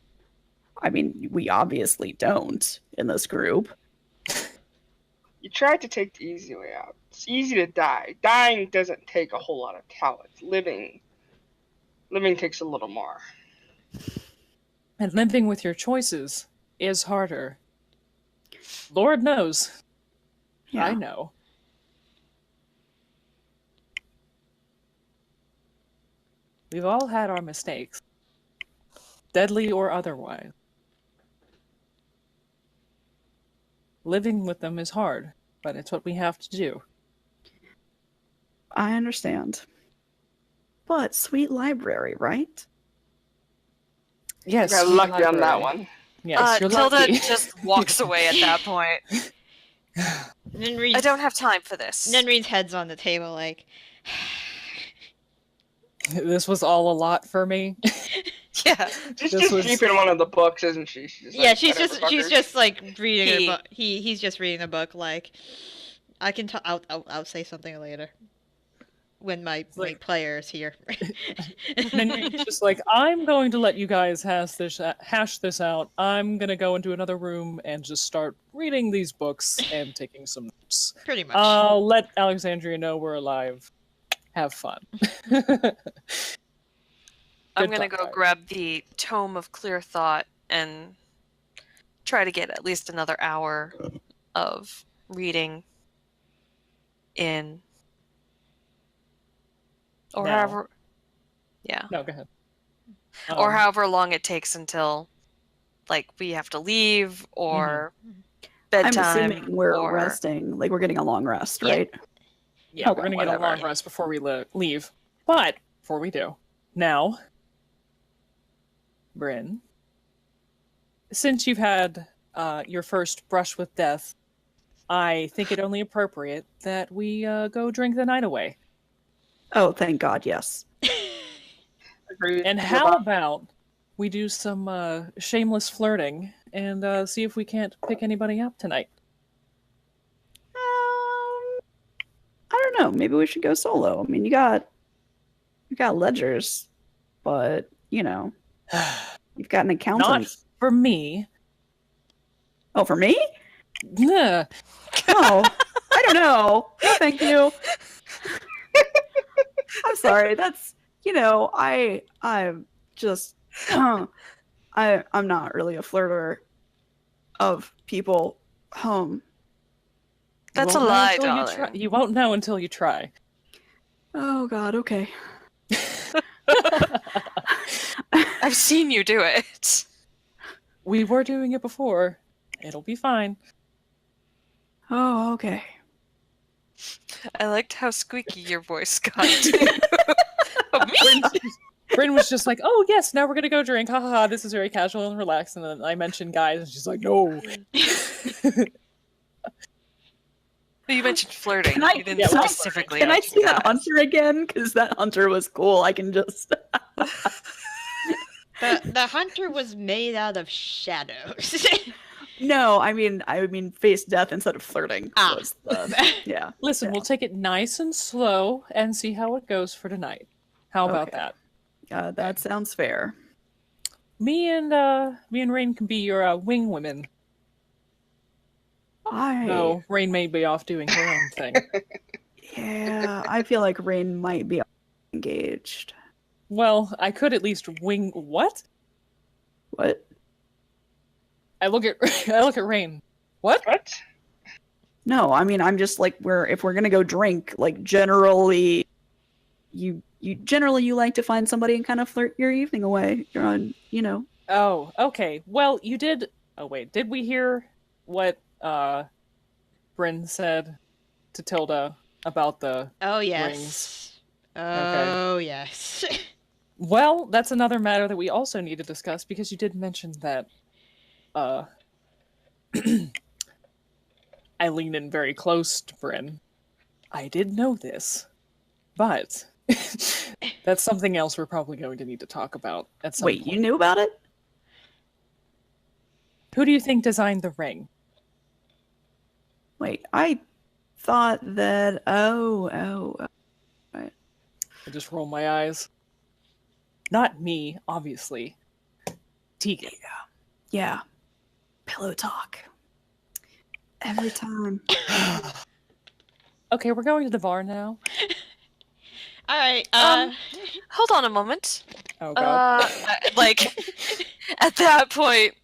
I mean, we obviously don't in this group. You tried to take the easy way out. It's easy to die. Dying doesn't take a whole lot of talent. Living takes a little more. And living with your choices is harder. Lord knows. Yeah. I know. We've all had our mistakes. Deadly or otherwise. Living with them is hard, but it's what we have to do. I understand. But sweet library, right? Yes. Got sweet lucky on that library. one. Yes, you're Tilda lucky. just walks away at that point. I don't have time for this. Nenri's head's on the table, like. This was all a lot for me. Yeah. She's This just was- keeping one of the books, isn't she? She's Yeah, like, she's "Whatever, just fuckers." like reading He- her book. He's just reading a book. Like, I can I'll say something later when my like- player is here. And then it's just like, I'm going to let you guys hash this out. I'm going to go into another room and just start reading these books and taking some notes. Pretty much. I'll let Alexandria know we're alive. Have fun. I'm Good gonna talk, go guys. grab the Tome of Clear Thought and try to get at least another hour of reading in. Or Now. however. Yeah. No, go ahead. Or however long it takes until, like, we have to leave or I'm bedtime. assuming we're or... resting. Like we're getting a long rest, Yeah. right? Yeah, Okay, we're gonna get a whatever. long rest before we leave. But before we do, now, Bryn, since you've had your first brush with death, I think it only appropriate that we go drink the night away. Oh, thank God, yes. Agree with And you how about- about we do some shameless flirting and see if we can't pick anybody up tonight? I don't know. Maybe we should go solo. I mean, you got ledgers, but you've got an accountant. Not for me. Oh, for me? Nah. Oh, I don't know. No, thank you. I'm sorry. That's I'm just I'm not really a flirter of people. That's You a won't know lie, until you try- darling. You won't know until you try. Oh God. Okay. I've seen you do it. We were doing it before. It'll be fine. Oh, okay. I liked how squeaky your voice got. too. Bryn was just like, "Oh yes, now we're gonna go drink. Ha ha ha! This is very casual and relaxed." And then I mentioned guys, and she's like, "No." You mentioned flirting. Can I- You didn't yeah, well, specifically Can I mention see that guys. hunter again? Because that hunter was cool. I can just. The hunter was made out of shadows. No, I mean face death instead of flirting. Ah. Was the, yeah. Listen, we'll take it nice and slow and see how it goes for tonight. How about Okay. that? That sounds fair. Me and Rain can be your wing women. No, Rain may be off doing her own thing. Yeah, I feel like Rain might be engaged. Well, I could at least wing. What? What? I look at Rain. What? What? No, I mean I'm just like if we're gonna go drink, like generally, you like to find somebody and kind of flirt your evening away. You're on, Oh, okay. Well, you did Oh wait, did we hear what Bryn said to Tilda about the Oh rings? yes. Oh yes. Well, that's another matter that we also need to discuss because you did mention that I lean in very close to Bryn. I did know this, but that's something else we're probably going to need to talk about at some Wait, point. you knew about it? Who do you think designed the ring? Wait, I thought that. I just roll my eyes. Not me, obviously. Tegan. Yeah. Pillow talk. Every time. Okay, we're going to the bar now. All right. Hold on a moment. Oh god. Like, at that point,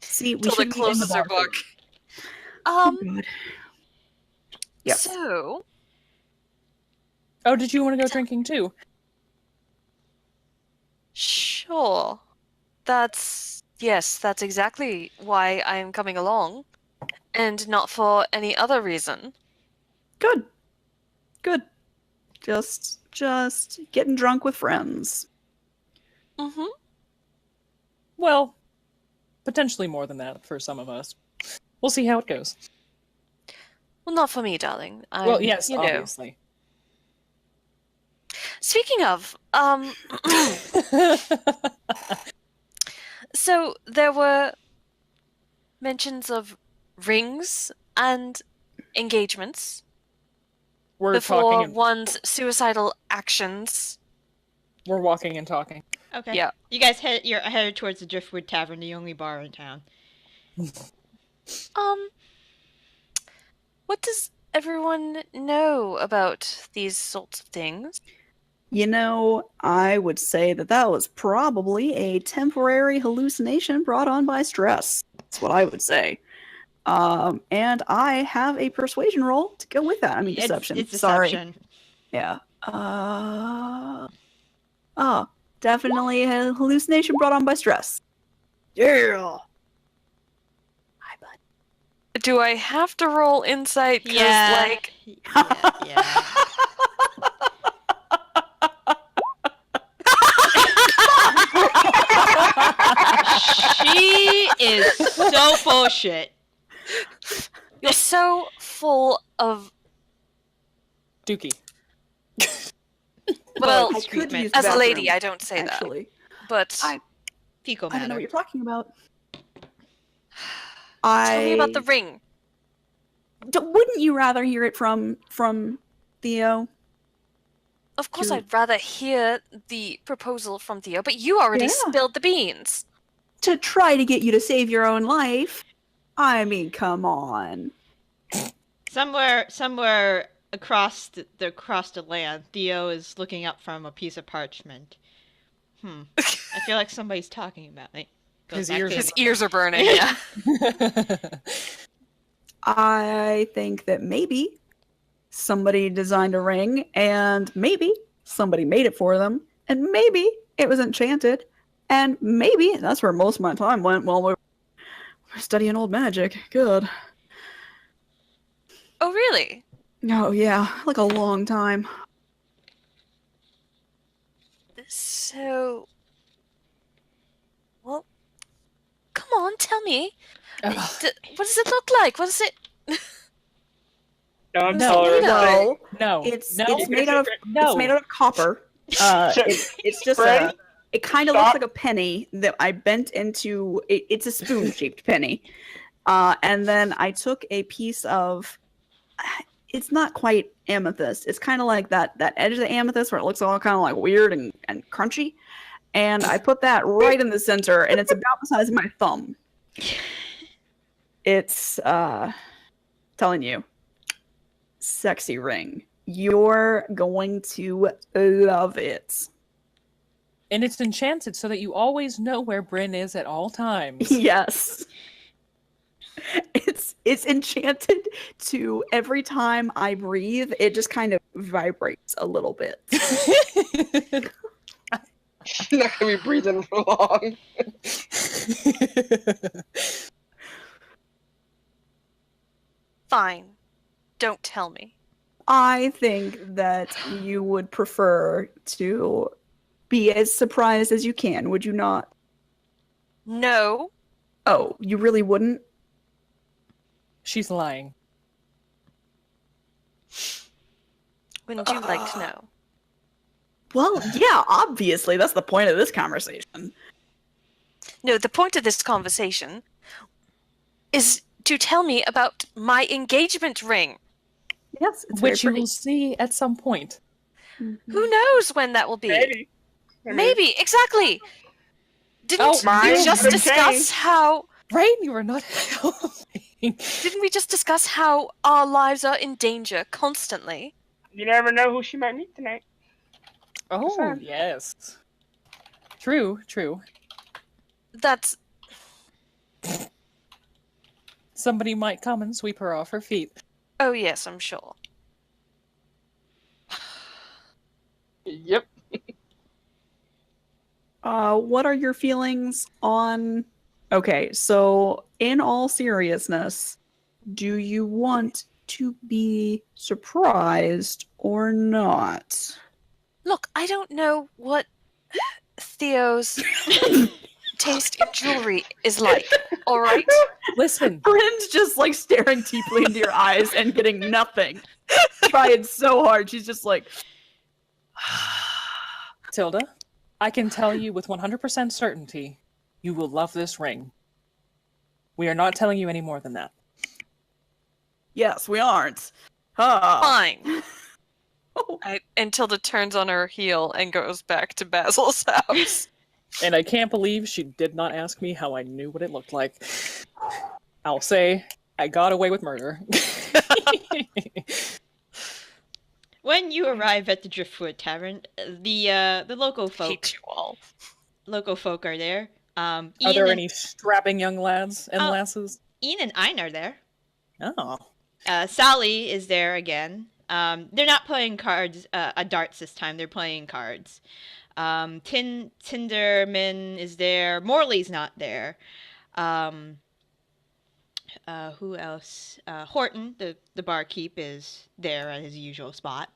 See, we Tilda should meet in the closes her bar. book. Oh god. Yes. So, Oh, did you want to go drinking too? sure. Yes, that's exactly why I'm coming along. And not for any other reason. Good. Good. Just getting drunk with friends. Mm-hmm. Well, potentially more than that for some of us. We'll see how it goes. Well, not for me, darling. Well, yes, you know. obviously. Speaking of, so there were mentions of rings and engagements We're before talking and one's suicidal actions. we're walking and talking. okay. Yeah. You guys you're headed towards the Driftwood Tavern, the only bar in town. What does everyone know about these sorts of things? You know, I would say that was probably a temporary hallucination brought on by stress. That's what I would say. And I have a persuasion roll to go with that. I mean, deception. It's Sorry. deception. Yeah. Definitely a hallucination brought on by stress. Yeah. Hi, bud. Do I have to roll insight? 'Cause, like, Yeah. She is so bullshit. you're so full of. Dookie. Well, I could use as the a lady, bathroom, I don't say actually. that. But Fecal I don't know matter. what you're talking about. tell me about the ring. Wouldn't you rather hear it from Theo? Of course, True. I'd rather hear the proposal from Theo, but you already Yeah. spilled the beans. To try to get you to save your own life? I mean, come on. Somewhere across the land, Theo is looking up from a piece of parchment. I feel like somebody's talking about me. His ears His ears are burning. Yeah. I think that maybe somebody designed a ring, and maybe somebody made it for them, and maybe it was enchanted, and maybe that's where most of my time went while we were studying old magic. Good. Oh, really? Oh, yeah, like a long time. So, well, come on, tell me. Ugh. What does it look like? What is it? Don't No. tell her. No, No. it's no. made out of No. it's made out of copper. It's just Bryn, it kind of looks stop. like a penny that I bent into. It's a spoon-shaped penny, and then I took a piece of. It's not quite amethyst. It's kind of like that edge of the amethyst where it looks all kind of like weird and crunchy, and I put that right in the center, and it's about the size of my thumb. It's telling you, sexy ring. You're going to love it. And it's enchanted so that you always know where Bryn is at all times. Yes. It's enchanted to every time I breathe, it just kind of vibrates a little bit. She's not gonna be breathing for long. Fine. Don't tell me. I think that you would prefer to be as surprised as you can, would you not? No. Oh, you really wouldn't? She's lying. Wouldn't you like to know? Well, yeah, obviously. That's the point of this conversation. No, the point of this conversation is to tell me about my engagement ring. Yes, it's Which you very will see at some point. pretty. Who knows when that will be? Maybe. I mean, Maybe, exactly. Didn't Oh, we mine just could discuss change. how... Right? You are not helping. Didn't we just discuss how our lives are in danger constantly? You never know who she might meet tonight. Oh, saying. yes. True, true. That's... Somebody might come and sweep her off her feet. Oh yes, I'm sure. Yep. What are your feelings on... Okay, so in all seriousness, do you want to be surprised or not? Look, I don't know what Theo's taste in jewelry is like, alright? Listen, Bryn's just like staring deeply into your eyes and getting nothing. Trying so hard. She's just like, Tilda, I can tell you with 100% certainty, you will love this ring. We are not telling you any more than that. yes, we aren't. Huh. Fine. And Tilda turns on her heel and goes back to Basil's house. And I can't believe she did not ask me how I knew what it looked like. I'll say, I got away with murder. When you arrive at the Driftwood Tavern, the local Hate you all. are there. Are Ian there and, any strapping young lads and lasses? Ian and Ein are there. Oh. Sally is there again. They're not playing cards, darts this time. They're playing cards. Tinderman is there. Morley's not there. Who else? Horton, the barkeep, is there at his usual spot.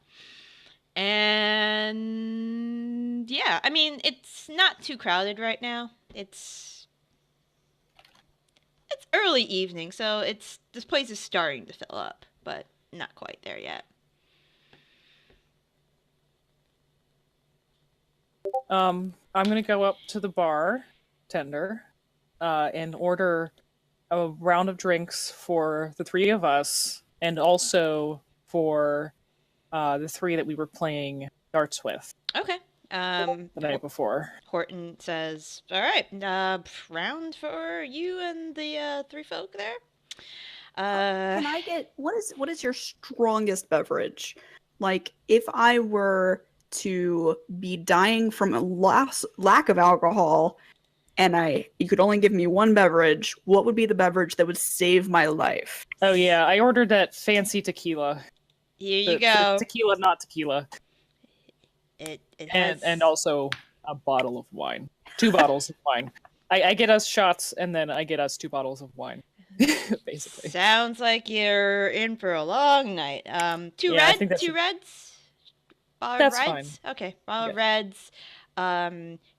And yeah, I mean, it's not too crowded right now. It's early evening, so this place is starting to fill up, but not quite there yet. I'm gonna go up to the bar tender and order a round of drinks for the three of us, and also for the three that we were playing darts with Okay. the night before. Horton says, "All right, round for you and the three folk there." Can I get what is your strongest beverage? Like, if I were to be dying from a lack of alcohol, and you could only give me one beverage, what would be the beverage that would save my life? Oh yeah, I ordered that fancy tequila. Here you The go. tequila, not tequila. It has And also a bottle of wine. 2 bottles of wine. I get us shots, and then I get us 2 bottles of wine. Basically. sounds like you're in for a long night. Two Yeah, I think reds, that two reds. Bottle That's of reds. Okay, bottle of reds.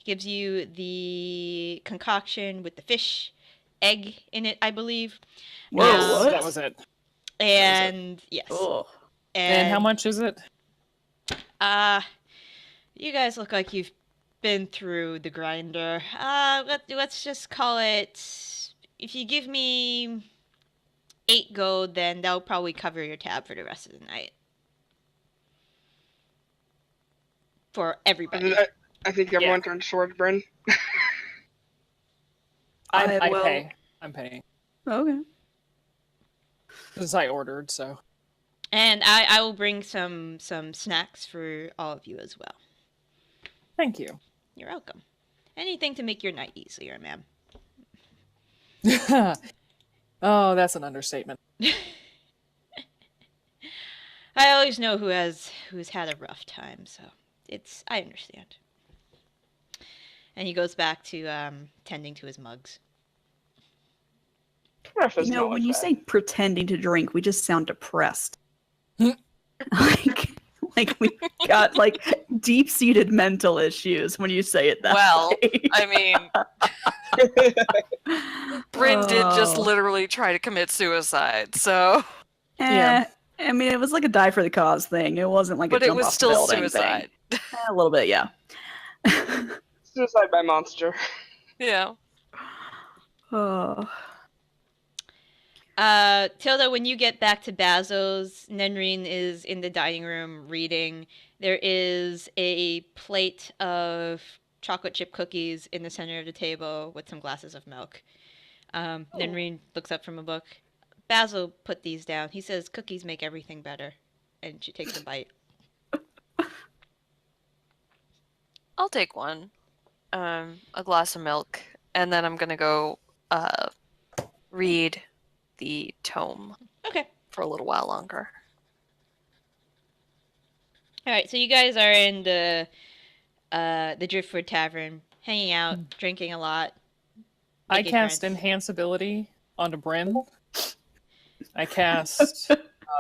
Gives you the concoction with the fish egg in it, I believe. Whoa, Yes, what? that was it. And yes. Ugh. And how much is it? You guys look like you've been through the grinder. Let's just call it. If you give me 8 gold, then that'll probably cover your tab for the rest of the night. For everybody. I think everyone turns towards Bryn. I will- pay. I'm paying. Okay. Because I ordered, so. And I will bring some snacks for all of you as well. Thank you. You're welcome. Anything to make your night easier, ma'am. Oh, that's an understatement. I always know who's had a rough time, so I understand. And he goes back to tending to his mugs. Ruff doesn't know when what's you bad. say pretending to drink, we just sound depressed. like we got like deep-seated mental issues when you say it that Well, way. I mean, Bryn did just Oh. literally try to commit suicide, so. Yeah. I mean, it was like a die for the cause thing. It wasn't like But a it jump was off the still building suicide. thing. A little bit, yeah. Suicide by monster. Yeah. Oh. Tilda, when you get back to Bazo's, Nenrine is in the dining room reading. There is a plate of chocolate chip cookies in the center of the table with some glasses of milk. Nenrine looks up from a book. Basil put these down. He says cookies make everything better. And she takes a bite. I'll take one. A glass of milk, and then I'm gonna go read the tome Okay. for a little while longer. All right, so you guys are in the Driftwood Tavern, hanging out, drinking a lot. I making cast friends. Enhance Ability onto Bryn. I cast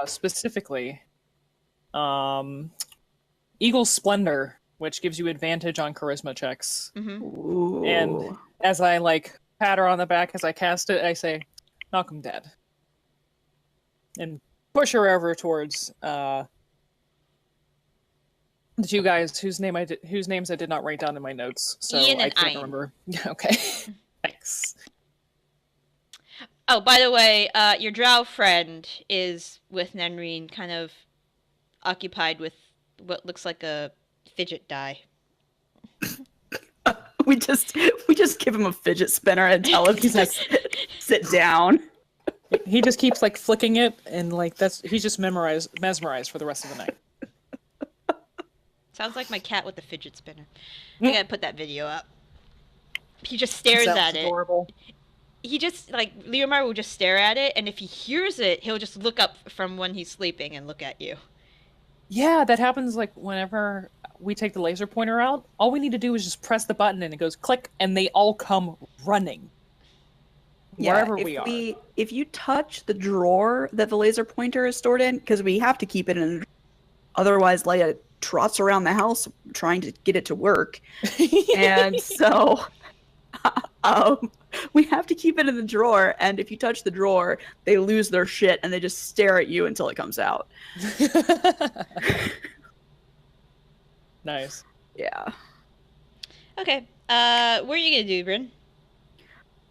specifically Eagle's Splendor, which gives you advantage on charisma checks. Mm-hmm. Ooh. And as I like pat her on the back as I cast it, I say, "Knock 'em dead," and push her over towards the two guys whose names I did not write down in my notes, so Ian I and can't Ian. remember. Okay, thanks. Oh, by the way, your drow friend is with Nenrine, kind of occupied with what looks like a fidget die. we just give him a fidget spinner and tell him to just sit down. He just keeps like flicking it, and like he's just mesmerized for the rest of the night. Sounds like my cat with the fidget spinner. I gotta put that video up. He just stares Sounds at it. adorable. He just, like, Leomar will just stare at it, and if he hears it, he'll just look up from when he's sleeping and look at you. Yeah, that happens like whenever we take the laser pointer out. All we need to do is just press the button and it goes click, and they all come running. Wherever we are. If you touch the drawer that the laser pointer is stored in, because we have to keep it in, otherwise Leia trots around the house trying to get it to work. And so we have to keep it in the drawer, and if you touch the drawer, they lose their shit and they just stare at you until it comes out. Nice. Yeah. Okay, what are you gonna do, Bryn?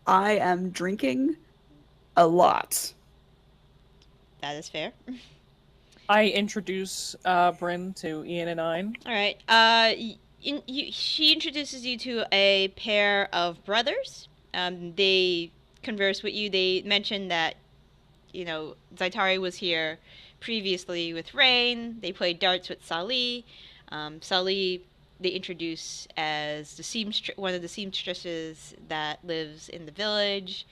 I am drinking a lot. That is fair. I introduce Bryn to Ian and Ian. All right. She introduces you to a pair of brothers. They converse with you. They mention that, Zaitari was here previously with Rain. They played darts with Sali. Sali, they introduce as one of the seamstresses that lives in the village.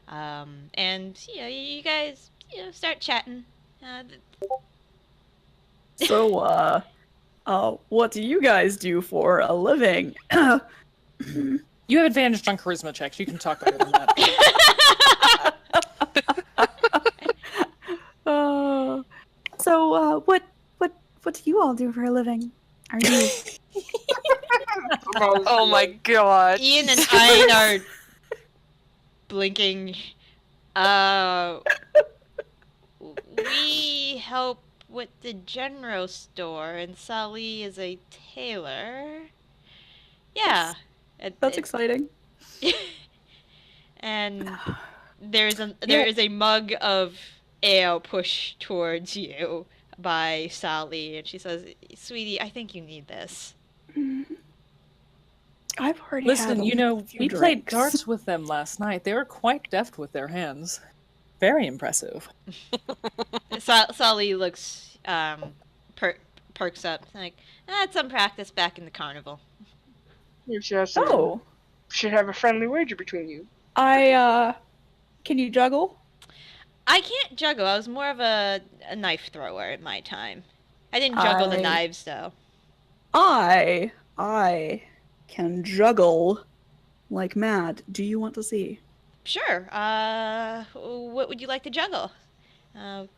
And you guys, start chatting. So, what do you guys do for a living? You have advantage on charisma checks. You can talk better than that. What do you all do for a living? Are you? Oh my god. Ian and I are blinking. We help with the general store, and Sally is a tailor. Yeah. That's exciting. And there is a mug of ale pushed towards you by Sally, and she says, "Sweetie, I think you need this." I've already Listen, had a few we played drinks. darts with them last night. They were quite deft with their hands. Very impressive. Sally looks perks up, like, "That's some practice back in the carnival." You should have a friendly wager between you. Can you juggle? I can't juggle. I was more of a knife thrower in my time. I didn't juggle the knives, though. I can juggle like mad. Do you want to see? Sure. What would you like to juggle?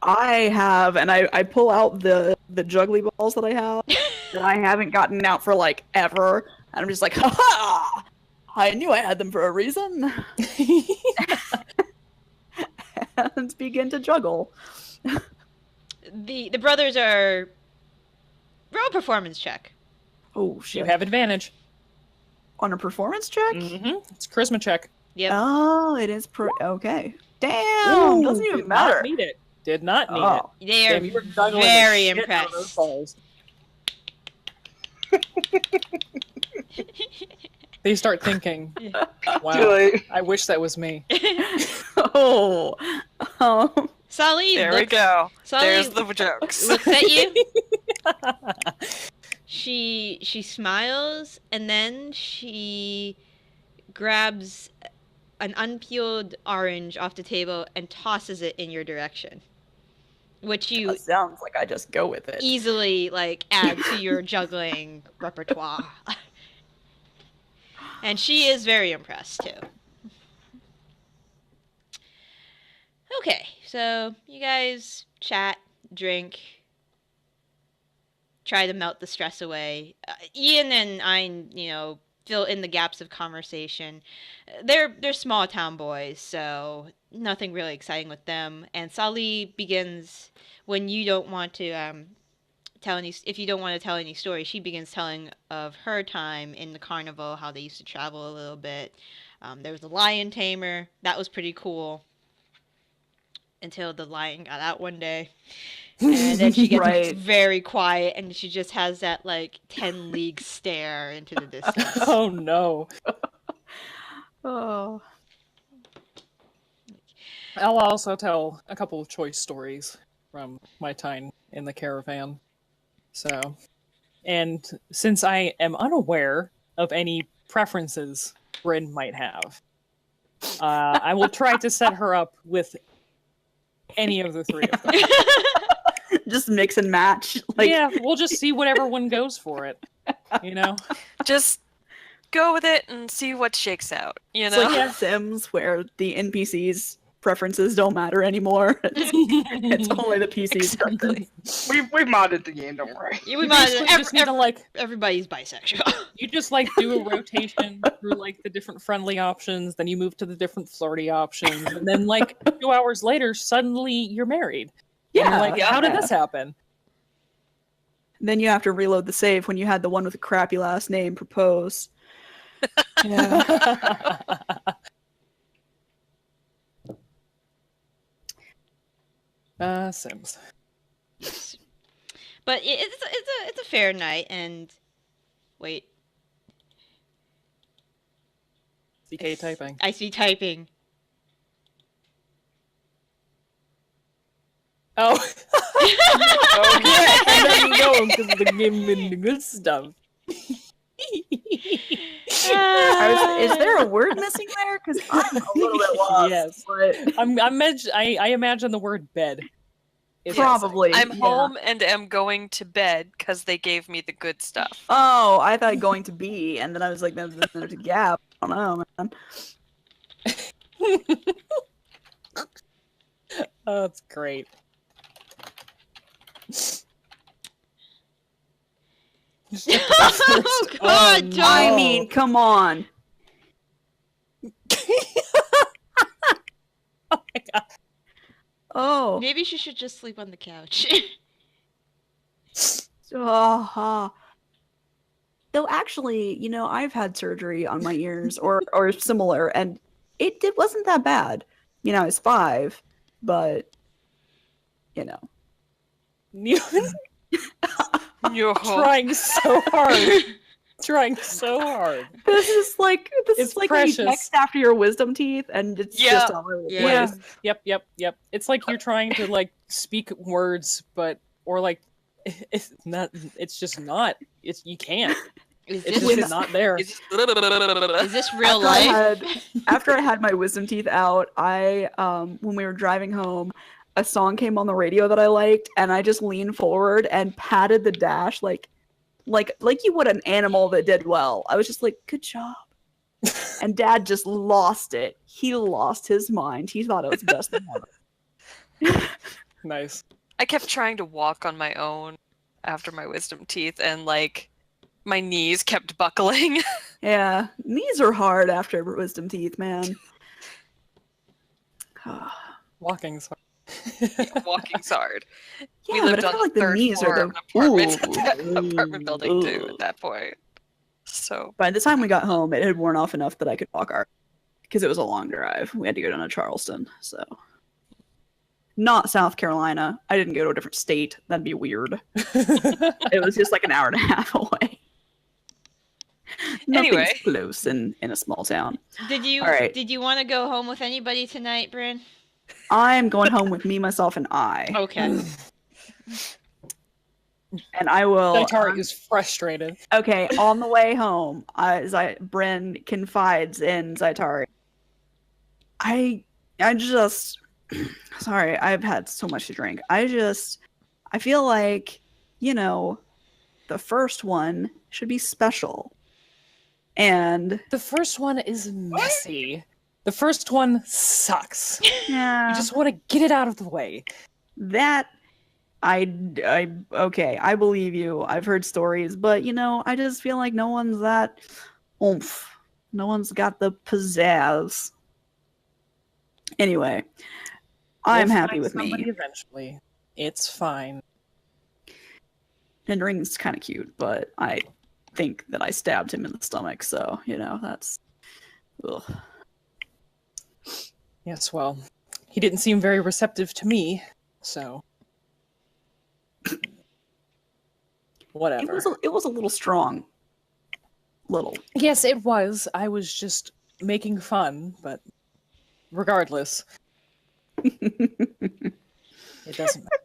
I have, and I pull out the juggly balls that I have that I haven't gotten out for like ever, and I'm just like, ha ha! I knew I had them for a reason, and begin to juggle. The brothers are roll a performance check. Oh You shit! have advantage. On a performance check? It's charisma check. Yep. Oh, it is okay. Damn, doesn't even Did matter. not need it. Did not need Oh, it. They are Damn, you were juggling the very shit out of those impressed. balls. They start thinking, Too wow, late. I wish that was me. oh, Sully There we looks, go. Sully There's the jokes. looks at you. She smiles and then she grabs an unpeeled orange off the table and tosses it in your direction, which you that sounds like I just go with it. easily like add to your juggling repertoire. And she is very impressed too. Okay, so you guys chat, drink, try to melt the stress away. Ian and I, fill in the gaps of conversation. They're small town boys, so nothing really exciting with them. And Sally begins when you don't want to if you don't want to tell any stories, she begins telling of her time in the carnival, how they used to travel a little bit. There was a lion tamer. That was pretty cool. Until the lion got out one day. And then she gets Right. very quiet and she just has that like 10 league stare into the distance. Oh no. Oh, I'll also tell a couple of choice stories from my time in the caravan. So, and since I am unaware of any preferences Bryn might have, I will try to set her up with any of the three of them. just mix and match. Like, Yeah, we'll just see whatever one goes for it. You know? Just go with it and see what shakes out. You it's know? like Sims, where the NPCs' preferences don't matter anymore. It's only the PCs. Exactly. We modded the game, don't worry. Yeah, we might Basically just need to like everybody's bisexual. you just like do a rotation through like the different friendly options, then you move to the different flirty options, and then like 2 hours later, suddenly you're married. And Yeah, you're like, yeah. how did this happen? Then you have to reload the save when you had the one with a crappy last name propose. Yeah. Sims. Yes. But it's a fair night, and wait, CK typing. I see typing. Oh, Okay. and there you go, because the game and the good stuff. Is there a word missing there? Because I'm a little bit lost. Yes. But I imagine the word bed. is probably. I'm yeah. home and am going to bed because they gave me the good stuff. Oh, I thought going to be, and then I was like, then there's a gap. I don't know, man. Oh, that's great. Oh God, no. don't. I mean, come on. Oh my god. Oh. Maybe she should just sleep on the couch. Though actually, I've had surgery on my ears or similar, and it wasn't that bad. It's 5, but Yo. Trying so hard. Trying so hard. this is like It's when precious. you text after your wisdom teeth, and it's Yeah. just all over the Yeah. place. Yep. It's like you're trying to like speak words, or like it's not. It's just not. You can't. Is It's this just not there. is this real After life? after I had my wisdom teeth out, I when we were driving home, a song came on the radio that I liked, and I just leaned forward and patted the dash like like you would an animal that did well. I was just like, good job. And Dad just lost it. He lost his mind. He thought it was best thing ever. Nice. I kept trying to walk on my own after my wisdom teeth, and like my knees kept buckling. Yeah, knees are hard after wisdom teeth, man. Walking's hard. Walking's hard. Yeah, We lived but I on feel the like the third knees floor are of the an apartment building too Ooh. at that point. So By the time we got home, it had worn off enough that I could walk our because it was a long drive. We had to go down to Charleston, so not South Carolina. I didn't go to a different state. That'd be weird. It was just like an hour and a half away. Nothing's Anyway. close in a small town. Did you All right. did you want to go home with anybody tonight, Bryn? I'm going home with me, myself, and I. Okay. And I will. Zaitari is frustrated. Okay, on the way home, Bryn confides in Zaitari. I just sorry, I've had so much to drink. I feel like, the first one should be special. And The first one is messy. The first one sucks. yeah, You just want to get it out of the way. that okay, I believe you. I've heard stories, but I just feel like no one's that oomph. No one's got the pizzazz. Anyway, I'm We'll happy find with somebody me. Eventually, it's fine. And Ring's kind of cute, but I think that I stabbed him in the stomach, so that's. Ugh. Yes, well, he didn't seem very receptive to me, so whatever. It was a little strong. Little. Yes, it was. I was just making fun, but regardless, it doesn't matter.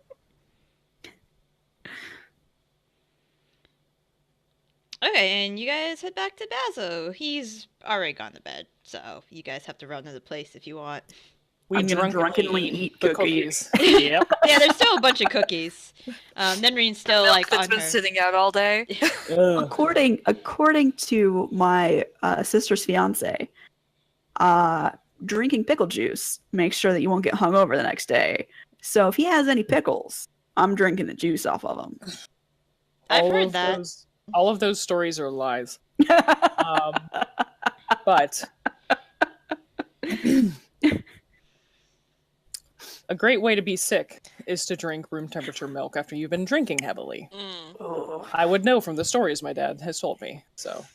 Okay, and you guys head back to Bazo. He's already gone to bed, so you guys have to run to the place if you want. We I'm gonna drunkenly eat the cookies. Yep. Yeah, there's still a bunch of cookies. Nenrine's still milk like that's on been her. sitting out all day. Ugh. According to my sister's fiance, drinking pickle juice makes sure that you won't get hungover the next day. So if he has any pickles, I'm drinking the juice off of them. I've heard that. All of those stories are lies. But a great way to be sick is to drink room temperature milk after you've been drinking heavily. Oh. I would know from the stories my dad has told me, so.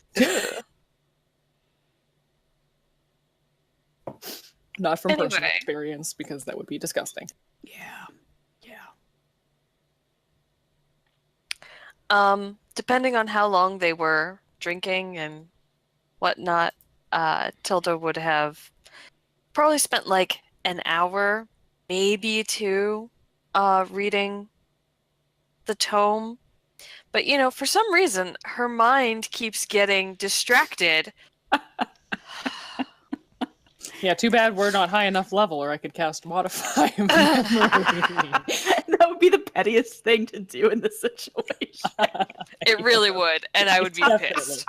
Not from personal Anyway. experience, because that would be disgusting. Yeah. Depending on how long they were drinking and whatnot, Tilda would have probably spent like an hour, maybe two, reading the tome. But for some reason, her mind keeps getting distracted. Yeah, too bad we're not high enough level, or I could cast Modify Memory. That would be the pettiest thing to do in this situation. It really would, and I would be Definitely. pissed.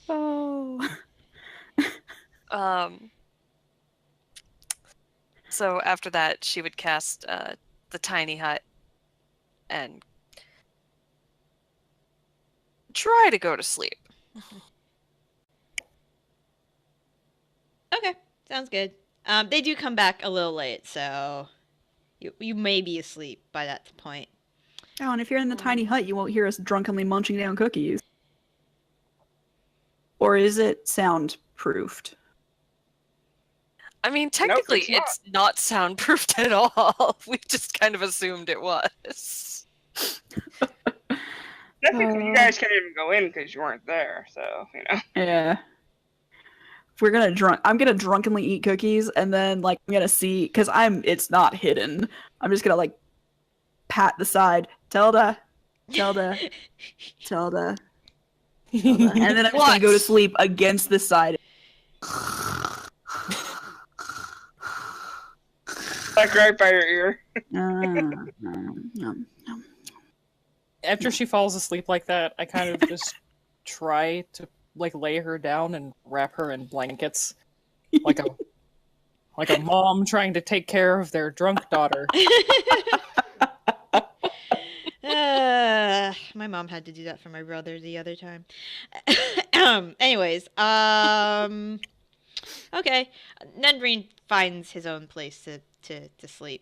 Oh. So after that, she would cast the tiny hut and try to go to sleep. Okay, sounds good. They do come back a little late, so you may be asleep by that point. Oh, and if you're in the tiny hut, you won't hear us drunkenly munching down cookies. Or is it soundproofed? I mean, technically, it's not. it's not soundproofed at all. We just kind of assumed it was. Technically, you guys can't even go in because you weren't there, so Yeah. If I'm gonna drunkenly eat cookies, and then I'm gonna see, because it's not hidden. I'm just gonna pat the side, Tilda, Tilda, Tilda, Tilda, and then I'm just gonna go to sleep against the side. like right by your ear. After she falls asleep like that, I kind of just try to lay her down and wrap her in blankets, like a mom trying to take care of their drunk daughter. My mom had to do that for my brother the other time. Anyways, okay. Nenreen finds his own place to sleep.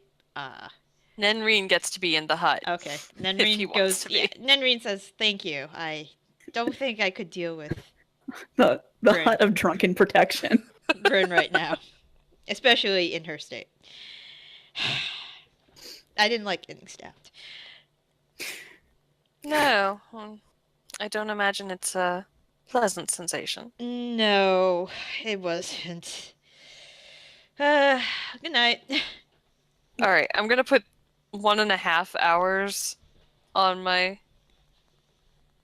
Nenreen gets to be in the hut. Okay. he Nenreen wants goes. to be. Yeah, Nenreen says, "Thank you. I don't think I could deal with The Bryn. hut of drunken protection. Bryn right now, especially in her state." I didn't like getting stabbed. No, I don't imagine it's a pleasant sensation. No, it wasn't. Good night. All right, I'm gonna put 1.5 hours on my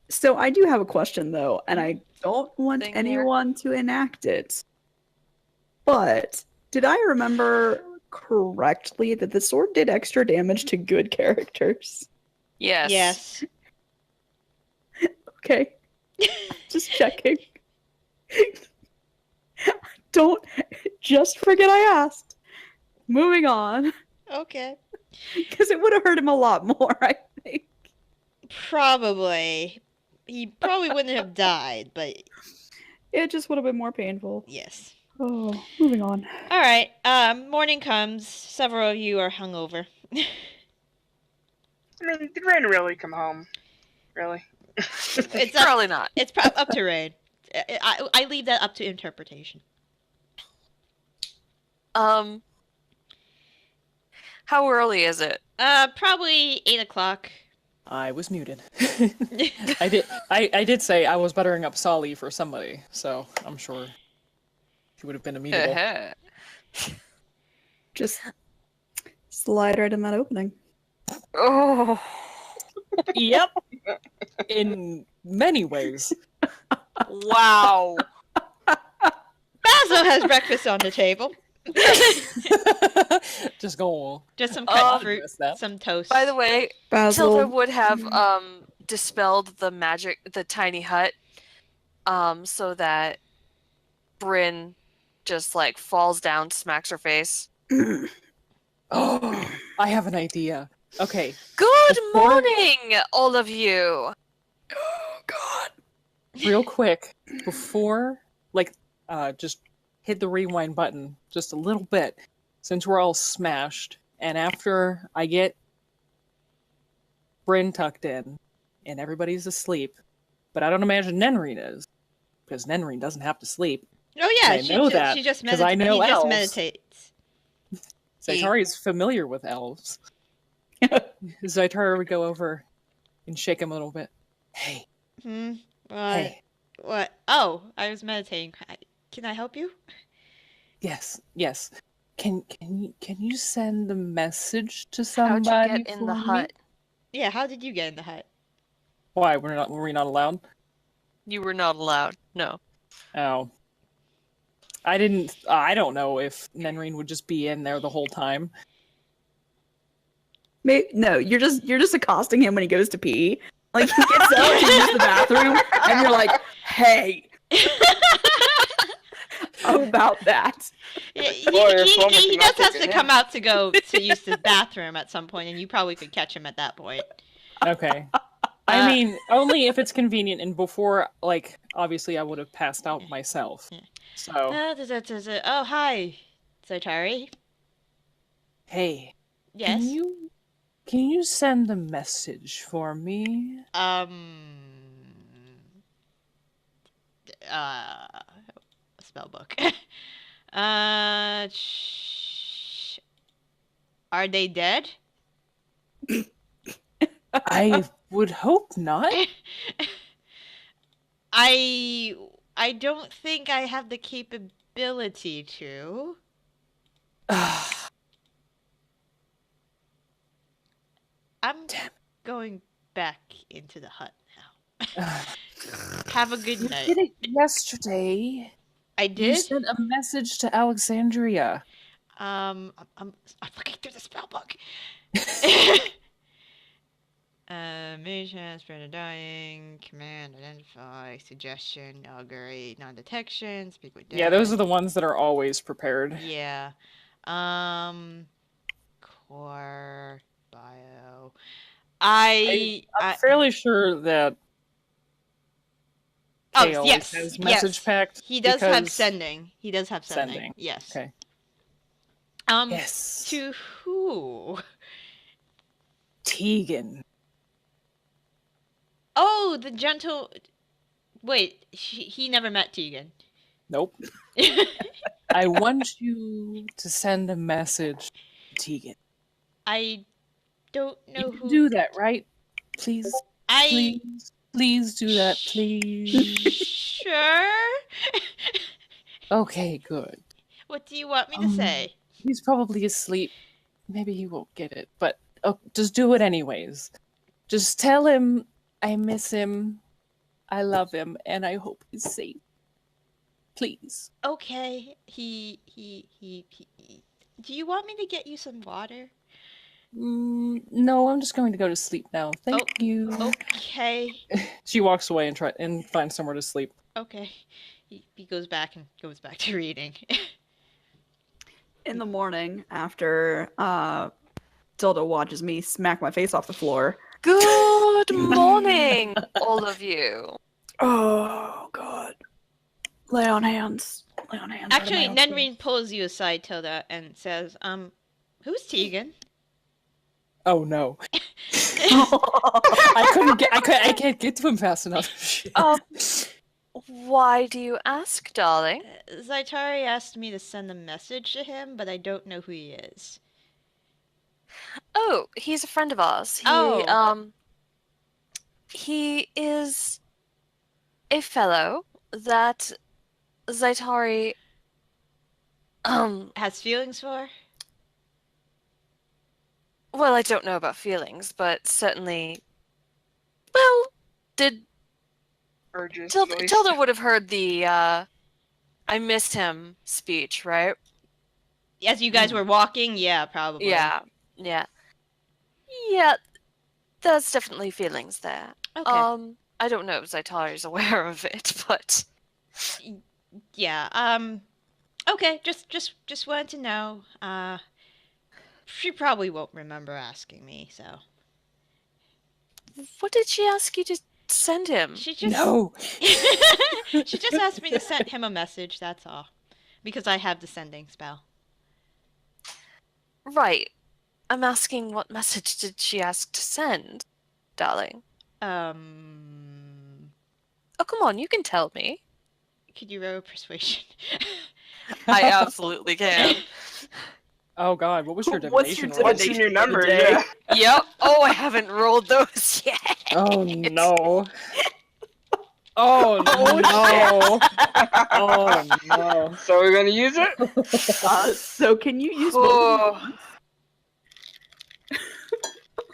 So I do have a question though, and I don't want Thing here. anyone to enact it. But did I remember correctly that the sword did extra damage to good characters? yes. Yes. Okay. Just checking. Don't just forget I asked. Moving on. Okay. Because it would have hurt him a lot more, I think. Probably. He probably wouldn't have died, but It just would have been more painful. yes. Oh, moving on. All right. Morning comes. Several of you are hungover. I mean, did Rain really come home? Really? It's up, Probably not. it's up to Rain. I leave that up to interpretation. How early is it? Probably 8:00. I was muted. I did say I was buttering up Solly for somebody, so I'm sure she would have been amenable. Just slide right in that opening. Oh. Yep. In many ways. Wow. Basil has breakfast on the table. Just go. Just some cut Um, fruit, some toast. By the way, Basil. Tilda would have dispelled the tiny hut, so that Bryn just falls down, smacks her face. Oh, I have an idea. Okay. Good Before- morning, all of you. Oh, God. Real quick, before, just hit the rewind button just a little bit, since we're all smashed, and after I get Bryn tucked in, and everybody's asleep, but I don't imagine Nenreen is, because Nenreen doesn't have to sleep. Oh yeah, I know that, she just 'cause I know he just elves. meditates. Zaitari's familiar with elves. Zaitara would go over and shake him a little bit. Hey, hey, What? Oh, I was meditating. Can I help you? yes. Can you send a message to How'd somebody you get in for the me? hut? Yeah, how did you get in the hut? Why were we not allowed? You were not allowed. No. Oh, I didn't. I don't know if Nenreen would just be in there the whole time. No, you're just accosting him when he goes to pee. Like, he gets up to use the bathroom, and you're like, hey. How about that? He Boy, does have to come out to go to use the bathroom at some point, and you probably could catch him at that point. Okay. I mean, only if it's convenient, and before, obviously I would have passed out myself. Yeah. So, Oh, hi, Zaitari. hey, Yes. can you send a message for me? Spell book. Are they dead? I would hope not. I don't think I have the capability to. I'm going back into the hut now. Have a good You night. did it yesterday. I You did. sent a message to Alexandria. I'm looking through the spell book. Mission, spread of dying, command, identify, suggestion, augury, non-detection, speak with dead. Yeah, those are the ones that are always prepared. Yeah. Core, bio. I'm fairly sure that Kay always yes, has message packed. He does have because- sending. He does have sending. Sending. Yes. Okay. Yes. To who? Tegan. Oh, the gentle. Wait, he never met Tegan. Nope. I want you to send a message to Tegan. I don't know You who. can do that, right? Please, please do that, please. Sure. Okay, good. What do you want me to say? He's probably asleep. Maybe he won't get it, but just do it anyways. Just tell him I miss him, I love him, and I hope he's safe. Please. Okay. He. Do you want me to get you some water? No, I'm just going to go to sleep now. Thank you. Okay. She walks away and finds somewhere to sleep. Okay. He goes back to reading. In the morning, after Tilda watches me smack my face off the floor. Good morning, all of you. Oh, God. Lay on hands. Lay on hands. Actually, Nenreen pulls you aside, Tilda, and says, who's Tegan? Oh no. I can't get to him fast enough. Why do you ask, darling? Zaitari asked me to send a message to him, but I don't know who he is. Oh, he's a friend of ours. He is a fellow that Zaitari Has feelings for? well, I don't know about feelings, but certainly well, did Urges. Tilda would have heard the I missed him speech, right? As you guys were walking? Yeah, probably. Yeah. Yeah, there's definitely feelings there. Okay. I don't know if Zaitari's aware of it, but Yeah, okay, just wanted to know. She probably won't remember asking me, so. what did she ask you to send him? She just No. She just asked me to send him a message, that's all. Because I have the sending spell. Right. I'm asking what message did she ask to send, darling? Oh, come on, you can tell me. could you roll persuasion? I absolutely can. Oh god, what was your What's your divination roll? What's in your number? Today. Yeah. Yep. Oh, I haven't rolled those yet. Oh no. Oh no. Oh no. So we're gonna use it? So can you use both? Oh.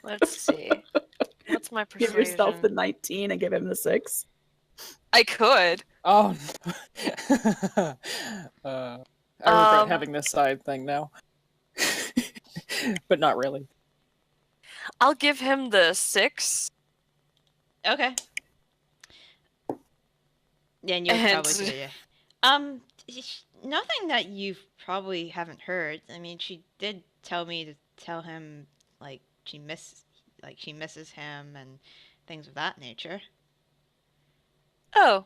Let's see. What's my persuasion? Give yourself the 19 and give him the 6. I could. Oh no. I regret having this side thing now. But not really. I'll give him the 6. Okay. Yeah, and you'll And- probably do it. Nothing that you probably haven't heard. I mean, she did tell me to tell him like she misses him and things of that nature. Oh.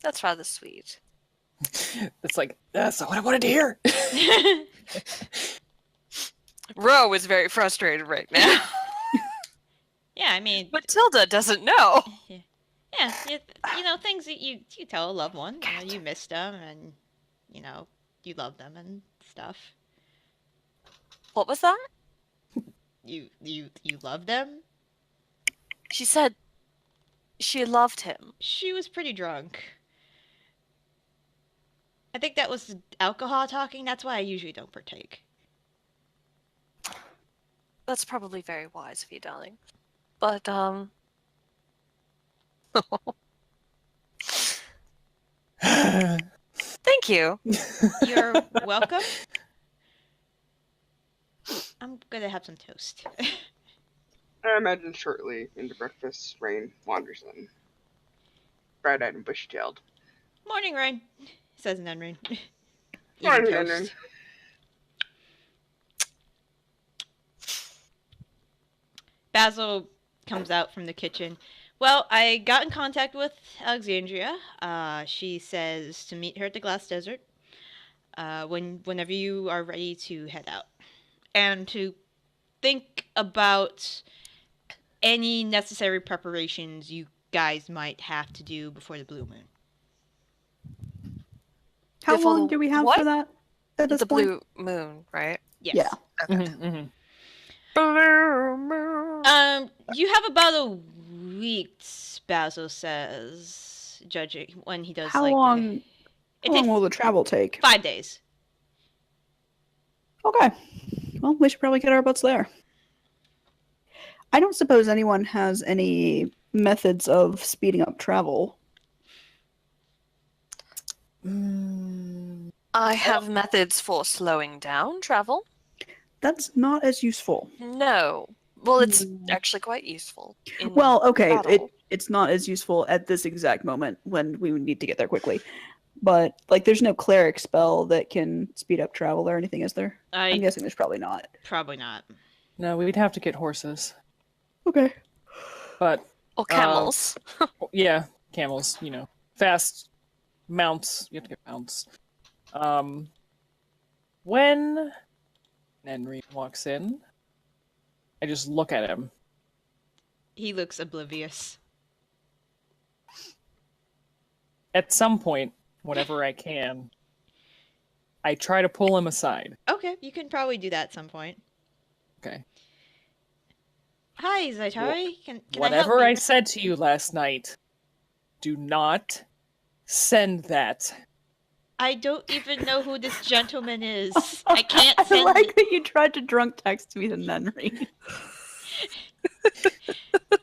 That's rather sweet. It's like, that's not what I wanted to hear. Ro is very frustrated right now. Yeah, I mean, But Tilda doesn't know. yeah, you know things that you tell a loved one. You know, you missed them, and you know you love them and stuff. What was that? You love them. She said she loved him. She was pretty drunk. I think that was the alcohol talking. That's why I usually don't partake. That's probably very wise of you, darling. But, thank you. You're welcome. I'm gonna have some toast. I imagine shortly into breakfast, Rain wanders in. Bright-eyed and bushy-tailed. Morning, Rain, says Nenrain. Eating Morning, toast. Henry. Basil comes out from the kitchen. Well, I got in contact with Alexandria. She says to meet her at the Glass Desert. Whenever you are ready to head out, and to think about any necessary preparations you guys might have to do before the blue moon. How Before long the do we have what? for that at this The point? blue moon, right? Yes. Yeah. Okay. Mm-hmm. Blue moon. You have about a week, Basil says, judging when he does How like. long? It How long takes will the travel take? 5 days. Okay. Well, we should probably get our butts there. I don't suppose anyone has any methods of speeding up travel. I have methods for slowing down travel. That's not as useful. No. Well, it's No. actually quite useful. In Well, okay, battle. it's not as useful at this exact moment when we would need to get there quickly. But like, there's no cleric spell that can speed up travel or anything, is there? I'm guessing there's probably not. Probably not. No, we'd have to get horses. Okay. But Or camels. yeah, camels. Fast mounts. You have to get mounts. When Henry walks in, I just look at him. He looks oblivious. At some point, whenever I can, I try to pull him aside. Okay, you can probably do that at some point. Okay. Hi, Zaitari. Can Whatever I I help you? said to you last night, do not send that. I don't even know who this gentleman is. I can't I send like that you tried to drunk text me and then read.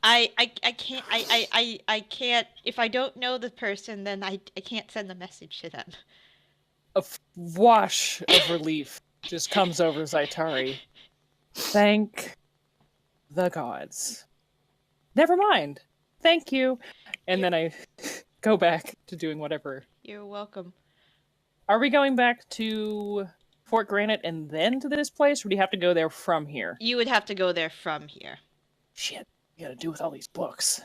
I can't I can't if I don't know the person then I can't send a message to them. A wash of relief just comes over Zaitari. Thank the gods. Never mind. Thank you. And then I go back to doing whatever. You're welcome. Are we going back to Fort Granite and then to this place, or do you have to go there from here? You would have to go there from here. Shit, you gotta do with all these books.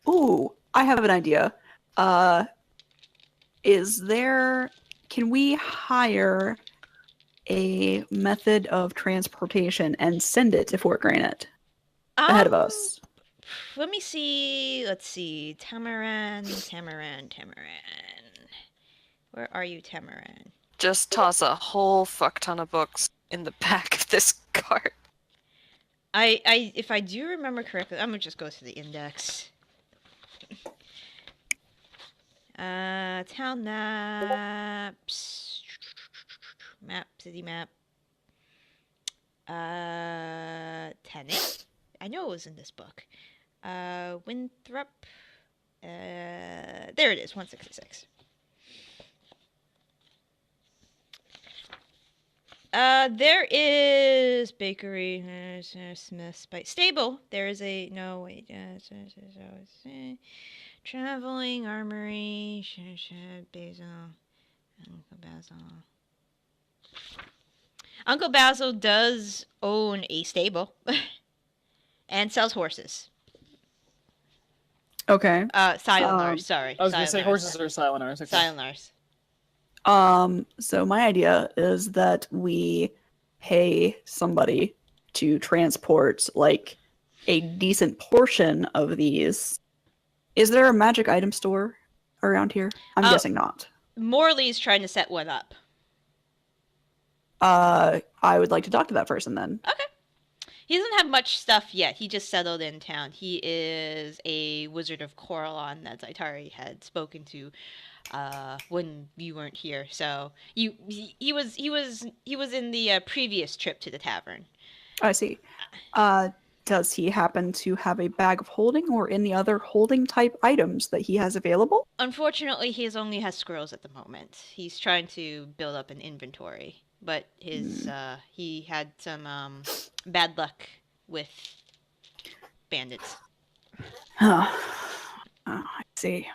Ooh, I have an idea. Can we hire a method of transportation and send it to Fort Granite ahead of us? Let me see. Let's see. Tamaran. Where are you, Tamaran? Just toss a whole fuck ton of books in the back of this cart. If I do remember correctly, I'm gonna just go to the index. Town maps. City map. Tenet. I know it was in this book. Winthrop. There it is, 166. There is bakery, Smith, stable. There is a no wait. Traveling armory, Basil, Uncle Basil. Uncle Basil does own a stable and sells horses. Okay. Silonars, sorry. I was gonna say Silonars. horses or Silonars. Okay. Silonars. So my idea is that we pay somebody to transport like a decent portion of these. Is there a magic item store around here? I'm guessing not. Morley's trying to set one up. I would like to talk to that person then. Okay. He doesn't have much stuff yet. He just settled in town. He is a wizard of Coralon that Zaitari had spoken to when you weren't here. So he was in the previous trip to the tavern. I see. Does he happen to have a bag of holding or any other holding type items that he has available? Unfortunately, he only has squirrels at the moment. He's trying to build up an inventory, but he had some bad luck with bandits. I see.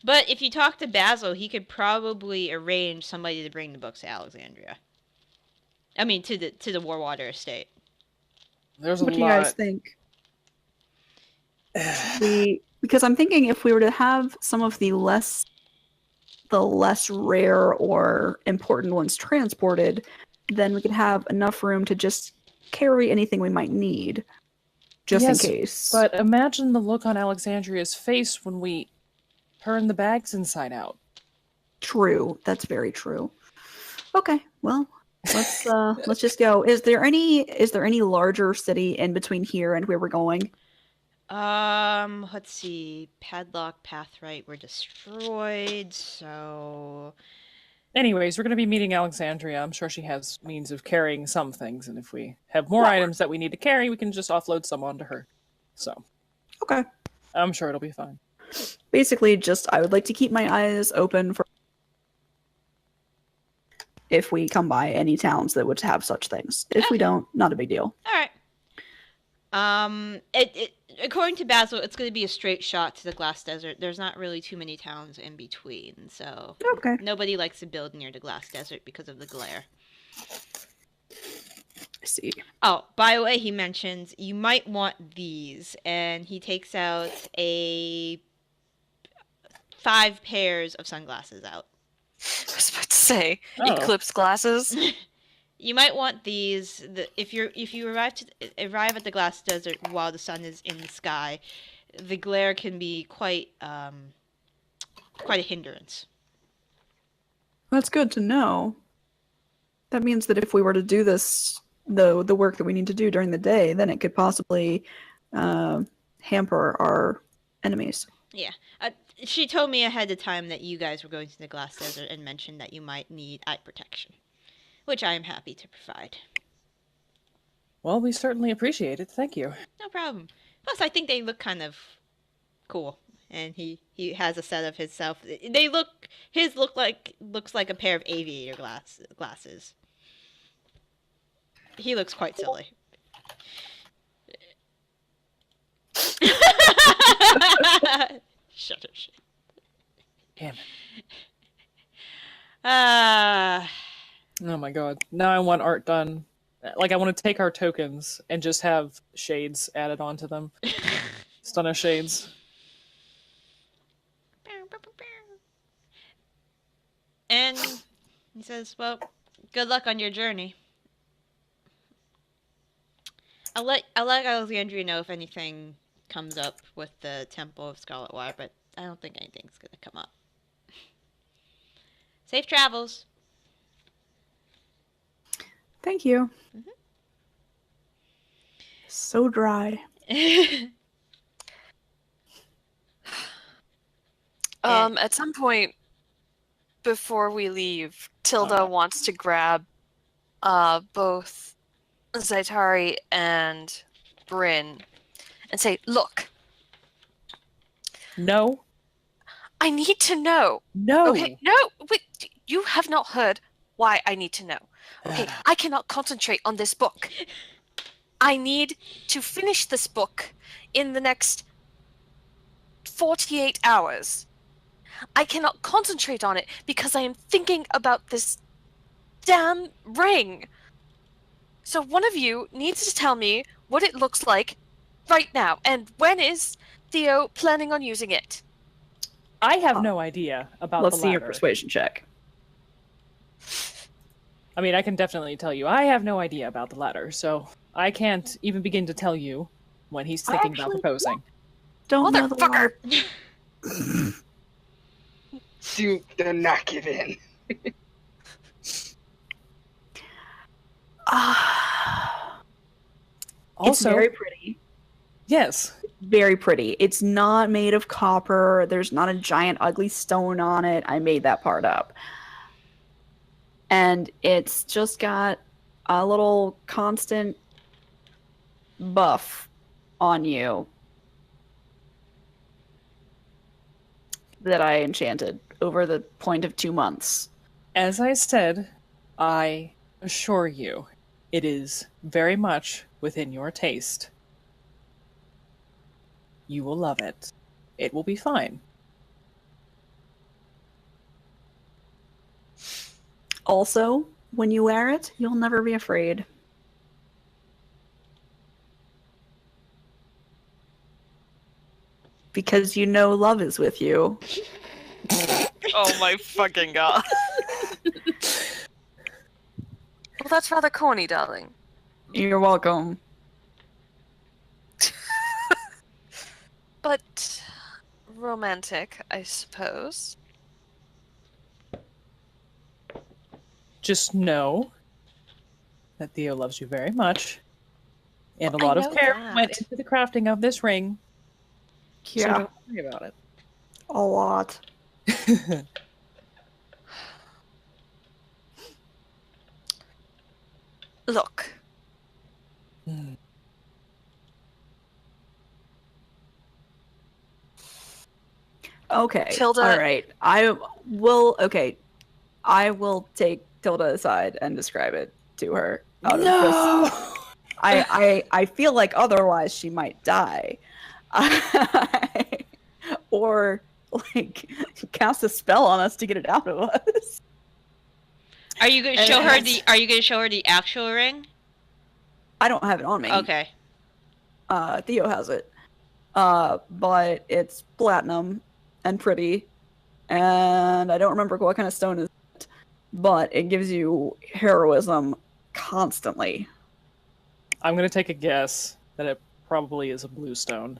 But if you talk to Basil, he could probably arrange somebody to bring the books to Alexandria. I mean, to the Warwater estate. There's a What do you lot. guys think? Because I'm thinking if we were to have some of the less rare or important ones transported, then we could have enough room to just carry anything we might need, just Yes, in case. But imagine the look on Alexandria's face when we turn the bags inside out. True, that's very true. Okay, well, let's just go. Is there any larger city in between here and where we're going? Let's see. Padlock, Pathright were destroyed, so... Anyways, we're going to be meeting Alexandria. I'm sure she has means of carrying some things, and if we have more Well- items that we need to carry, we can just offload some onto her. So, Okay. I'm sure it'll be fine. Basically, just I would like to keep my eyes open for if we come by any towns that would have such things. If we don't, not a big deal. All right. According to Basil, it's going to be a straight shot to the Glass Desert. There's not really too many towns in between, so Okay. nobody likes to build near the Glass Desert because of the glare. I see. Oh, by the way, he mentions you might want these, and he takes out 5 pairs of sunglasses out. I was about to say, Oh. eclipse glasses. You might want these. If you arrive at the Glass Desert while the sun is in the sky, the glare can be quite a hindrance. That's good to know. That means that if we were to do this, the work that we need to do during the day, then it could possibly hamper our enemies. Yeah. She told me ahead of time that you guys were going to the Glass Desert and mentioned that you might need eye protection, which I am happy to provide. Well, we certainly appreciate it. Thank you. No problem. Plus, I think they look kind of cool, and he has a set of himself. His looks like a pair of aviator glasses. He looks quite silly. Shut up, shit. Damn it. Uh, Oh my god. Now I want art done. Like, I want to take our tokens and just have shades added onto them. Stunner shades. And he says, well, good luck on your journey. I'll let Alexandria know if anything comes up with the Temple of Scarlet Water, but I don't think anything's gonna come up. Safe travels. Thank you. So dry. At some point before we leave, Tilda wants to grab both Zaitari and Bryn and say, "Look, No. I need to know." No. Okay, no, wait, you have not heard why I need to know. Okay, I cannot concentrate on this book. I need to finish this book in the next 48 hours. I cannot concentrate on it because I am thinking about this damn ring. So one of you needs to tell me what it looks like right now, and when is Theo planning on using it? I have no idea about Let's the see your ladder. persuasion check. I mean, I can definitely tell you. I have no idea about the ladder, so I can't even begin to tell you when he's thinking about actually proposing. Don't know the Motherfucker! ladder. Do not give in. Also, it's very pretty. yes. Very pretty. It's not made of copper. There's not a giant ugly stone on it. I made that part up. And it's just got a little constant buff on you that I enchanted over the point of 2 months. As I said, I assure you, it is very much within your taste. You will love it. It will be fine. Also, when you wear it, you'll never be afraid. Because you know love is with you. Oh my fucking god. Well, that's rather corny, darling. You're welcome. But romantic, I suppose. Just know that Theo loves you very much, and a Well, I lot of know care that. went into the crafting of this ring. So Yeah, don't worry about it. a lot. Look, Okay. Tilda- All right. I will. Okay. I will take Tilda aside and describe it to her. Out of just, I feel like otherwise she might die, or like cast a spell on us to get it out of us. Are you gonna And show it her has- the? Are you gonna show her the actual ring? I don't have it on me. Okay. Theo has it. But it's platinum and pretty, and I don't remember what kind of stone is it, but it gives you heroism constantly. I'm gonna take a guess that it probably is a blue stone.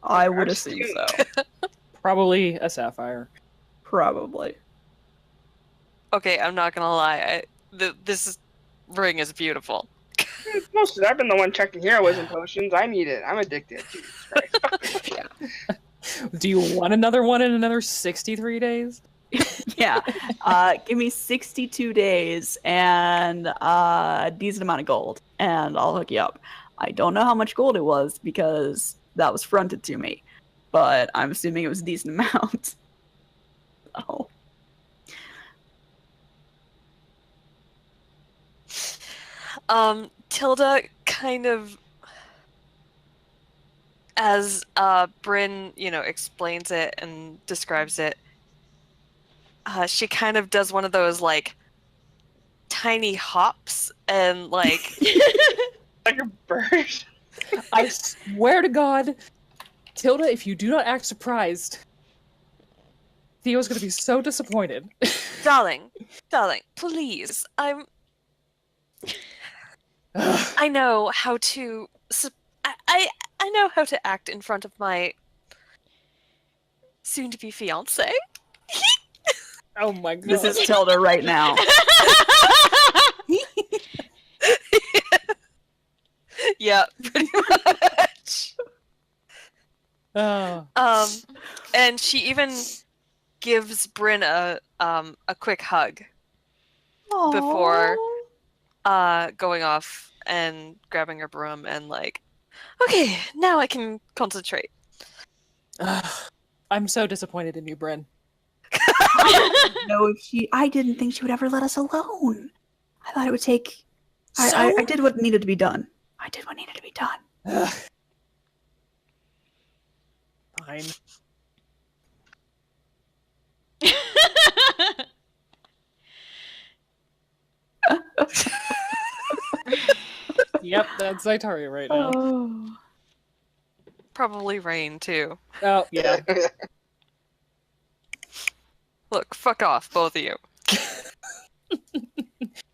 I would That's assume cute. so. Probably a sapphire. Probably. okay, I'm not gonna lie. This ring is beautiful. Most I've been the one checking heroism potions. I need it. I'm addicted. Jesus Christ. Do you want another one in another 63 days? Yeah. Give me 62 days and a decent amount of gold, and I'll hook you up. I don't know how much gold it was because that was fronted to me, but I'm assuming it was a decent amount. Oh. Tilda kind of, as Bryn, explains it and describes it, she kind of does one of those like tiny hops and like Like a bird. I swear to God, Tilda, if you do not act surprised, Theo's gonna be so disappointed. darling, please, I know how to I know how to act in front of my soon-to-be fiance. Oh my God. This is Tilda right now. Yeah, pretty much. Oh. And she even gives Bryn a quick hug before going off and grabbing her broom and like, okay, now I can concentrate. I'm so disappointed in you, Bryn. No, I didn't think she would ever let us alone. I thought it would take. So- I did what needed to be done. I did what needed to be done. Ugh. Fine. Yep, that's Zaitaria right now. Oh. Probably Rain too. Oh, yeah. Look, fuck off, both of you.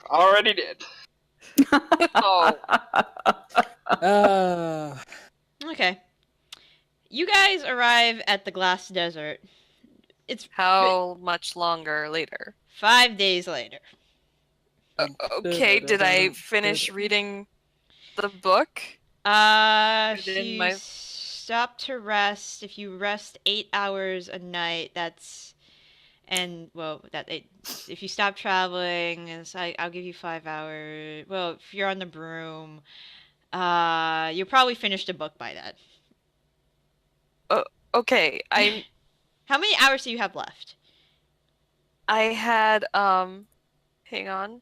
Already did. Oh, Okay. You guys arrive at the glass desert. It's how much longer later? 5 days later. Okay, did I finish reading the book? If Within you my- stop to rest, if you rest 8 hours a night, if you stop traveling, I'll give you 5 hours. Well, if you're on the broom, you'll probably finish the book by that. Okay, How many hours do you have left? I had hang on.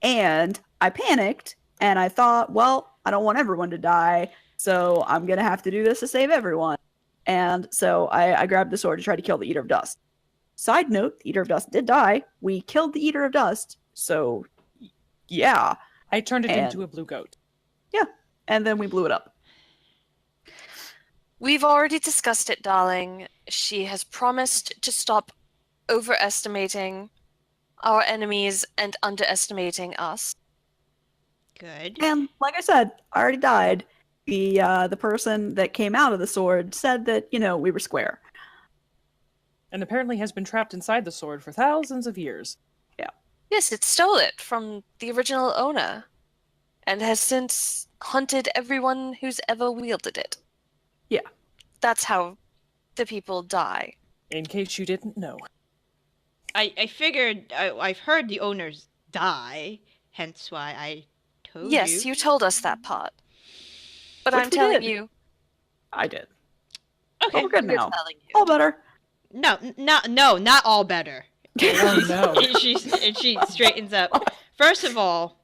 And I panicked, and I thought, well, I don't want everyone to die, so I'm going to have to do this to save everyone. And so I grabbed the sword to try to kill the Eater of Dust. Side note, the Eater of Dust did die. We killed the Eater of Dust, so yeah. I turned it And- into a blue goat. Yeah, and then we blew it up. We've already discussed it, darling. She has promised to stop overestimating our enemies and underestimating us. Good. And like I said, I already died. The person that came out of the sword said that, we were square. And apparently has been trapped inside the sword for thousands of years. Yes, it stole it from the original owner, and has since hunted everyone who's ever wielded it. Yeah. That's how the people die. In case you didn't know. I figured I've heard the owners die, hence why I told Yes, you told us that part. But Which I'm we telling did. you. I did. Okay. Oh, we're good We're now. telling you. All better. No, not all better. Oh no. And she straightens up. First of all,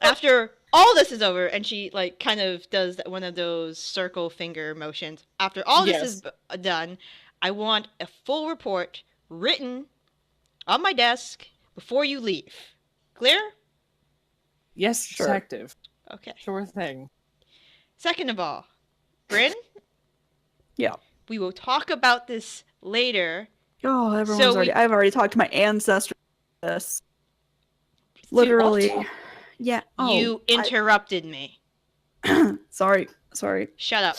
after all this is over, and she kind of does one of those circle finger motions. After all this is done, I want a full report written on my desk before you leave. Clear? Yes, Sure. detective. Okay. Sure thing. Second of all, Bryn? Yeah. We will talk about this later. Oh, everyone's So already. I've already talked to my ancestors. about This. Literally. Yeah. Oh, You interrupted me. sorry. Shut up.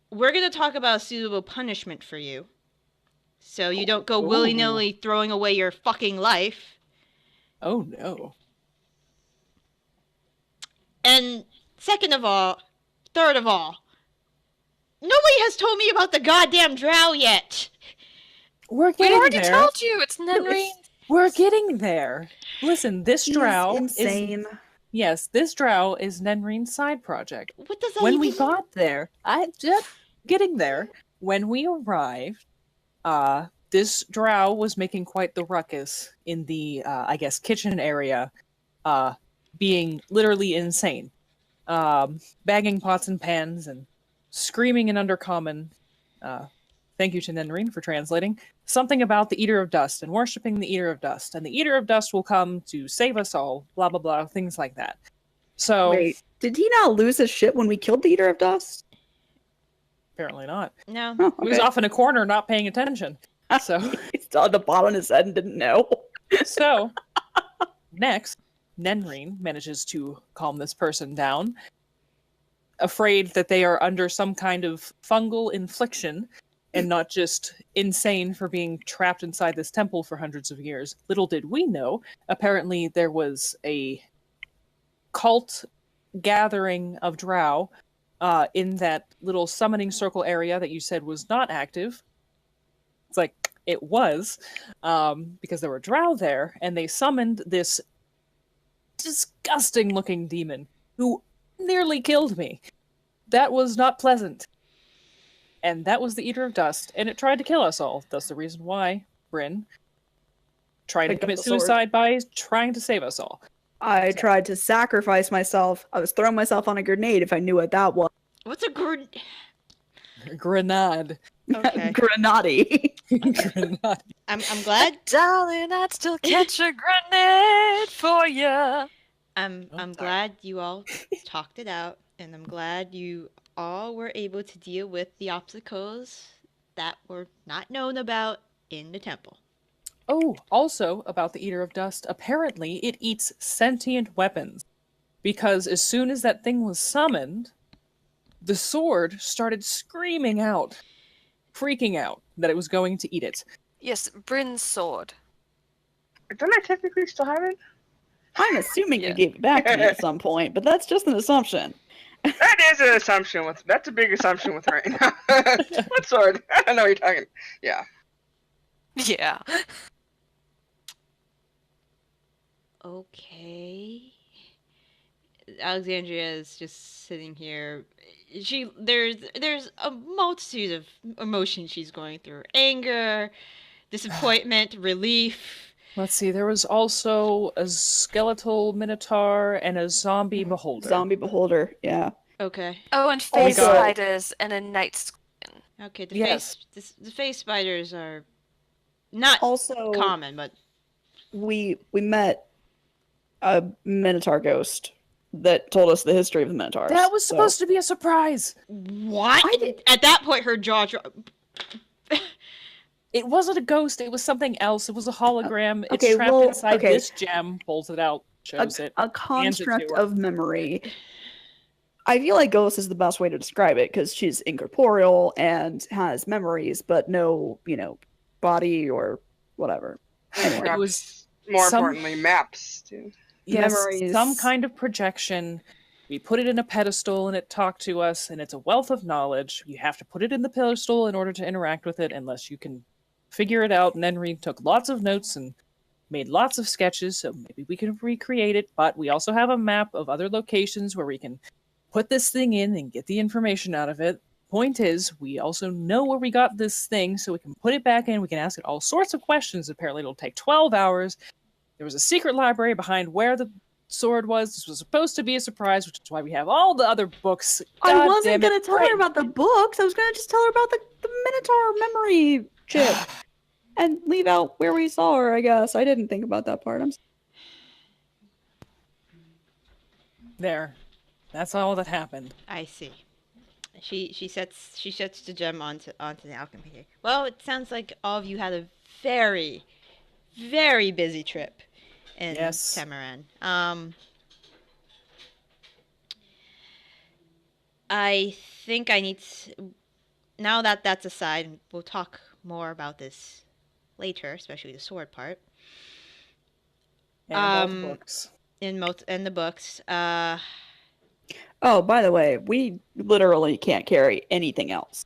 We're going to talk about a suitable punishment for you. So you don't go willy-nilly throwing away your fucking life. Oh no. And third of all, nobody has told me about the goddamn drow yet. We're We getting already there. told you, it's Nenri. We're getting there. Listen, this He's drow insane. Yes, this drow is Nenrine's side project. What does that When even we got there, I just getting there. When we arrived, this drow was making quite the ruckus in the, I guess, kitchen area, being literally insane, bagging pots and pans and screaming in Undercommon. Thank you to Nenrine for translating. Something about the Eater of Dust and worshipping the Eater of Dust, and the Eater of Dust will come to save us all. Blah blah blah, things like that. So Wait, did he not lose his shit when we killed the Eater of Dust? apparently not. No. Oh, He was okay. off in a corner, not paying attention. So. He's still at the bottom of his head and didn't know. So, next, Nenrine manages to calm this person down, afraid that they are under some kind of fungal infliction and not just insane for being trapped inside this temple for hundreds of years. Little did we know, apparently there was a cult gathering of drow in that little summoning circle area that you said was not active. It's like, it was, because there were drow there, and they summoned this disgusting looking demon who nearly killed me. That was not pleasant. And that was the Eater of Dust, and it tried to kill us all. That's the reason why Bryn tried to Picked up commit the sword. suicide by trying to save us all. I tried to sacrifice myself. I was throwing myself on a grenade if I knew what that was. What's a grenade? Grenade. Okay. Grenade. Grenade. I'm glad. Darling, I'd still catch a grenade for you. I'm sorry. glad you all talked it out, and I'm glad you all were able to deal with the obstacles that were not known about in the temple. Oh, also about the Eater of Dust, apparently it eats sentient weapons. Because as soon as that thing was summoned, the sword started screaming out, freaking out that it was going to eat it. Yes, Bryn's sword. Don't I technically still have it? I'm assuming Yeah. you gave it back to me at some point, but that's just an assumption. That is an assumption. That's a big assumption with right now. What sword? I don't know what you're talking. Yeah. Yeah. Okay. Alexandria is just sitting here. There's a multitude of emotions she's going through: anger, disappointment, relief, Let's see, there was also a skeletal minotaur and a zombie beholder. Zombie beholder, yeah. Okay. Oh, and face Also- spiders and a night scorpion. Okay. Yes. The face spiders are not Also, common, but we met a minotaur ghost that told us the history of the minotaurs. That was so- supposed to be a surprise. what? I did- At that point, her jaw dropped. It wasn't a ghost, it was something else. It was a hologram. It's Okay, trapped well, inside okay. this gem, pulls it out, shows it. a hands it to construct her. of memory. I feel like ghost is the best way to describe it because she's incorporeal and has memories, but no, body or whatever. Anyway, Perhaps, was more some- importantly, maps too. Yes, memories. some kind of projection. We put it in a pedestal and it talked to us, and it's a wealth of knowledge. You have to put it in the pedestal in order to interact with it, unless you can figure it out. And Nenri took lots of notes and made lots of sketches, so maybe we can recreate it. But we also have a map of other locations where we can put this thing in and get the information out of it. Point is, we also know where we got this thing, so we can put it back in. We can ask it all sorts of questions. Apparently, it'll take 12 hours. There was a secret library behind where the sword was. This was supposed to be a surprise, which is why we have all the other books. I God wasn't damn it, gonna tell Bryn. her about the books. I was gonna just tell her about the minotaur memory chip and leave out where we saw her. I guess I didn't think about that part. There. That's all that happened. I see. She sets the gem onto the alchemy here. Well, it sounds like all of you had a very, very busy trip in Yes. Tamaran. I think I need to, now that that's aside, we'll talk more about this later, especially the sword part. And all the Um, books. In the books. Oh, by the way, we literally can't carry anything else.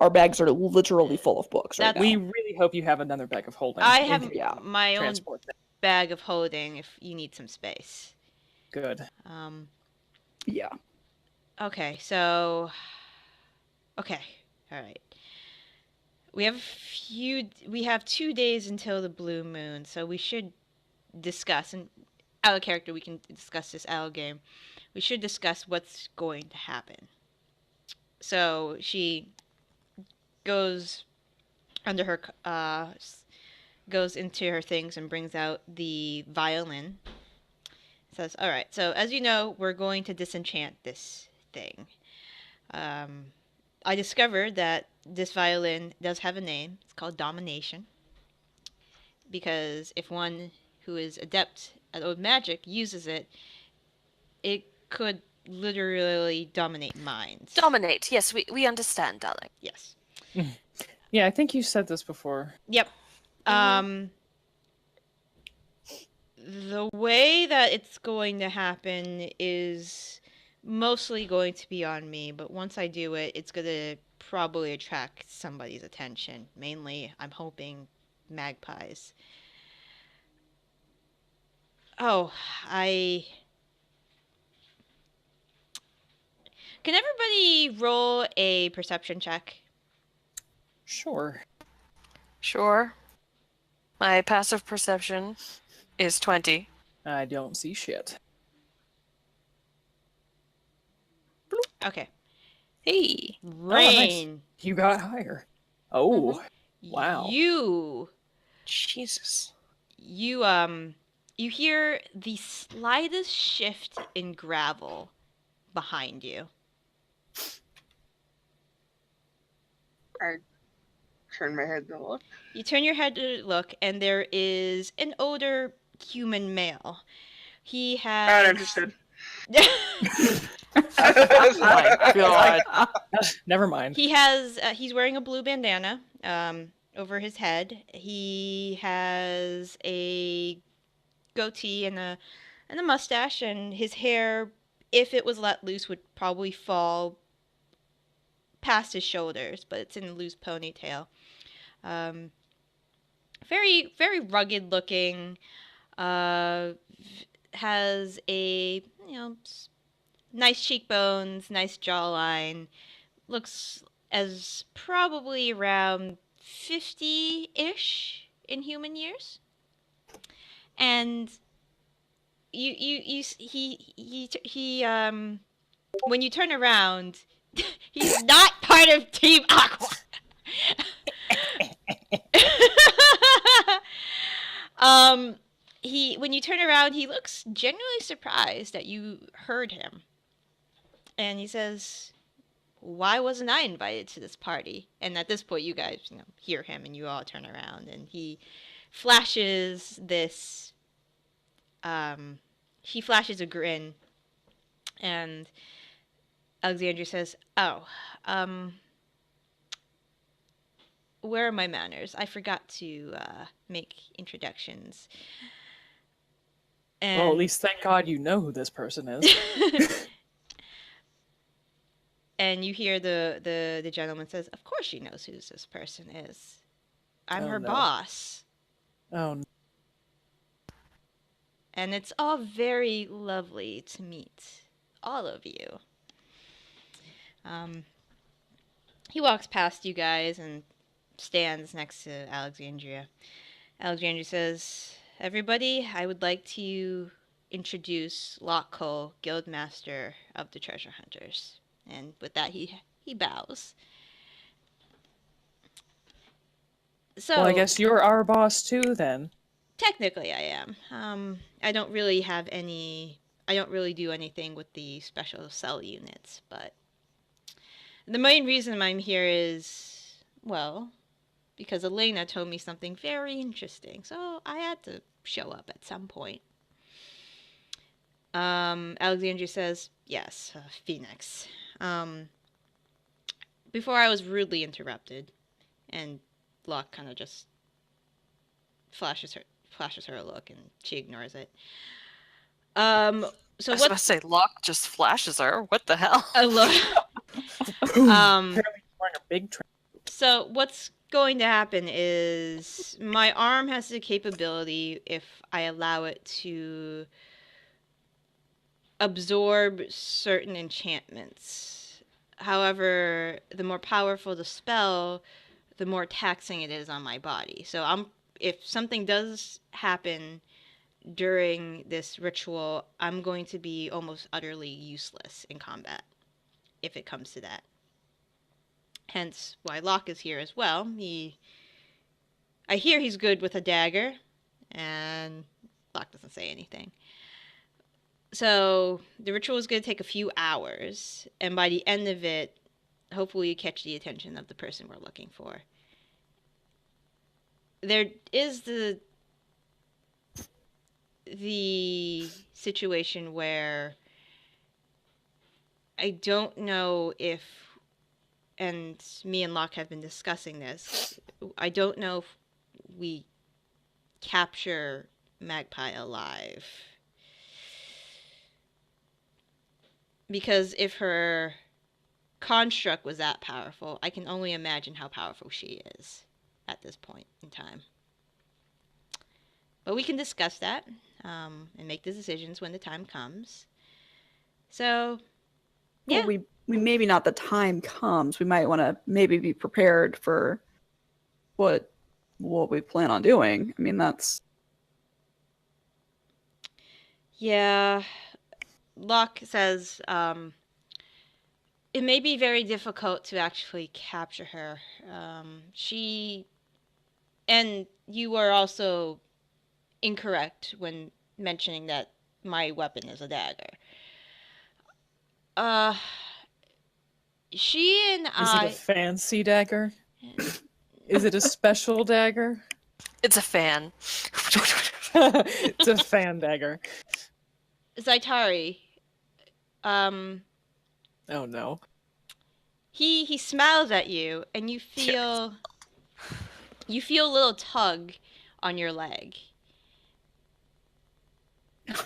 Our bags are literally full of books right That's- now. We really hope you have another bag of holding. I in have case yeah, my you own transport them. bag of holding if you need some space. Good. Yeah. Okay, so okay. All right. We have 2 days until the blue moon, so we should discuss, and out of character we can discuss this out of game. We should discuss what's going to happen. So she goes under her goes into her things and brings out the violin. Says, "All right. So as you know, we're going to disenchant this thing. I discovered that this violin does have a name. It's called Domination. Because if one who is adept at old magic uses it, it could literally dominate minds. Dominate. Yes, we understand, darling. Yes. Yeah, I think you said this before. Yep. The way that it's going to happen is mostly going to be on me, but once I do it, it's going to probably attract somebody's attention. Mainly, I'm hoping magpies. Oh, Can everybody roll a perception check? Sure. Sure. My passive perception is 20. I don't see shit. Okay. Hey. Rain. You got higher. Oh, wow. You Jesus. you hear the slightest shift in gravel behind you. I turn my head to look. You turn your head to look, and there is an older human male. He has. Not interested. My God. Never mind. He has. He's wearing a blue bandana over his head. He has a goatee and a mustache, and his hair, if it was let loose, would probably fall past his shoulders, but it's in a loose ponytail. Very, very rugged looking. Has a nice cheekbones, nice jawline. Looks as probably around 50-ish, in human years. And when you turn around, he's not part of Team Aqua. When you turn around, he looks genuinely surprised that you heard him. And he says, "Why wasn't I invited to this party?" And at this point, you guys, hear him, and you all turn around, and he flashes this. He flashes a grin, and Alexandria says, "Oh, where are my manners? I forgot to make introductions." And Well, at least thank God you know who this person is. And you hear the gentleman says, "Of course she knows who this person is. I'm her no. boss." Oh, no. And it's all very lovely to meet all of you. He walks past you guys and stands next to Alexandria. Alexandria says, "Everybody, I would like to introduce Locke Cole, Guildmaster of the Treasure Hunters." And with that, he bows. So, Well, I guess you're our boss too, then. technically, I am. I don't really do anything with the special cell units, but the main reason I'm here is, well, because Elena told me something very interesting, so I had to show up at some point. Alexandria says, "Yes, Phoenix." Before I was rudely interrupted, and Locke kind of just flashes her a look, and she ignores it. So I was about to say, Locke just flashes her. What the hell? a look. Apparently wearing a big train. So what's going to happen is my arm has the capability, if I allow it, to absorb certain enchantments. However, the more powerful the spell, the more taxing it is on my body. So if something does happen during this ritual, I'm going to be almost utterly useless in combat, if it comes to that. Hence why Locke is here as well. I hear he's good with a dagger, and Locke doesn't say anything. So the ritual is going to take a few hours, and by the end of it, hopefully you catch the attention of the person we're looking for. There is the situation where I don't know if, and me and Locke have been discussing this, I don't know if we capture Magpie alive. Because if her construct was that powerful, I can only imagine how powerful she is at this point in time. But we can discuss that and make the decisions when the time comes. So, yeah. Well, we maybe not the time comes. We might want to maybe be prepared for what we plan on doing. I mean, that's... Yeah. Locke says, it may be very difficult to actually capture her. And you were also incorrect when mentioning that my weapon is a dagger. She and Is it a fancy dagger? Is it a special dagger? It's a fan. It's a fan dagger. Zaitari, oh no. He smiles at you, and you feel a little tug on your leg.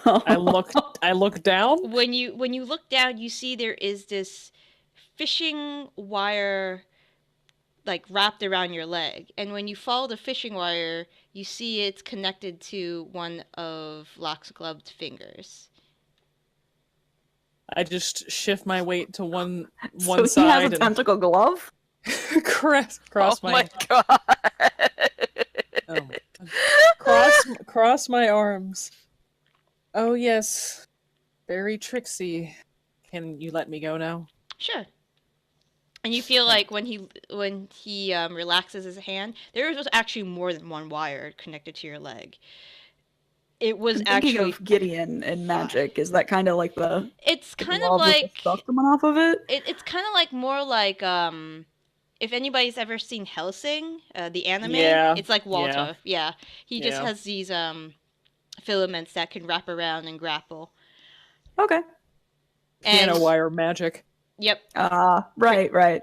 I look down. When you look down, you see there is this fishing wire like wrapped around your leg, and when you follow the fishing wire, you see it's connected to one of Locke's gloved fingers. I just shift my weight to one So side. he has a tentacle glove? cross Oh my. my god! Oh my Cross my arms. Oh yes, very tricksy. Can you let me go now? Sure. And you feel like when he relaxes his hand, there was actually more than one wire connected to your leg. It was I'm thinking actually. of Gideon and magic. Is that kind of like the It's kind of glove with the like stuff coming off of it? it's kind of like more like if anybody's ever seen Hellsing, the anime, Yeah, it's like yeah. Walter. Yeah, he just Yeah. has these filaments that can wrap around and grapple. Okay. And Piano wire magic. yep, Right.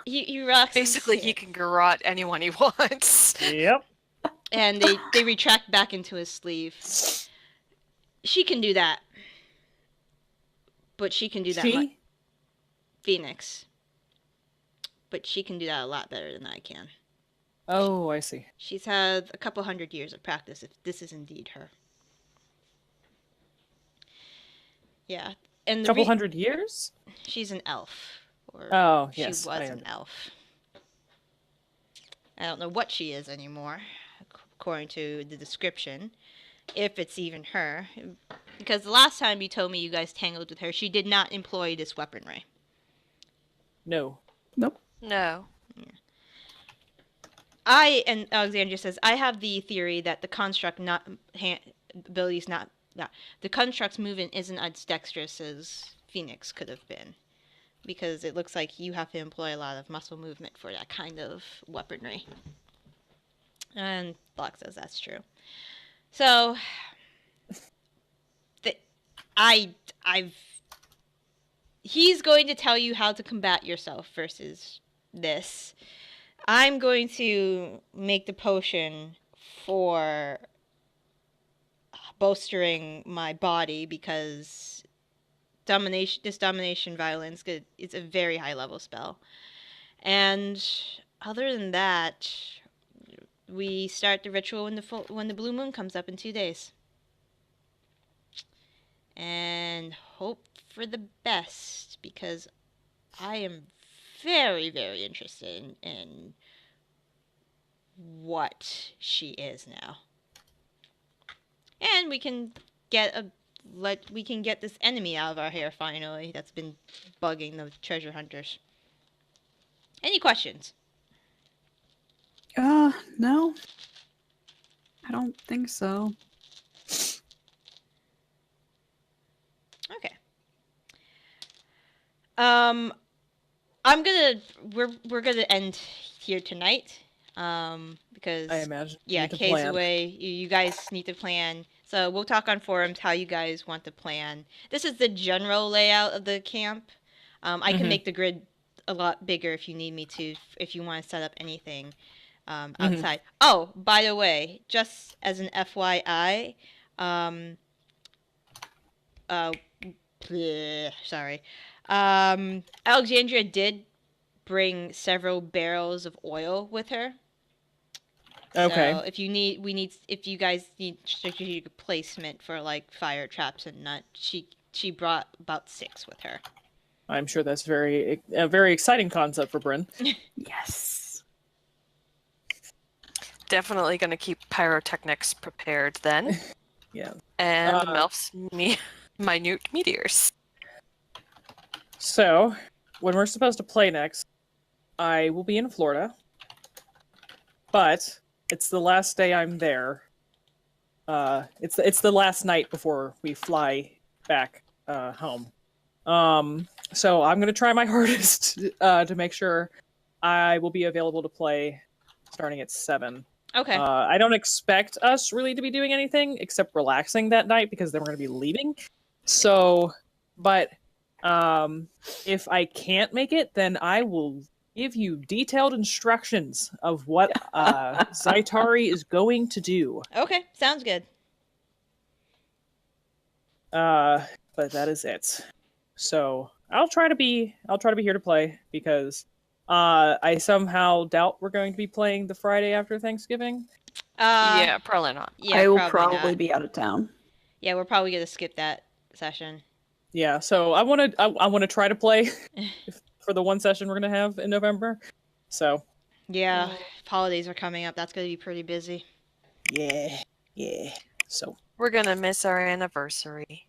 he relaxes. Basically, he can garrote anyone he wants. Yep. And they retract back into his sleeve. She can do that, but she can do that. Phoenix. But she can do that a lot better than I can. Oh, I see. She's had a couple 100 years of practice, if this is indeed her. Yeah. And Couple 100 years? She's an elf. Or Oh, she yes. was an elf. I don't know what she is anymore, according to the description. If it's even her. Because the last time you told me you guys tangled with her, she did not employ this weaponry. No. Nope. No. And Alexandria says, I have the theory that the construct the construct's movement isn't as dexterous as Phoenix could have been. Because it looks like you have to employ a lot of muscle movement for that kind of weaponry. And Block says that's true. So, he's going to tell you how to combat yourself versus this. I'm going to make the potion for bolstering my body because this domination violence is a very high level spell. And other than that, we start the ritual when the blue moon comes up in 2 days. And hope for the best because I am very, very interested in what she is now. And we can get this enemy out of our hair finally that's been bugging the treasure hunters. Any questions? No. I don't think so. Okay. We're gonna end here tonight. Because I imagine. Kay's away. You guys need to plan. So we'll talk on forums how you guys want to plan. This is the general layout of the camp. I can make the grid a lot bigger if you need me to. If you want to set up anything outside. Oh, by the way, just as an FYI, sorry. Alexandria did bring several barrels of oil with her. Okay. So if you guys need strategic placement for like fire traps and nut, she brought about 6 with her. I'm sure that's a very exciting concept for Bryn. Yes. Definitely going to keep pyrotechnics prepared then. Yeah. And Melf's minute meteors. So, when we're supposed to play next, I will be in Florida. But it's the last day I'm there. It's the last night before we fly back home. So I'm gonna try my hardest to make sure I will be available to play starting at 7. Okay. I don't expect us really to be doing anything except relaxing that night because then we're gonna be leaving. So, but if I can't make it, then I will give you detailed instructions of what Zaitari is going to do. Okay, sounds good. But that is it. So I'll try to be here to play because I somehow doubt we're going to be playing the Friday after Thanksgiving. Yeah, probably not. Yeah, I will probably probably not. be out of town. Yeah, we're probably gonna skip that session. Yeah, so I want to try to play for the one session we're gonna have in November. So Yeah, holidays are coming up. That's gonna be pretty busy. Yeah. So We're gonna miss our anniversary.